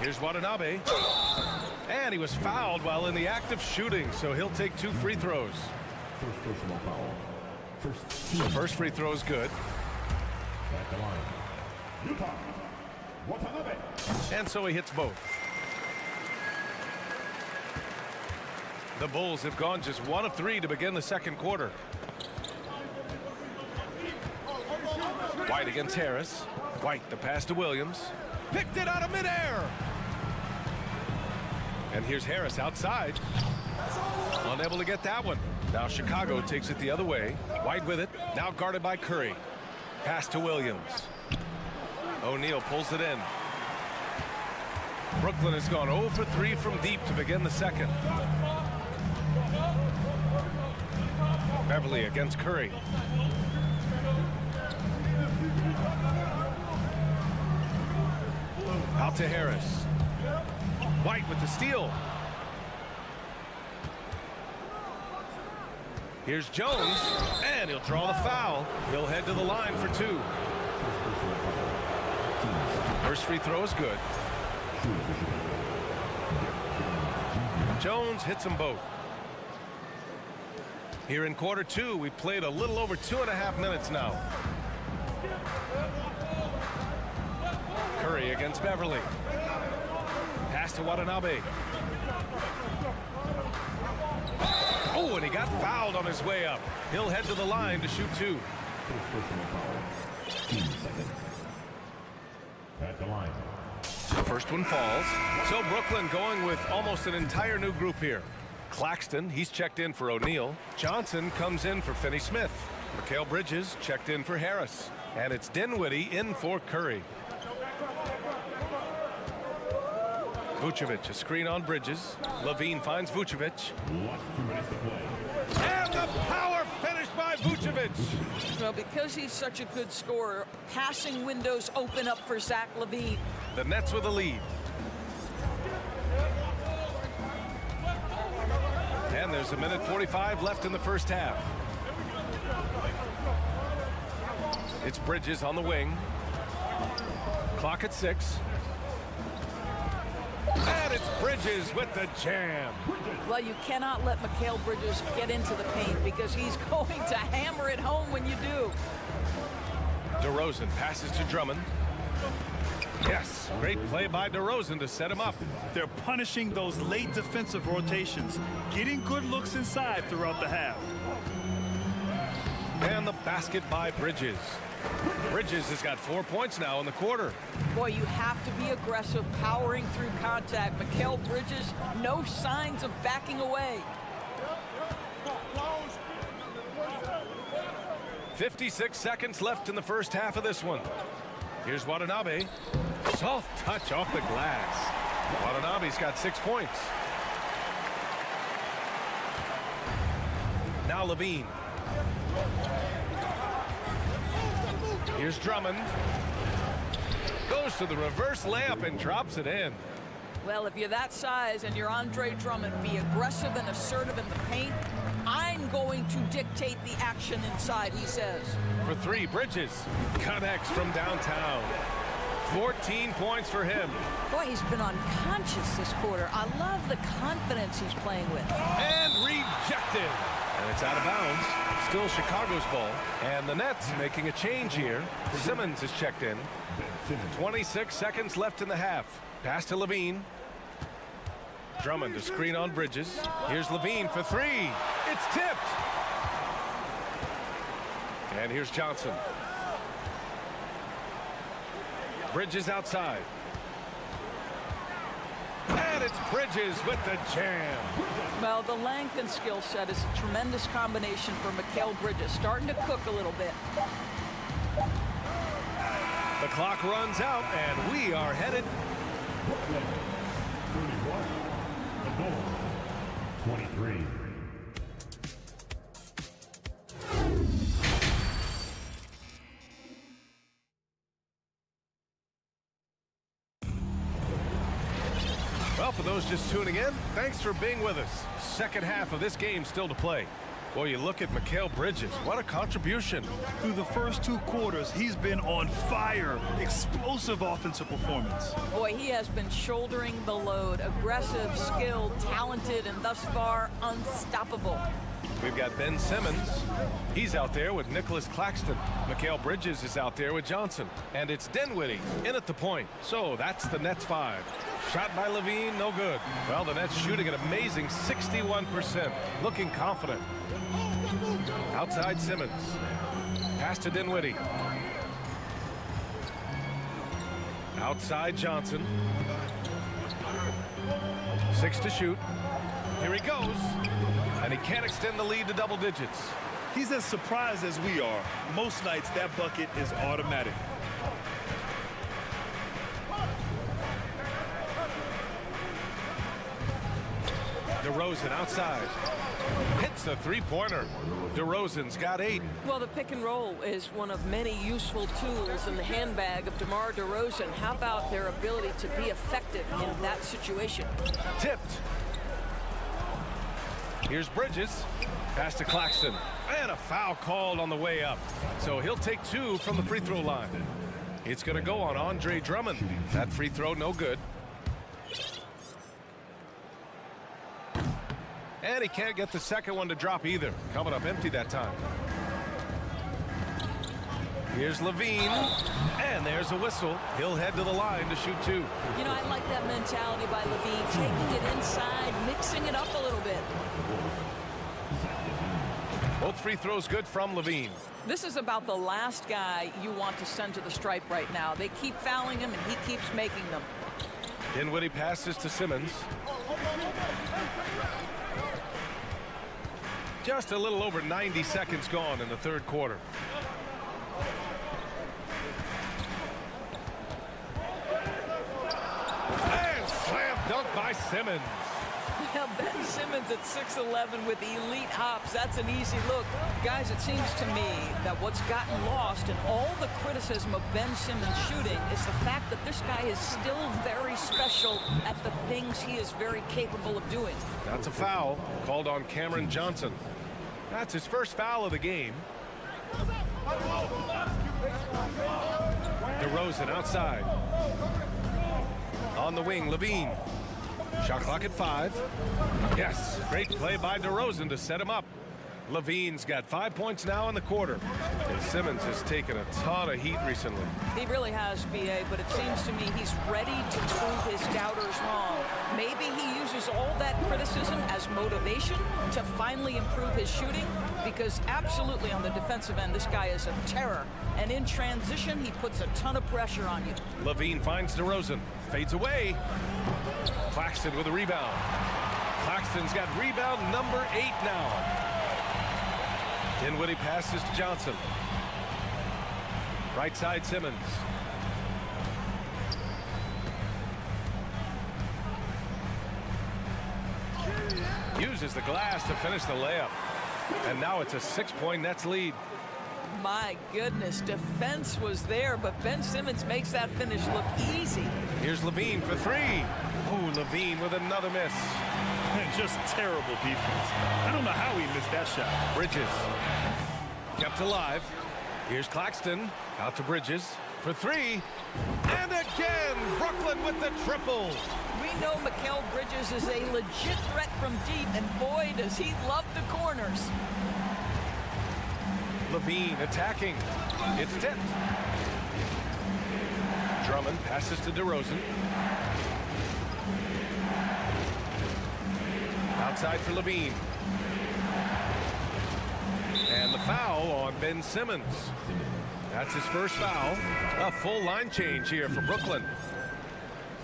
Here's Watanabe. And he was fouled while in the act of shooting, so he'll take 2 free throws. First personal foul. The first free throw is good. At the line. Utah. Watanabe. And so he hits both. The Bulls have gone just 1 of 3 to begin the second quarter. White against Harris. White, the pass to Williams. Picked it out of midair. And here's Harris outside. Unable to get that one. Now Chicago takes it the other way. White with it. Now guarded by Curry. Pass to Williams. O'Neal pulls it in. Brooklyn has gone 0 for 3 from deep to begin the second. Beverly against Curry. Out to Harris. White with the steal. Here's Jones, and he'll draw the foul. He'll head to the line for 2. First free throw is good. Jones hits them both. Here in quarter 2, we've played a little over 2.5 minutes now. Curry against Beverly. Pass to Watanabe. Oh, and he got fouled on his way up. He'll head to the line to shoot 2. At the line. The first one falls. So Brooklyn going with almost an entire new group here. Claxton, he's checked in for O'Neal. Johnson comes in for Finney-Smith. Mikal Bridges checked in for Harris. And it's Dinwiddie in for Curry. Vucevic, a screen on Bridges. Levine finds Vucevic. And the power finish by Vucevic. Well, because he's such a good scorer, passing windows open up for Zach LaVine. The Nets with a lead. And there's a minute 45 left in the first half. It's Bridges on the wing. Clock at 6. And it's Bridges with the jam. Well, you cannot let Mikal Bridges get into the paint because he's going to hammer it home when you do. DeRozan passes to Drummond. Yes, great play by DeRozan to set him up. They're punishing those late defensive rotations, getting good looks inside throughout the half. And the basket by Bridges. Bridges has got 4 points now in the quarter. Boy, you have to be aggressive, powering through contact. Mikal Bridges, no signs of backing away. 56 seconds left in the first half of this one. Here's Watanabe. Soft touch off the glass. Watanabe's got 6 points. Now Levine. Here's Drummond. Goes to the reverse layup and drops it in. Well, if you're that size and you're Andre Drummond, be aggressive and assertive in the paint. I'm going to dictate the action inside, he says. For 3, Bridges connects from downtown. 14 points for him. Boy, he's been unconscious this quarter. I love the confidence he's playing with. And rejected. And it's out of bounds. Still Chicago's ball. And the Nets making a change here. Simmons is checked in. 26 seconds left in the half. Pass to Levine. Drummond to screen on Bridges. Here's Levine for 3. It's tipped. And here's Johnson. Bridges outside. And it's Bridges with the jam. Well, the length and skill set is a tremendous combination for Mikal Bridges. Starting to cook a little bit. The clock runs out, and we are headed. 23. Well, for those just tuning in, thanks for being with us. Second half of this game still to play. Boy, you look at Mikal Bridges. What a contribution. Through the first 2 quarters, he's been on fire. Explosive offensive performance. Boy, he has been shouldering the load. Aggressive, skilled, talented, and thus far unstoppable. We've got Ben Simmons. He's out there with Nicholas Claxton. Mikal Bridges is out there with Johnson. And it's Dinwiddie in at the point. So that's the Nets 5. Shot by Levine, no good. Well, the Nets shooting an amazing 61%. Looking confident. Outside Simmons. Pass to Dinwiddie. Outside Johnson. 6 to shoot. Here he goes. And he can't extend the lead to double digits. He's as surprised as we are. Most nights, that bucket is automatic. DeRozan outside. Hits the three-pointer. DeRozan's got 8. Well, the pick and roll is one of many useful tools in the handbag of DeMar DeRozan. How about their ability to be effective in that situation? Tipped. Here's Bridges. Pass to Claxton. And a foul called on the way up. So he'll take 2 from the free throw line. It's going to go on Andre Drummond. That free throw no good. And he can't get the second one to drop either. Coming up empty that time. Here's Levine. And there's a whistle. He'll head to the line to shoot 2. You know, I like that mentality by Levine, taking it inside, mixing it up a little bit. Both free throws good from Levine. This is about the last guy you want to send to the stripe right now. They keep fouling him, and he keeps making them. Dinwiddie passes to Simmons. Just a little over 90 seconds gone in the third quarter. And slam dunk by Simmons. Well, Ben Simmons at 6'11" with elite hops. That's an easy look. Guys, it seems to me that what's gotten lost in all the criticism of Ben Simmons shooting is the fact that this guy is still very special at the things he is very capable of doing. That's a foul called on Cameron Johnson. That's his first foul of the game. DeRozan outside. On the wing, Levine. Shot clock at 5. Yes, great play by DeRozan to set him up. Levine's got 5 points now in the quarter. And Simmons has taken a ton of heat recently. He really has, B.A., but it seems to me he's ready to prove his doubters wrong. Maybe he uses all that criticism as motivation to finally improve his shooting, because absolutely on the defensive end, this guy is a terror. And in transition, he puts a ton of pressure on you. Levine finds DeRozan. Fades away. Claxton with a rebound. Claxton's got rebound number 8 now. Dinwiddie passes to Johnson. Right side, Simmons. Uses the glass to finish the layup. And now it's a 6-point Nets lead. My goodness, defense was there, but Ben Simmons makes that finish look easy. Here's Levine for 3. Oh, Levine with another miss. Just terrible defense. I don't know how he missed that shot. Bridges kept alive. Here's Claxton out to Bridges for 3. And again, Brooklyn with the triple. We know Mikal Bridges is a legit threat from deep, and boy, does he love the corners. Levine attacking. It's tipped. Drummond passes to DeRozan. Outside for Levine. And the foul on Ben Simmons. That's his first foul. A full line change here for Brooklyn.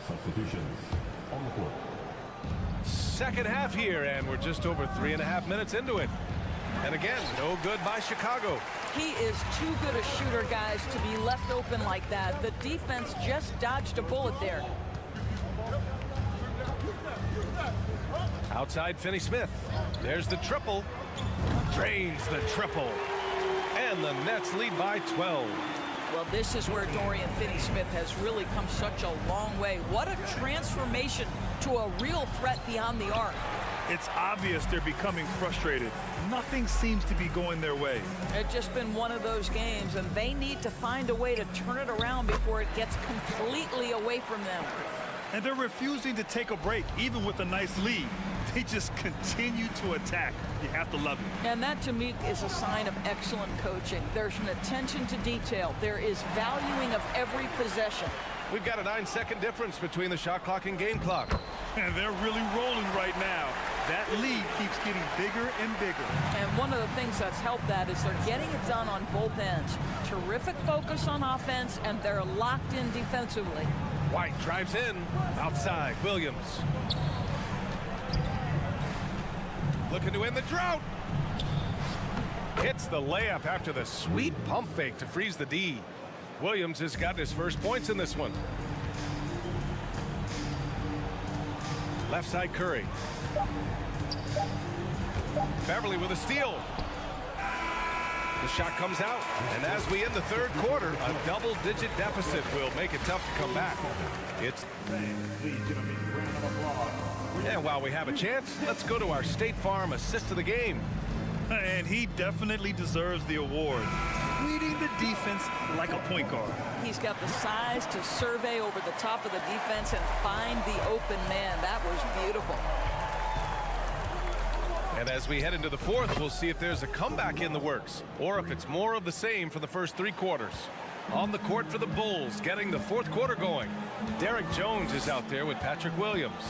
Substitutions on the court. Second half here, and we're just over 3.5 minutes into it. And again, no good by Chicago. He is too good a shooter, guys, to be left open like that. The defense just dodged a bullet there. Outside, Finney-Smith. There's the triple. Drains the triple. And the Nets lead by 12. Well, this is where Dorian Finney-Smith has really come such a long way. What a transformation to a real threat beyond the arc. It's obvious they're becoming frustrated. Nothing seems to be going their way. It's just been one of those games, and they need to find a way to turn it around before it gets completely away from them. And they're refusing to take a break, even with a nice lead. They just continue to attack. You have to love it. And that, to me, is a sign of excellent coaching. There's an attention to detail. There is valuing of every possession. We've got a 9-second difference between the shot clock and game clock. And they're really rolling right now. That lead keeps getting bigger and bigger. And one of the things that's helped that is they're getting it done on both ends. Terrific focus on offense, and they're locked in defensively. White drives in. Outside, Williams. Looking to end the drought. Hits the layup after the sweet pump fake to freeze the D. Williams has got his first points in this one. Left side, Curry. Beverly with a steal. The shot comes out, and as we end the third quarter, a double-digit deficit will make it tough to come back. It's... And while we have a chance, let's go to our State Farm assist of the game. And he definitely deserves the award. Leading the defense like a point guard. He's got the size to survey over the top of the defense and find the open man. That was beautiful. And as we head into the fourth, we'll see if there's a comeback in the works, or if it's more of the same for the first 3 quarters. On the court for the Bulls, getting the fourth quarter going. Derek Jones is out there with Patrick Williams.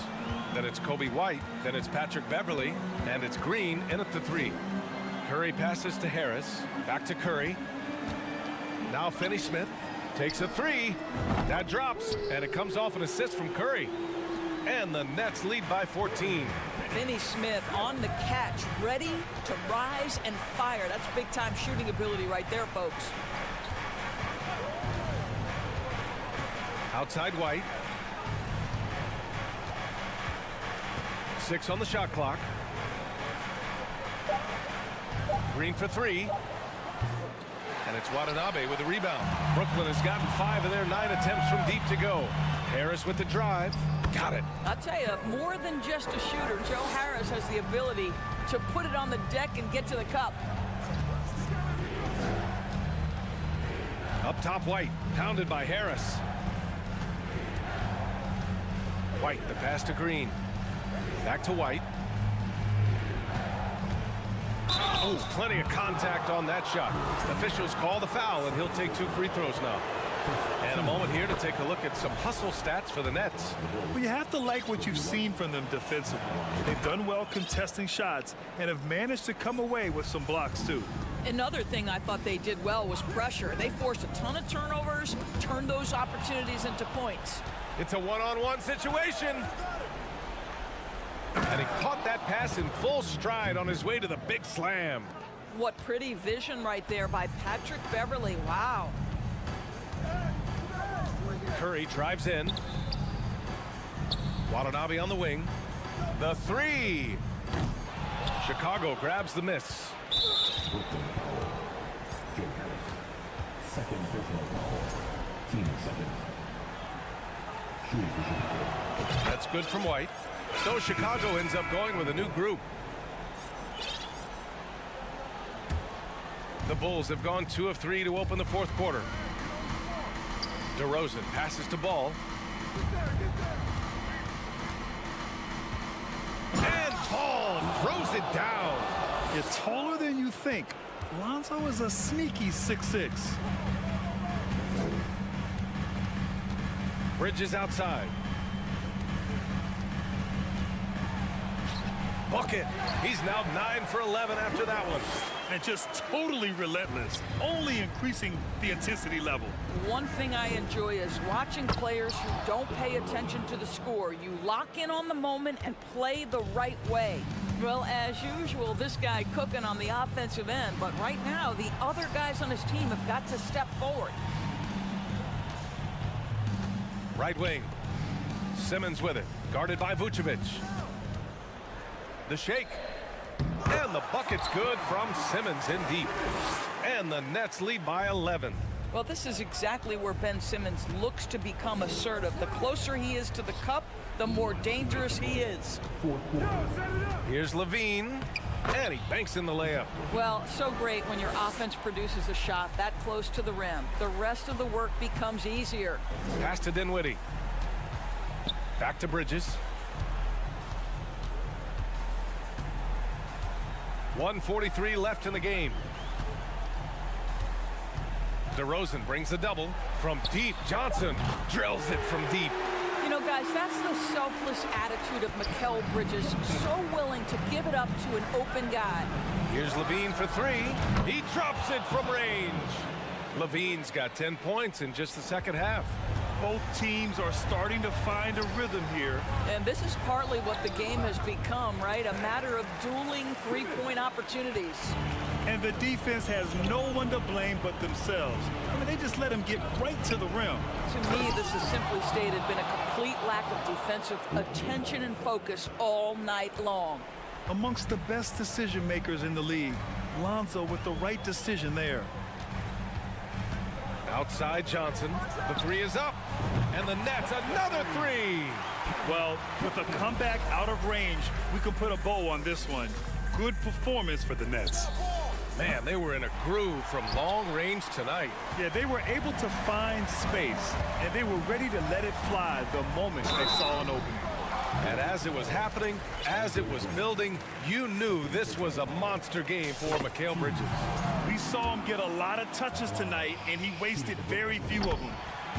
Then it's Kobe White, then it's Patrick Beverly, and it's Green in at the 3. Curry passes to Harris, back to Curry. Now Finney-Smith takes a 3. That drops, and it comes off an assist from Curry. And the Nets lead by 14. Finney-Smith on the catch, ready to rise and fire. That's big-time shooting ability right there, folks. Outside White. 6 on the shot clock. Green for 3. And it's Watanabe with the rebound. Brooklyn has gotten 5 of their 9 attempts from deep to go. Harris with the drive. Got it. I'll tell you, more than just a shooter, Joe Harris has the ability to put it on the deck and get to the cup. Up top, White. Pounded by Harris. White, the pass to Green. Back to White. Oh, plenty of contact on that shot. Officials call the foul, and he'll take 2 free throws now. And a moment here to take a look at some hustle stats for the Nets. Well, you have to like what you've seen from them defensively. They've done well contesting shots and have managed to come away with some blocks, too. Another thing I thought they did well was pressure. They forced a ton of turnovers, turned those opportunities into points. It's a one-on-one situation. And he caught that pass in full stride on his way to the big slam. What pretty vision right there by Patrick Beverly. Wow. Curry drives in. Watanabe on the wing. The 3. Chicago grabs the miss. Second personal foul. Team second. Shooting for Chicago. That's good from White. So Chicago ends up going with a new group. The Bulls have gone 2 of 3 to open the 4th quarter. DeRozan passes to Ball. And Ball throws it down. You're taller than you think. Lonzo is a sneaky 6'6". Bridges outside. Bucket. He's now 9 for 11 after that one. And just totally relentless, only increasing the intensity level. One thing I enjoy is watching players who don't pay attention to the score. You lock in on the moment and play the right way. Well, as usual, this guy cooking on the offensive end, but right now the other guys on his team have got to step forward. Right wing. Simmons with it, guarded by Vucevic. The shake. And the bucket's good from Simmons in deep. And the Nets lead by 11. Well, this is exactly where Ben Simmons looks to become assertive. The closer he is to the cup, the more dangerous he is. Here's Levine. And he banks in the layup. Well, so great when your offense produces a shot that close to the rim. The rest of the work becomes easier. Pass to Dinwiddie. Back to Bridges. 1:43 left in the game. DeRozan brings the double from deep. Johnson drills it from deep. You know, guys, that's the selfless attitude of Mikal Bridges. So willing to give it up to an open guy. Here's Levine for 3. He drops it from range. Levine's got 10 points in just the second half. Both teams are starting to find a rhythm here. And this is partly what the game has become, right? A matter of dueling three-point opportunities. And the defense has no one to blame but themselves. I mean, they just let him get right to the rim. To me, this has simply stated been a complete lack of defensive attention and focus all night long. Amongst the best decision makers in the league, Lonzo with the right decision there. Outside Johnson. The 3 is up. And the Nets, another 3. Well, with a comeback out of range, we can put a bow on this one. Good performance for the Nets. Man, they were in a groove from long range tonight. Yeah, they were able to find space, and they were ready to let it fly the moment they saw an opening. And as it was happening, as it was building, you knew this was a monster game for Mikal Bridges. We saw him get a lot of touches tonight, and he wasted very few of them.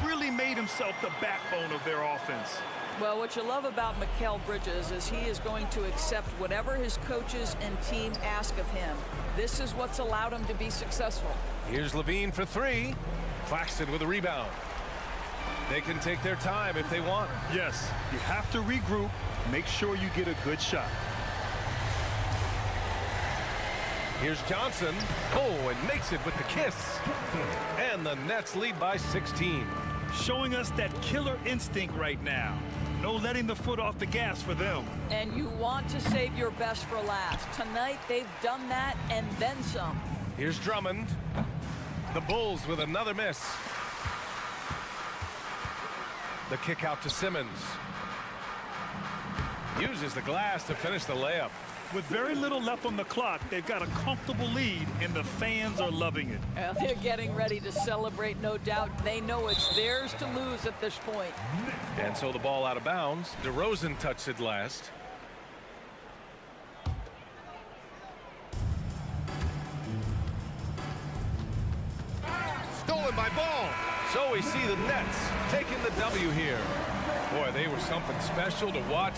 Really made himself the backbone of their offense. Well, what you love about Mikal Bridges is he is going to accept whatever his coaches and team ask of him. This is what's allowed him to be successful. Here's Levine for 3. Claxton with a rebound. They can take their time if they want. Yes, you have to regroup. Make sure you get a good shot. Here's Johnson. Oh, and makes it with the kiss. And the Nets lead by 16. showing us that killer instinct right now. No letting the foot off the gas for them. And you want to save your best for last. Tonight, they've done that and then some. Here's Drummond. The Bulls with another miss. The kick out to Simmons. Uses the glass to finish the layup. With very little left on the clock, they've got a comfortable lead, and the fans are loving it. Well, they're getting ready to celebrate, no doubt. They know it's theirs to lose at this point. And so the ball out of bounds. DeRozan touched it last. Stolen by Ball. So we see the Nets taking the W here. Boy, they were something special to watch.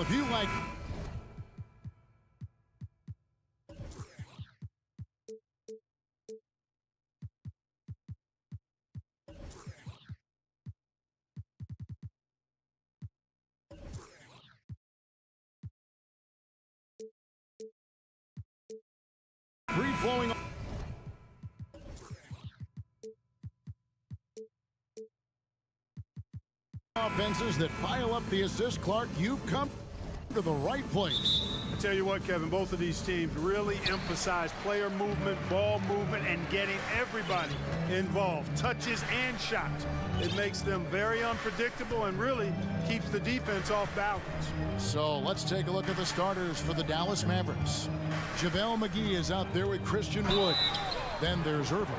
if you like... free-flowing offenses that pile up the assist, Clark, you've come to the right place. I tell you what, Kevin, both of these teams really emphasize player movement, ball movement, and getting everybody involved, touches and shots. It makes them very unpredictable and really keeps the defense off balance. So let's take a look at the starters for the Dallas Mavericks. JaVale McGee is out there with Christian Wood. Then there's Irving.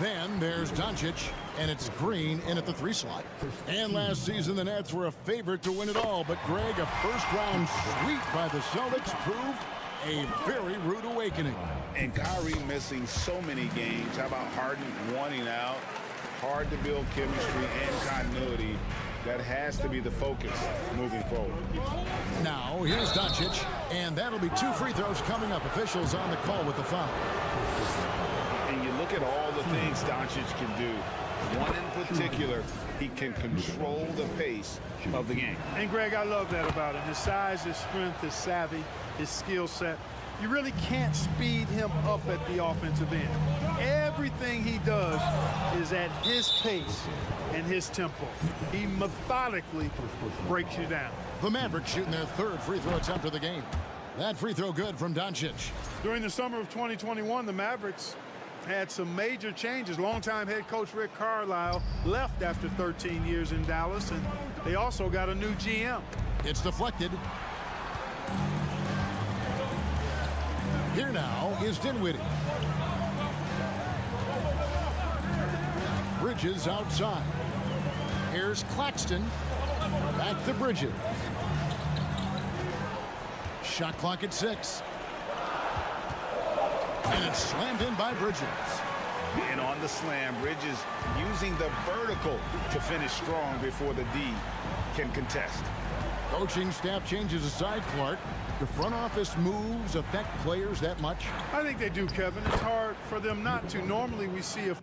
Then there's Doncic, and it's Green in at the 3 slot. And last season, the Nets were a favorite to win it all, but Greg, a first-round sweep by the Celtics proved a very rude awakening. And Kyrie missing so many games. How about Harden wanting out? Hard to build chemistry and continuity. That has to be the focus moving forward. Now, here's Doncic, and that'll be 2 free throws coming up. Officials on the call with the foul. And you look at all the things Doncic can do. One in particular, he can control the pace of the game. And, Greg, I love that about him. His size, his strength, his savvy, his skill set. You really can't speed him up at the offensive end. Everything he does is at his pace and his tempo. He methodically breaks you down. The Mavericks shooting their 3rd free throw attempt of the game. That free throw good from Doncic. During the summer of 2021, the Mavericks had some major changes. Longtime head coach Rick Carlisle left after 13 years in Dallas, and they also got a new GM. It's deflected. Here now is Dinwiddie. Bridges outside. Here's Claxton. Back to Bridges. Shot clock at 6. And it's slammed in by Bridges. And on the slam, Bridges using the vertical to finish strong before the D can contest. Coaching staff changes aside, Clark. The front office moves affect players that much? I think they do, Kevin. It's hard for them not to. Normally we see a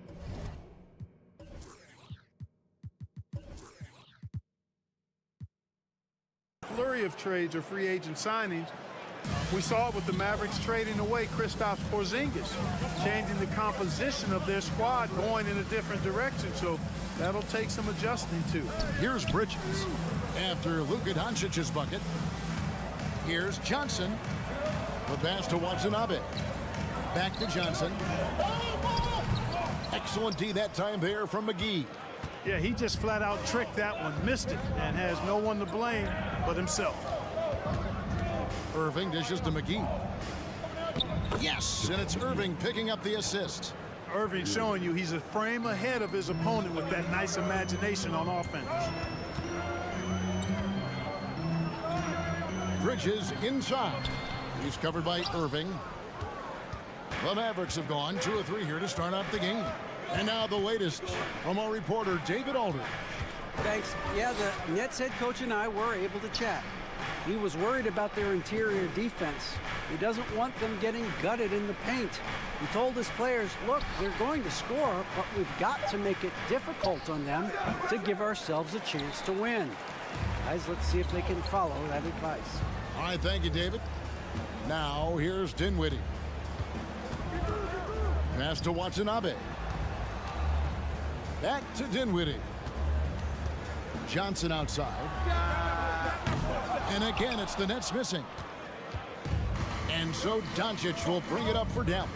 flurry of trades or free agent signings. We saw it with the Mavericks trading away Kristaps Porzingis, changing the composition of their squad, going in a different direction. So that'll take some adjusting to. Here's Bridges. After Luka Doncic's bucket, here's Johnson. The pass to Watanabe. Back to Johnson. Excellent D that time there from McGee. Yeah, he just flat out tricked that one, missed it, and has no one to blame but himself. Irving dishes to McGee. Yes, and it's Irving picking up the assist. Irving showing you he's a frame ahead of his opponent with that nice imagination on offense. Bridges inside. He's covered by Irving. The Mavericks have gone 2 of 3 here to start out the game. And now the latest from our reporter, David Aldridge. Thanks. Yeah, the Nets head coach and I were able to chat. He was worried about their interior defense. He doesn't want them getting gutted in the paint. He told his players, look, they're going to score, but we've got to make it difficult on them to give ourselves a chance to win. Guys, let's see if they can follow that advice. All right, thank you, David. Now, here's Dinwiddie. Pass to Watanabe. Back to Dinwiddie. Johnson outside. And again, it's the Nets missing. And so Doncic will bring it up for Dallas.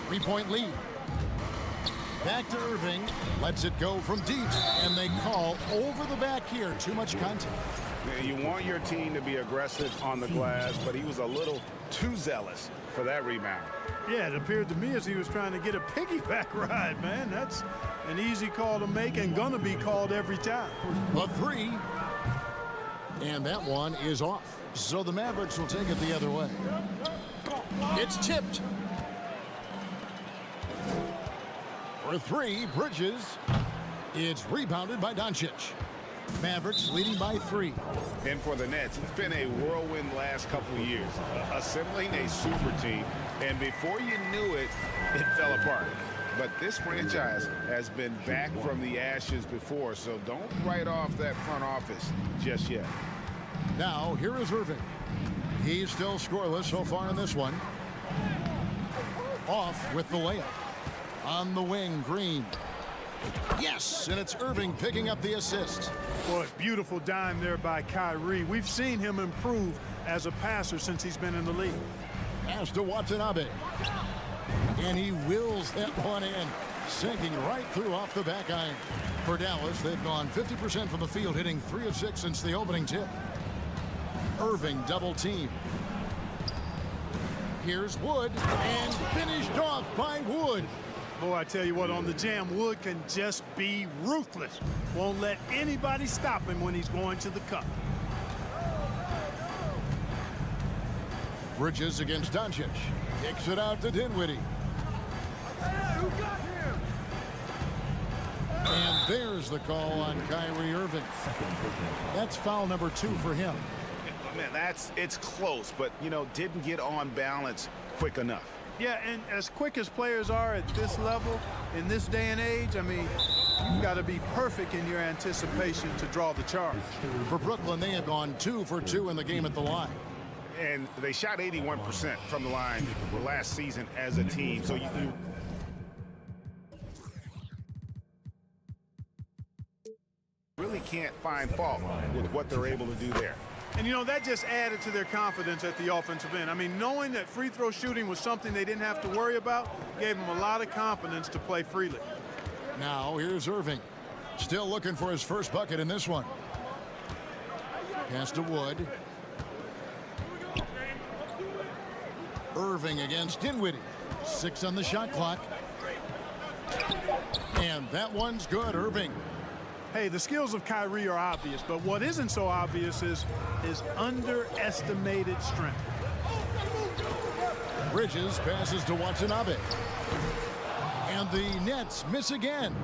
3-point lead. Back to Irving. Lets it go from deep. And they call over the back here. Too much contact. You want your team to be aggressive on the glass, but he was a little too zealous for that rebound. Yeah, it appeared to me as he was trying to get a piggyback ride, man. That's an easy call to make and gonna be called every time. The 3. And that one is off. So the Mavericks will take it the other way. It's tipped. For 3, Bridges. It's rebounded by Doncic. Mavericks leading by 3. And for the Nets, it's been a whirlwind last couple of years, assembling a super team, and before you knew it, it fell apart. But this franchise has been back from the ashes before, so don't write off that front office just yet. Now, here is Irving. He's still scoreless so far in this one. Off with the layup. On the wing, Green. Yes, and it's Irving picking up the assist. Boy, beautiful dime there by Kyrie. We've seen him improve as a passer since he's been in the league. Pass to Watanabe. And he wills that one in, sinking right through off the back iron. For Dallas, they've gone 50% from the field, hitting 3 of 6 since the opening tip. Irving double team. Here's Wood, and finished off by Wood. Boy, I tell you what, on the jam, Wood can just be ruthless. Won't let anybody stop him when he's going to the cup. Bridges against Doncic. Kicks it out to Dinwiddie. And there's the call on Kyrie Irving. That's foul number 2 for him. Man, it's close, but, you know, didn't get on balance quick enough. Yeah, and as quick as players are at this level, in this day and age, I mean, you've got to be perfect in your anticipation to draw the charge. For Brooklyn, they have gone 2 for 2 in the game at the line. And they shot 81% from the line last season as a team. So you really can't find fault with what they're able to do there. And, you know, that just added to their confidence at the offensive end. I mean, knowing that free throw shooting was something they didn't have to worry about gave them a lot of confidence to play freely. Now, here's Irving. Still looking for his first bucket in this one. Pass to Wood. Irving against Dinwiddie. 6 on the shot clock. And that one's good, Irving. Hey, the skills of Kyrie are obvious, but what isn't so obvious is his underestimated strength. Bridges passes to Watanabe. And the Nets miss again.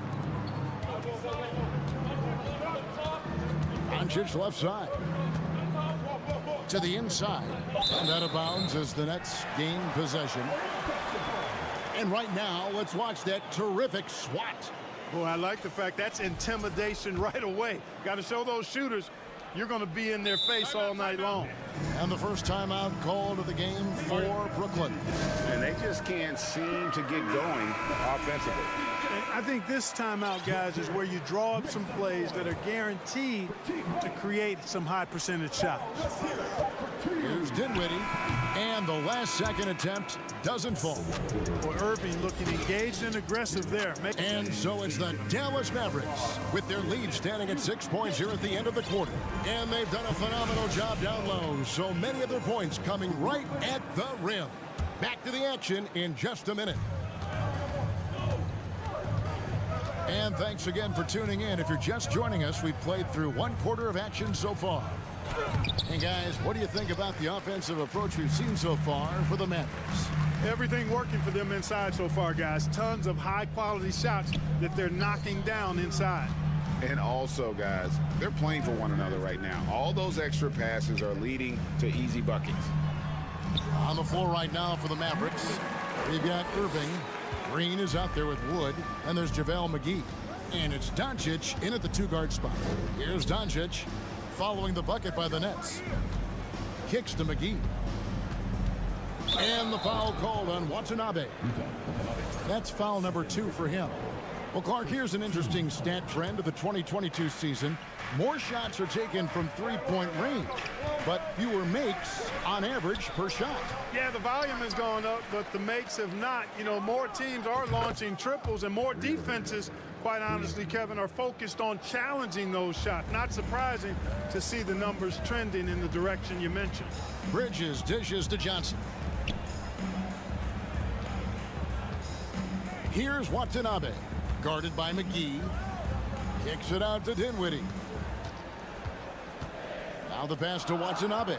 Doncic left side. To the inside. And out of bounds as the Nets gain possession. And right now, let's watch that terrific swat. Boy, I like the fact that's intimidation right away. Got to show those shooters you're going to be in their face all night long. And the first timeout called of the game for Brooklyn. And they just can't seem to get going offensively. And I think this timeout, guys, is where you draw up some plays that are guaranteed to create some high percentage shots. Here's Dinwiddie, and the last second attempt doesn't fall. Well, Irving looking engaged and aggressive there. And so it's the Dallas Mavericks with their lead standing at 6 points here at the end of the quarter. And they've done a phenomenal job down low. So many of their points coming right at the rim. Back to the action in just a minute. And thanks again for tuning in. If you're just joining us, we've played through 1 quarter of action so far. And guys, what do you think about the offensive approach we've seen so far for the Mavericks? Everything working for them inside so far, guys. Tons of high-quality shots that they're knocking down inside. And also, guys, they're playing for one another right now. All those extra passes are leading to easy buckets. On the floor right now for the Mavericks, we've got Irving. Green is out there with Wood, and there's JaVale McGee. And it's Doncic in at the 2-guard spot. Here's Doncic following the bucket by the Nets. Kicks to McGee. And the foul called on Watanabe. That's foul number 2 for him. Well, Clark, here's an interesting stat trend of the 2022 season. More shots are taken from three-point range, but fewer makes on average per shot. Yeah, the volume has gone up, but the makes have not. You know, more teams are launching triples, and more defenses, quite honestly, Kevin, are focused on challenging those shots. Not surprising to see the numbers trending in the direction you mentioned. Bridges dishes to Johnson. Here's Watanabe, guarded by McGee. Kicks it out to Dinwiddie. Now the pass to Watanabe.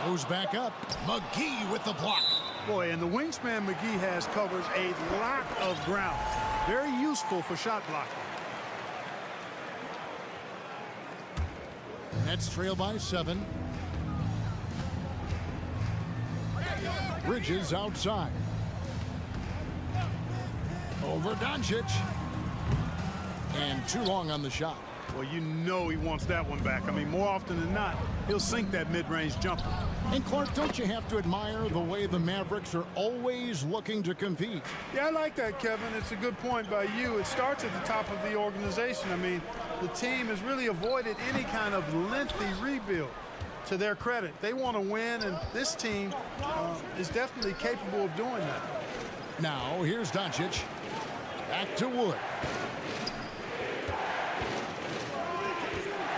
Goes back up. McGee with the block. Boy, and the wingspan McGee has covers a lot of ground. Very useful for shot blocking. Nets trail by 7. Bridges outside. Over Doncic. And too long on the shot. Well, you know he wants that one back. I mean, more often than not, he'll sink that mid-range jumper. And Clark, don't you have to admire the way the Mavericks are always looking to compete? Yeah, I like that, Kevin. It's a good point by you. It starts at the top of the organization. I mean, the team has really avoided any kind of lengthy rebuild. To their credit, they want to win, and this team is definitely capable of doing that. Now, here's Doncic. Back to Wood.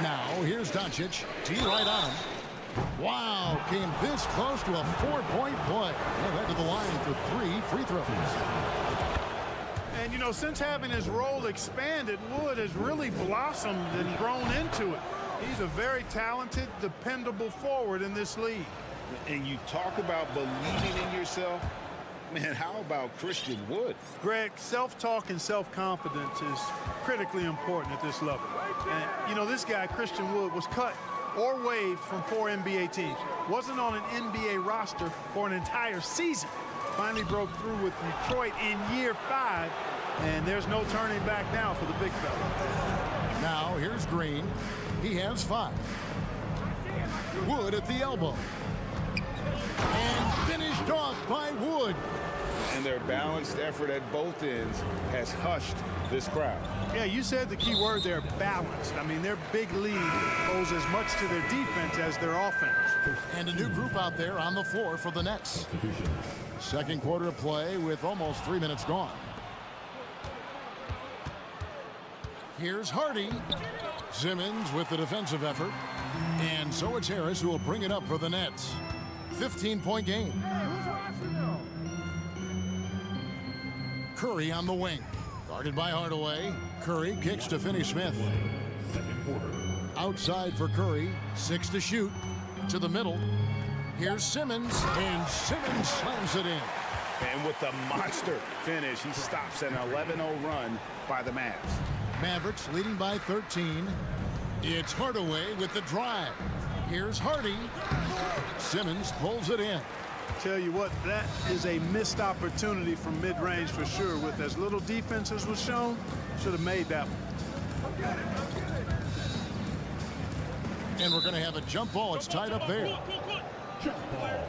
Now, here's Doncic. T right on him. Wow, came this close to a 4-point play. Well, head to the line for 3 free throws. And, you know, since having his role expanded, Wood has really blossomed and grown into it. He's a very talented, dependable forward in this league. And you talk about believing in yourself. Man, how about Christian Wood? Greg, self-talk and self-confidence is critically important at this level. And, you know, this guy, Christian Wood, was cut or waived from 4 NBA teams. Wasn't on an NBA roster for an entire season. Finally broke through with Detroit in year 5. And there's no turning back now for the big fella. Now, here's Green. He has 5. Wood at the elbow. And finished off by Wood. And their balanced effort at both ends has hushed this crowd. Yeah, you said the key word there, balanced. I mean, their big lead owes as much to their defense as their offense. And a new group out there on the floor for the Nets. Second quarter of play with almost 3 minutes gone. Here's Hardy. Simmons with the defensive effort. And so it's Harris who will bring it up for the Nets. 15-point game. Curry on the wing. Guarded by Hardaway. Curry kicks to Finney-Smith. Outside for Curry. 6 to shoot. To the middle. Here's Simmons. And Simmons slams it in. And with the monster finish, he stops an 11-0 run by the Mavs. Mavericks leading by 13. It's Hardaway with the drive. Here's Hardy. Simmons pulls it in. Tell you what, that is a missed opportunity from mid-range for sure. With as little defense as was shown, should have made that one. And we're going to have a jump ball. It's tied up there. Jump ball.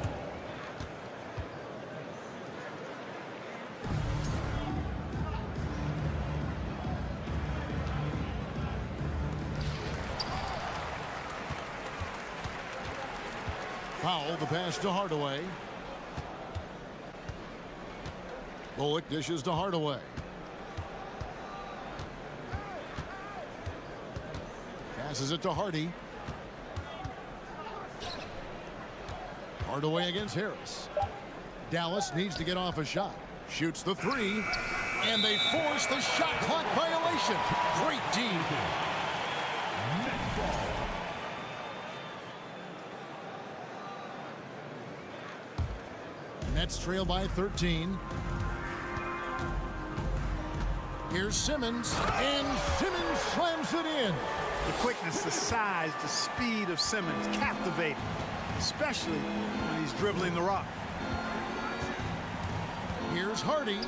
Powell, the pass to Hardaway. Bullock dishes to Hardaway. Passes it to Hardy. Hardaway against Harris. Dallas needs to get off a shot. Shoots the 3. And they force the shot clock violation. Great D. Nets trail by 13. Here's Simmons, and Simmons slams it in. The quickness, the size, the speed of Simmons, captivating, especially when he's dribbling the rock. Here's Hardy,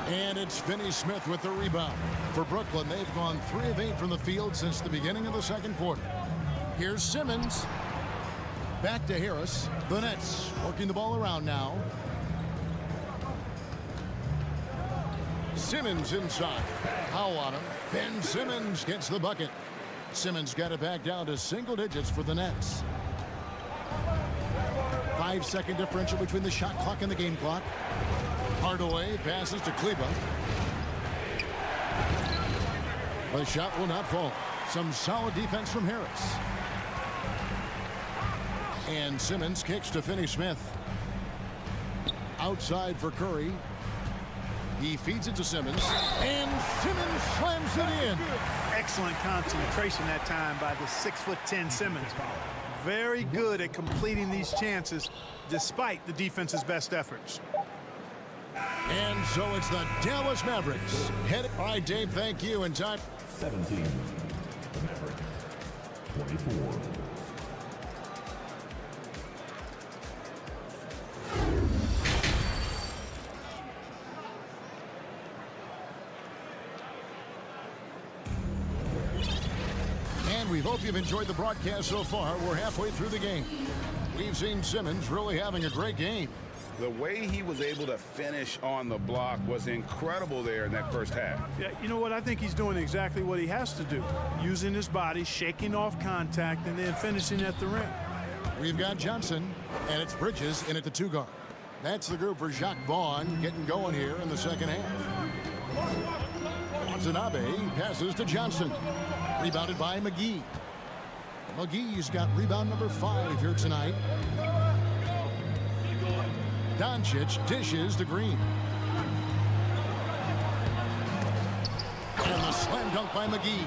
and it's Finney-Smith with the rebound. For Brooklyn, they've gone 3 of 8 from the field since the beginning of the second quarter. Here's Simmons. Back to Harris. The Nets working the ball around now. Simmons inside. Powell on him. Ben Simmons gets the bucket. Simmons got it back down to single digits for the Nets. 5-second differential between the shot clock and the game clock. Hardaway passes to Kleba. The shot will not fall. Some solid defense from Harris. And Simmons kicks to Finney-Smith. Outside for Curry. He feeds it to Simmons. And Simmons slams it in. Excellent concentration that time by the 6'10" Simmons. Very good at completing these chances despite the defense's best efforts. And so it's the Dallas Mavericks. All right, Dave, thank you. And time. 17. The Mavericks. 24. And we hope you've enjoyed the broadcast so far. We're halfway through the game. We've seen Simmons really having a great game. The way he was able to finish on the block was incredible there in that first half. Yeah, you know what? I think he's doing exactly what he has to do. Using his body, shaking off contact, and then finishing at the rim. We've got Johnson, and it's Bridges in at the 2 guard. That's the group for Jacques Vaughn getting going here in the second half. Watanabe passes to Johnson. Rebounded by McGee. McGee's got rebound number 5 here tonight. Doncic dishes to Green. And the slam dunk by McGee.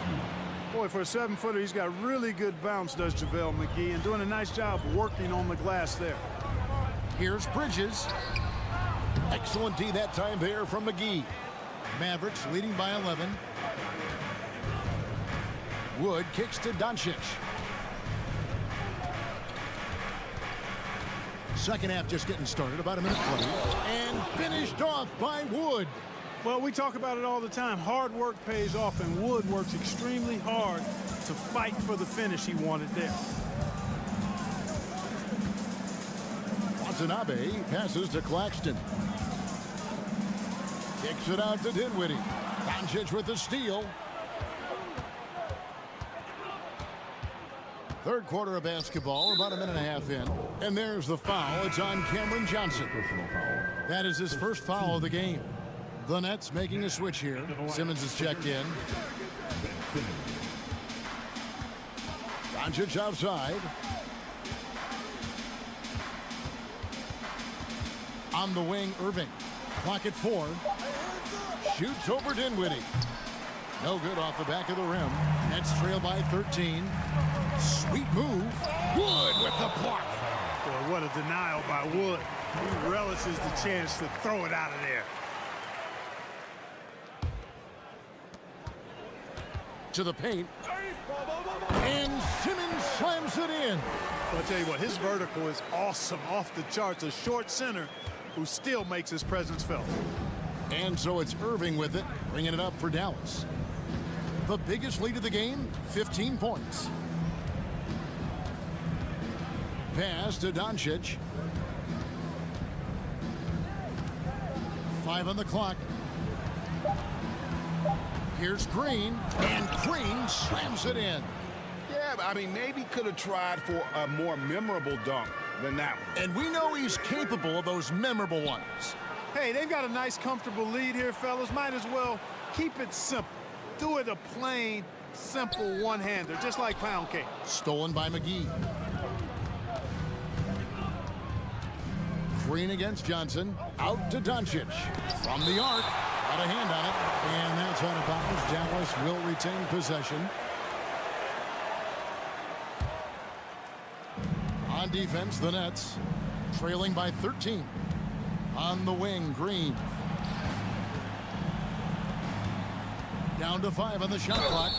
Boy, for a 7-footer, he's got really good bounce, does JaVale McGee, and doing a nice job working on the glass there. Here's Bridges. Excellent D that time there from McGee. Mavericks leading by 11. Wood kicks to Doncic. Second half just getting started, about a minute play. And finished off by Wood. Well, we talk about it all the time. Hard work pays off, and Wood works extremely hard to fight for the finish he wanted there. Watanabe passes to Claxton. Kicks it out to Dinwiddie. Doncic with the steal. Third quarter of basketball, about a minute and a half in. And there's the foul. It's on Cameron Johnson. That is his first foul of the game. The Nets making a switch here. Simmons is checked in. Doncic outside. On the wing, Irving. Clock at 4. Shoots over Dinwiddie. No good off the back of the rim. Nets trail by 13. Sweet move. Wood with the block. Boy, what a denial by Wood. He relishes the chance to throw it out of there. To the paint. And Simmons slams it in. Well, I'll tell you what, his vertical is awesome, off the charts. A short center who still makes his presence felt. And so it's Irving with it, bringing it up for Dallas. The biggest lead of the game, 15 points. Pass to Doncic. 5 on the clock. Here's Green, and Green slams it in. Yeah, I mean, maybe could have tried for a more memorable dunk than that one. And we know he's capable of those memorable ones. Hey, they've got a nice, comfortable lead here, fellas. Might as well keep it simple. Do it a plain, simple one-hander, just like pound cake. Stolen by McGee. Green against Johnson. Out to Doncic. From the arc. Got a hand on it. And that's out of bounds. Dallas will retain possession. On defense, the Nets. Trailing by 13. On the wing, Green. Down to 5 on the shot clock.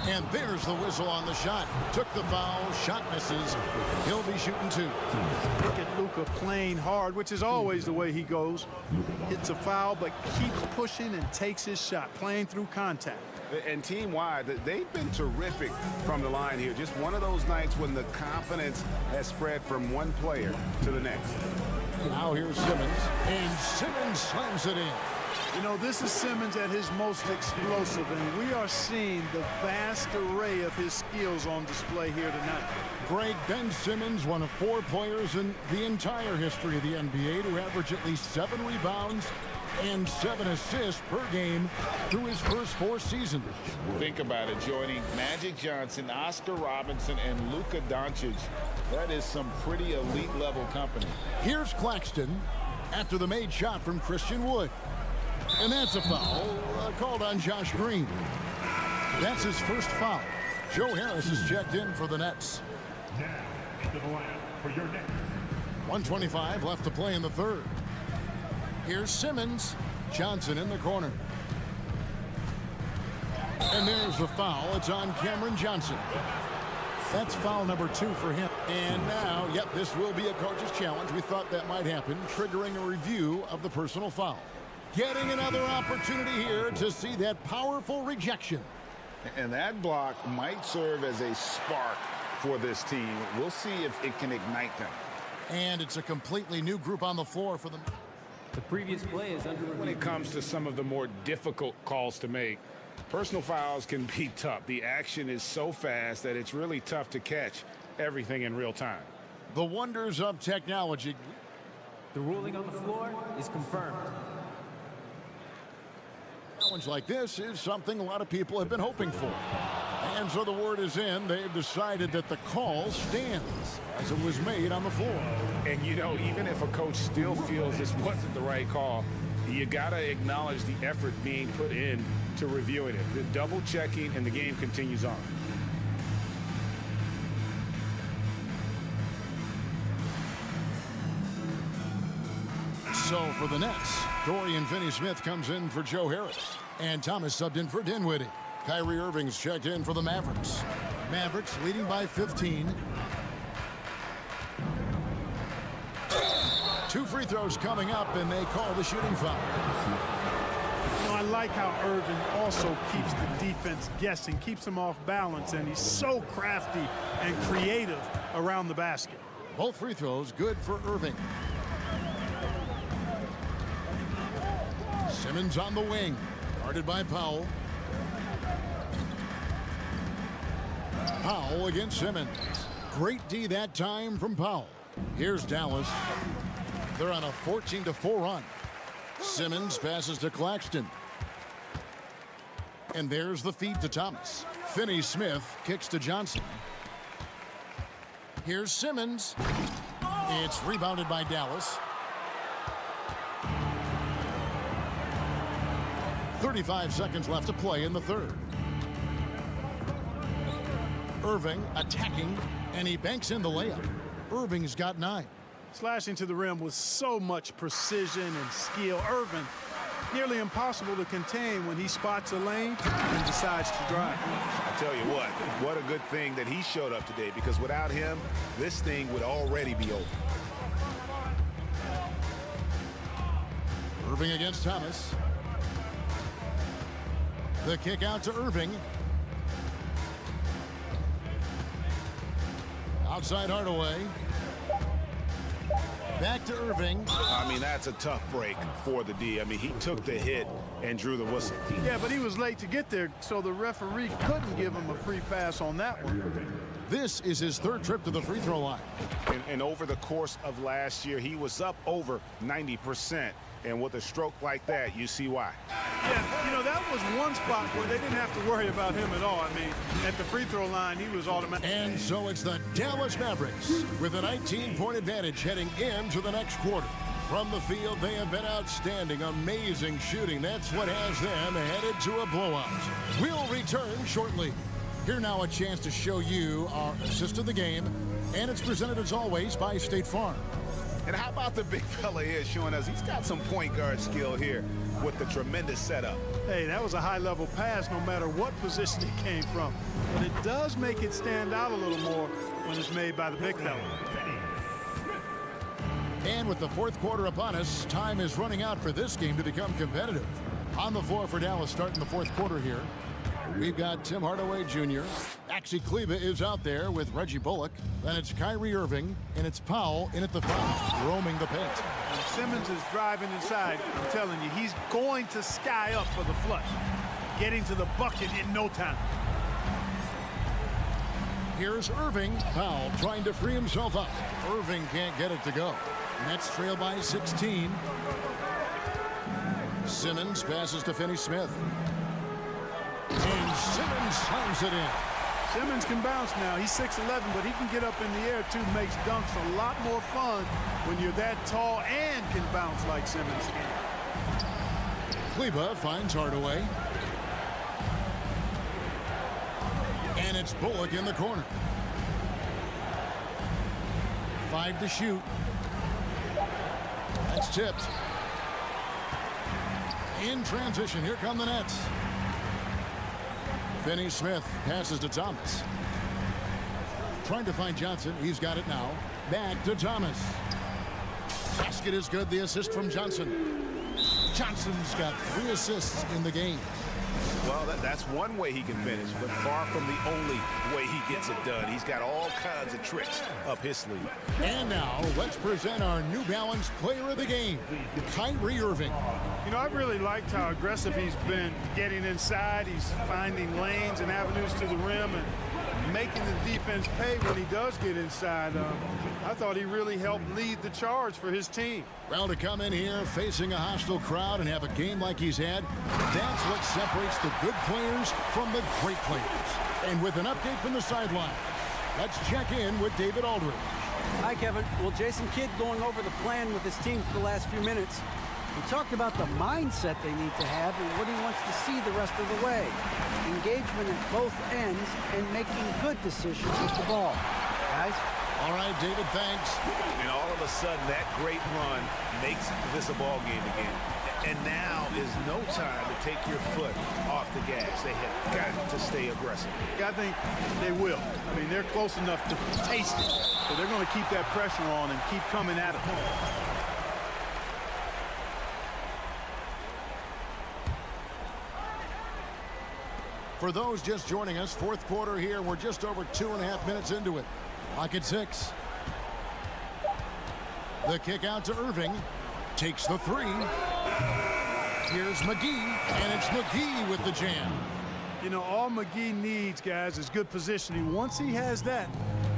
And there's the whistle on the shot. Took the foul. Shot misses. He'll be shooting 2. Look at Luka playing hard, which is always the way he goes. Hits a foul, but keeps pushing and takes his shot, playing through contact. And team-wide, they've been terrific from the line here. Just one of those nights when the confidence has spread from one player to the next. Now here's Simmons. And Simmons slams it in. You know, this is Simmons at his most explosive, and we are seeing the vast array of his skills on display here tonight. Greg, Ben Simmons, one of 4 players in the entire history of the NBA to average at least 7 rebounds and 7 assists per game through his first 4 seasons. Think about it, joining Magic Johnson, Oscar Robinson, and Luka Doncic. That is some pretty elite level company. Here's Claxton after the made shot from Christian Wood. And that's a foul called on Josh Green. That's his first foul. Joe Harris is checked in for the Nets. Now, into the line for your Nets. 1:25 left to play in the third. Here's Simmons. Johnson in the corner. And there's the foul. It's on Cameron Johnson. That's foul number 2 for him. And now, yep, this will be a coach's challenge. We thought that might happen, triggering a review of the personal foul. Getting another opportunity here to see that powerful rejection. And that block might serve as a spark for this team. We'll see if it can ignite them. And it's a completely new group on the floor for them. The previous play is under review. When it comes to some of the more difficult calls to make, personal fouls can be tough. The action is so fast that it's really tough to catch everything in real time. The wonders of technology. The ruling on the floor is confirmed. Challenge like this is something a lot of people have been hoping for. And so the word is in. They've decided that the call stands as it was made on the floor. And, you know, even if a coach still feels this wasn't the right call, you got to acknowledge the effort being put in to reviewing it. The double checking, and the game continues on. So for the Nets, Dorian Finney-Smith comes in for Joe Harris. And Thomas subbed in for Dinwiddie. Kyrie Irving's checked in for the Mavericks. Mavericks leading by 15. 2 free throws coming up, and they call the shooting foul. You know, I like how Irving also keeps the defense guessing, keeps them off balance, and he's so crafty and creative around the basket. Both free throws good for Irving. Simmons on the wing, guarded by Powell. Powell against Simmons. Great D that time from Powell. Here's Dallas. They're on a 14-4 run. Simmons passes to Claxton. And there's the feed to Thomas. Finney-Smith kicks to Johnson. Here's Simmons. It's rebounded by Dallas. 35 seconds left to play in the third. Irving attacking, and he banks in the layup. Irving's got 9. Slashing to the rim with so much precision and skill. Irving, nearly impossible to contain when he spots a lane and decides to drive. I tell you what a good thing that he showed up today, because without him, this thing would already be over. Irving against Thomas. The kick out to Irving. Outside Hardaway. Back to Irving. I mean, that's a tough break for the D. I mean, he took the hit and drew the whistle. Yeah, but he was late to get there, so the referee couldn't give him a free pass on that one. This is his 3rd trip to the free throw line. And over the course of last year, he was up over 90%. And with a stroke like that, you see why. Yeah, you know, that was one spot where they didn't have to worry about him at all. I mean, at the free throw line, he was automatic. And so it's the Dallas Mavericks with a 19-point advantage heading into the next quarter. From the field, they have been outstanding, amazing shooting. That's what has them headed to a blowout. We'll return shortly. Here now a chance to show you our assist of the game, and it's presented as always by State Farm. And how about the big fella here showing us he's got some point guard skill here with the tremendous setup. Hey, that was a high-level pass no matter what position it came from. But it does make it stand out a little more when it's made by the big fella. And with the 4th quarter upon us, time is running out for this game to become competitive. On the floor for Dallas starting the 4th quarter here. We've got Tim Hardaway Jr. Maxi Kleber is out there with Reggie Bullock. Then it's Kyrie Irving, and it's Powell in at the 5, roaming the paint. And Simmons is driving inside. I'm telling you, he's going to sky up for the flush. Getting to the bucket in no time. Here's Irving. Powell trying to free himself up. Irving can't get it to go. Nets trail by 16. Simmons passes to Finney-Smith. And Simmons slams it in. Simmons can bounce now. He's 6'11", but he can get up in the air too. Makes dunks a lot more fun when you're that tall and can bounce like Simmons can. Kleber finds Hardaway. And it's Bullock in the corner. 5 to shoot. That's tipped. In transition, here come the Nets. Finney-Smith passes to Thomas. Trying to find Johnson. He's got it now. Back to Thomas. Basket is good. The assist from Johnson. Johnson's got 3 assists in the game. Well, that's one way he can finish, but far from the only way he gets it done. He's got all kinds of tricks up his sleeve. And now, let's present our New Balance player of the game, Kyrie Irving. You know, I really liked how aggressive he's been getting inside. He's finding lanes and avenues to the rim and making the defense pay when he does get inside. I thought he really helped lead the charge for his team. Well, to come in here facing a hostile crowd and have a game like he's had, that's what separates the good players from the great players. And with an update from the sideline, let's check in with David Aldridge. Hi, Kevin. Well, Jason Kidd going over the plan with his team for the last few minutes. He talked about the mindset they need to have and what he wants to see the rest of the way. Engagement at both ends and making good decisions with the ball. Guys? All right, David, thanks. And all of a sudden, that great run makes this a ball game again. And now is no time to take your foot off the gas. They have got to stay aggressive. I think they will. I mean, they're close enough to taste it. So they're going to keep that pressure on and keep coming at it. For those just joining us, fourth quarter here. We're just over 2.5 minutes into it. Clock at 6. The kick out to Irving. Takes the 3. Here's McGee, and it's McGee with the jam. You know, all McGee needs, guys, is good positioning. Once he has that,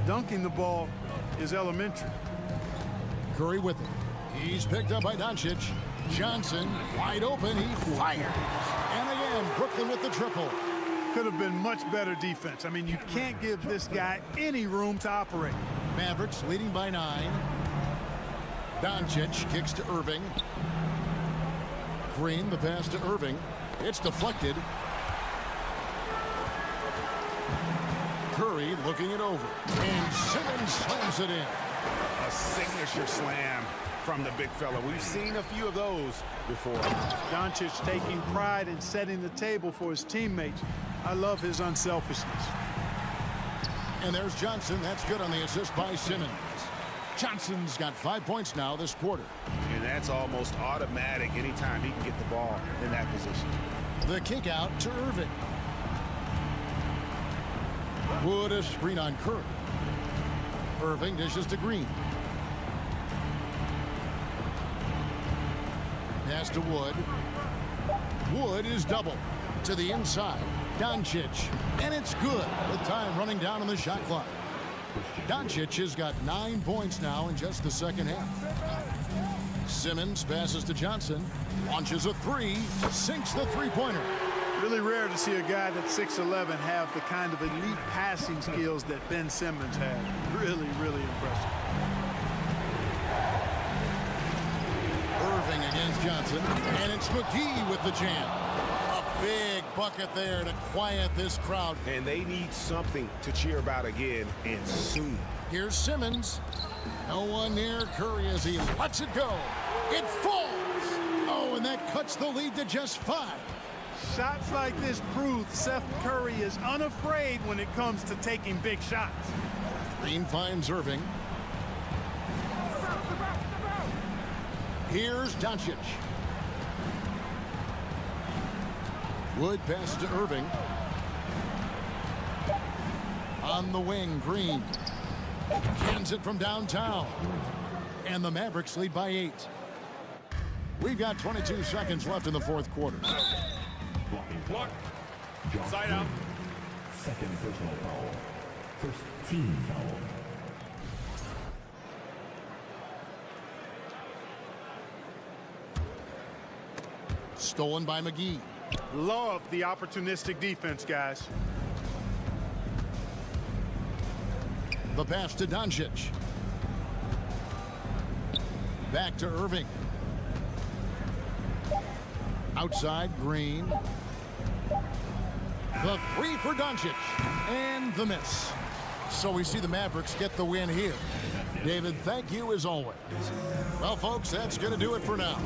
dunking the ball is elementary. Curry with it. He's picked up by Doncic. Johnson wide open. He fires. And again, Brooklyn with the triple. Could have been much better defense. I mean, you can't give this guy any room to operate. Mavericks leading by 9. Doncic kicks to Irving. Green, the pass to Irving. It's deflected. Curry looking it over. And Simmons slams it in. A signature slam from the big fella. We've seen a few of those before. Doncic taking pride in setting the table for his teammates. I love his unselfishness. And there's Johnson. That's good on the assist by Simmons. Johnson's got 5 points now this quarter. And that's almost automatic anytime he can get the ball in that position. The kick out to Irving. Wood a screen on Curry. Irving dishes to Green. Pass to Wood. Wood is double to the inside. Doncic, and it's good with time running down on the shot clock. Doncic has got 9 points now in just the second half. Simmons passes to Johnson, launches a 3, sinks the three-pointer. Really rare to see a guy that's 6'11" have the kind of elite passing skills that Ben Simmons has. Really, really impressive. Irving against Johnson, and it's McGee with the jam. Big bucket there to quiet this crowd. And they need something to cheer about again, and soon. Here's Simmons. No one near Curry as he lets it go. It falls. Oh, and that cuts the lead to just 5. Shots like this prove Seth Curry is unafraid when it comes to taking big shots. Green finds Irving. Here's Doncic. Wood passes to Irving. On the wing, Green. Cans it from downtown. And the Mavericks lead by 8. We've got 22 seconds left in the fourth quarter. Block. Side out. Second personal foul. First team foul. Stolen by McGee. Love the opportunistic defense, guys. The pass to Doncic. Back to Irving. Outside, Green. The 3 for Doncic. And the miss. So we see the Mavericks get the win here. David, thank you as always. Well, folks, that's going to do it for now.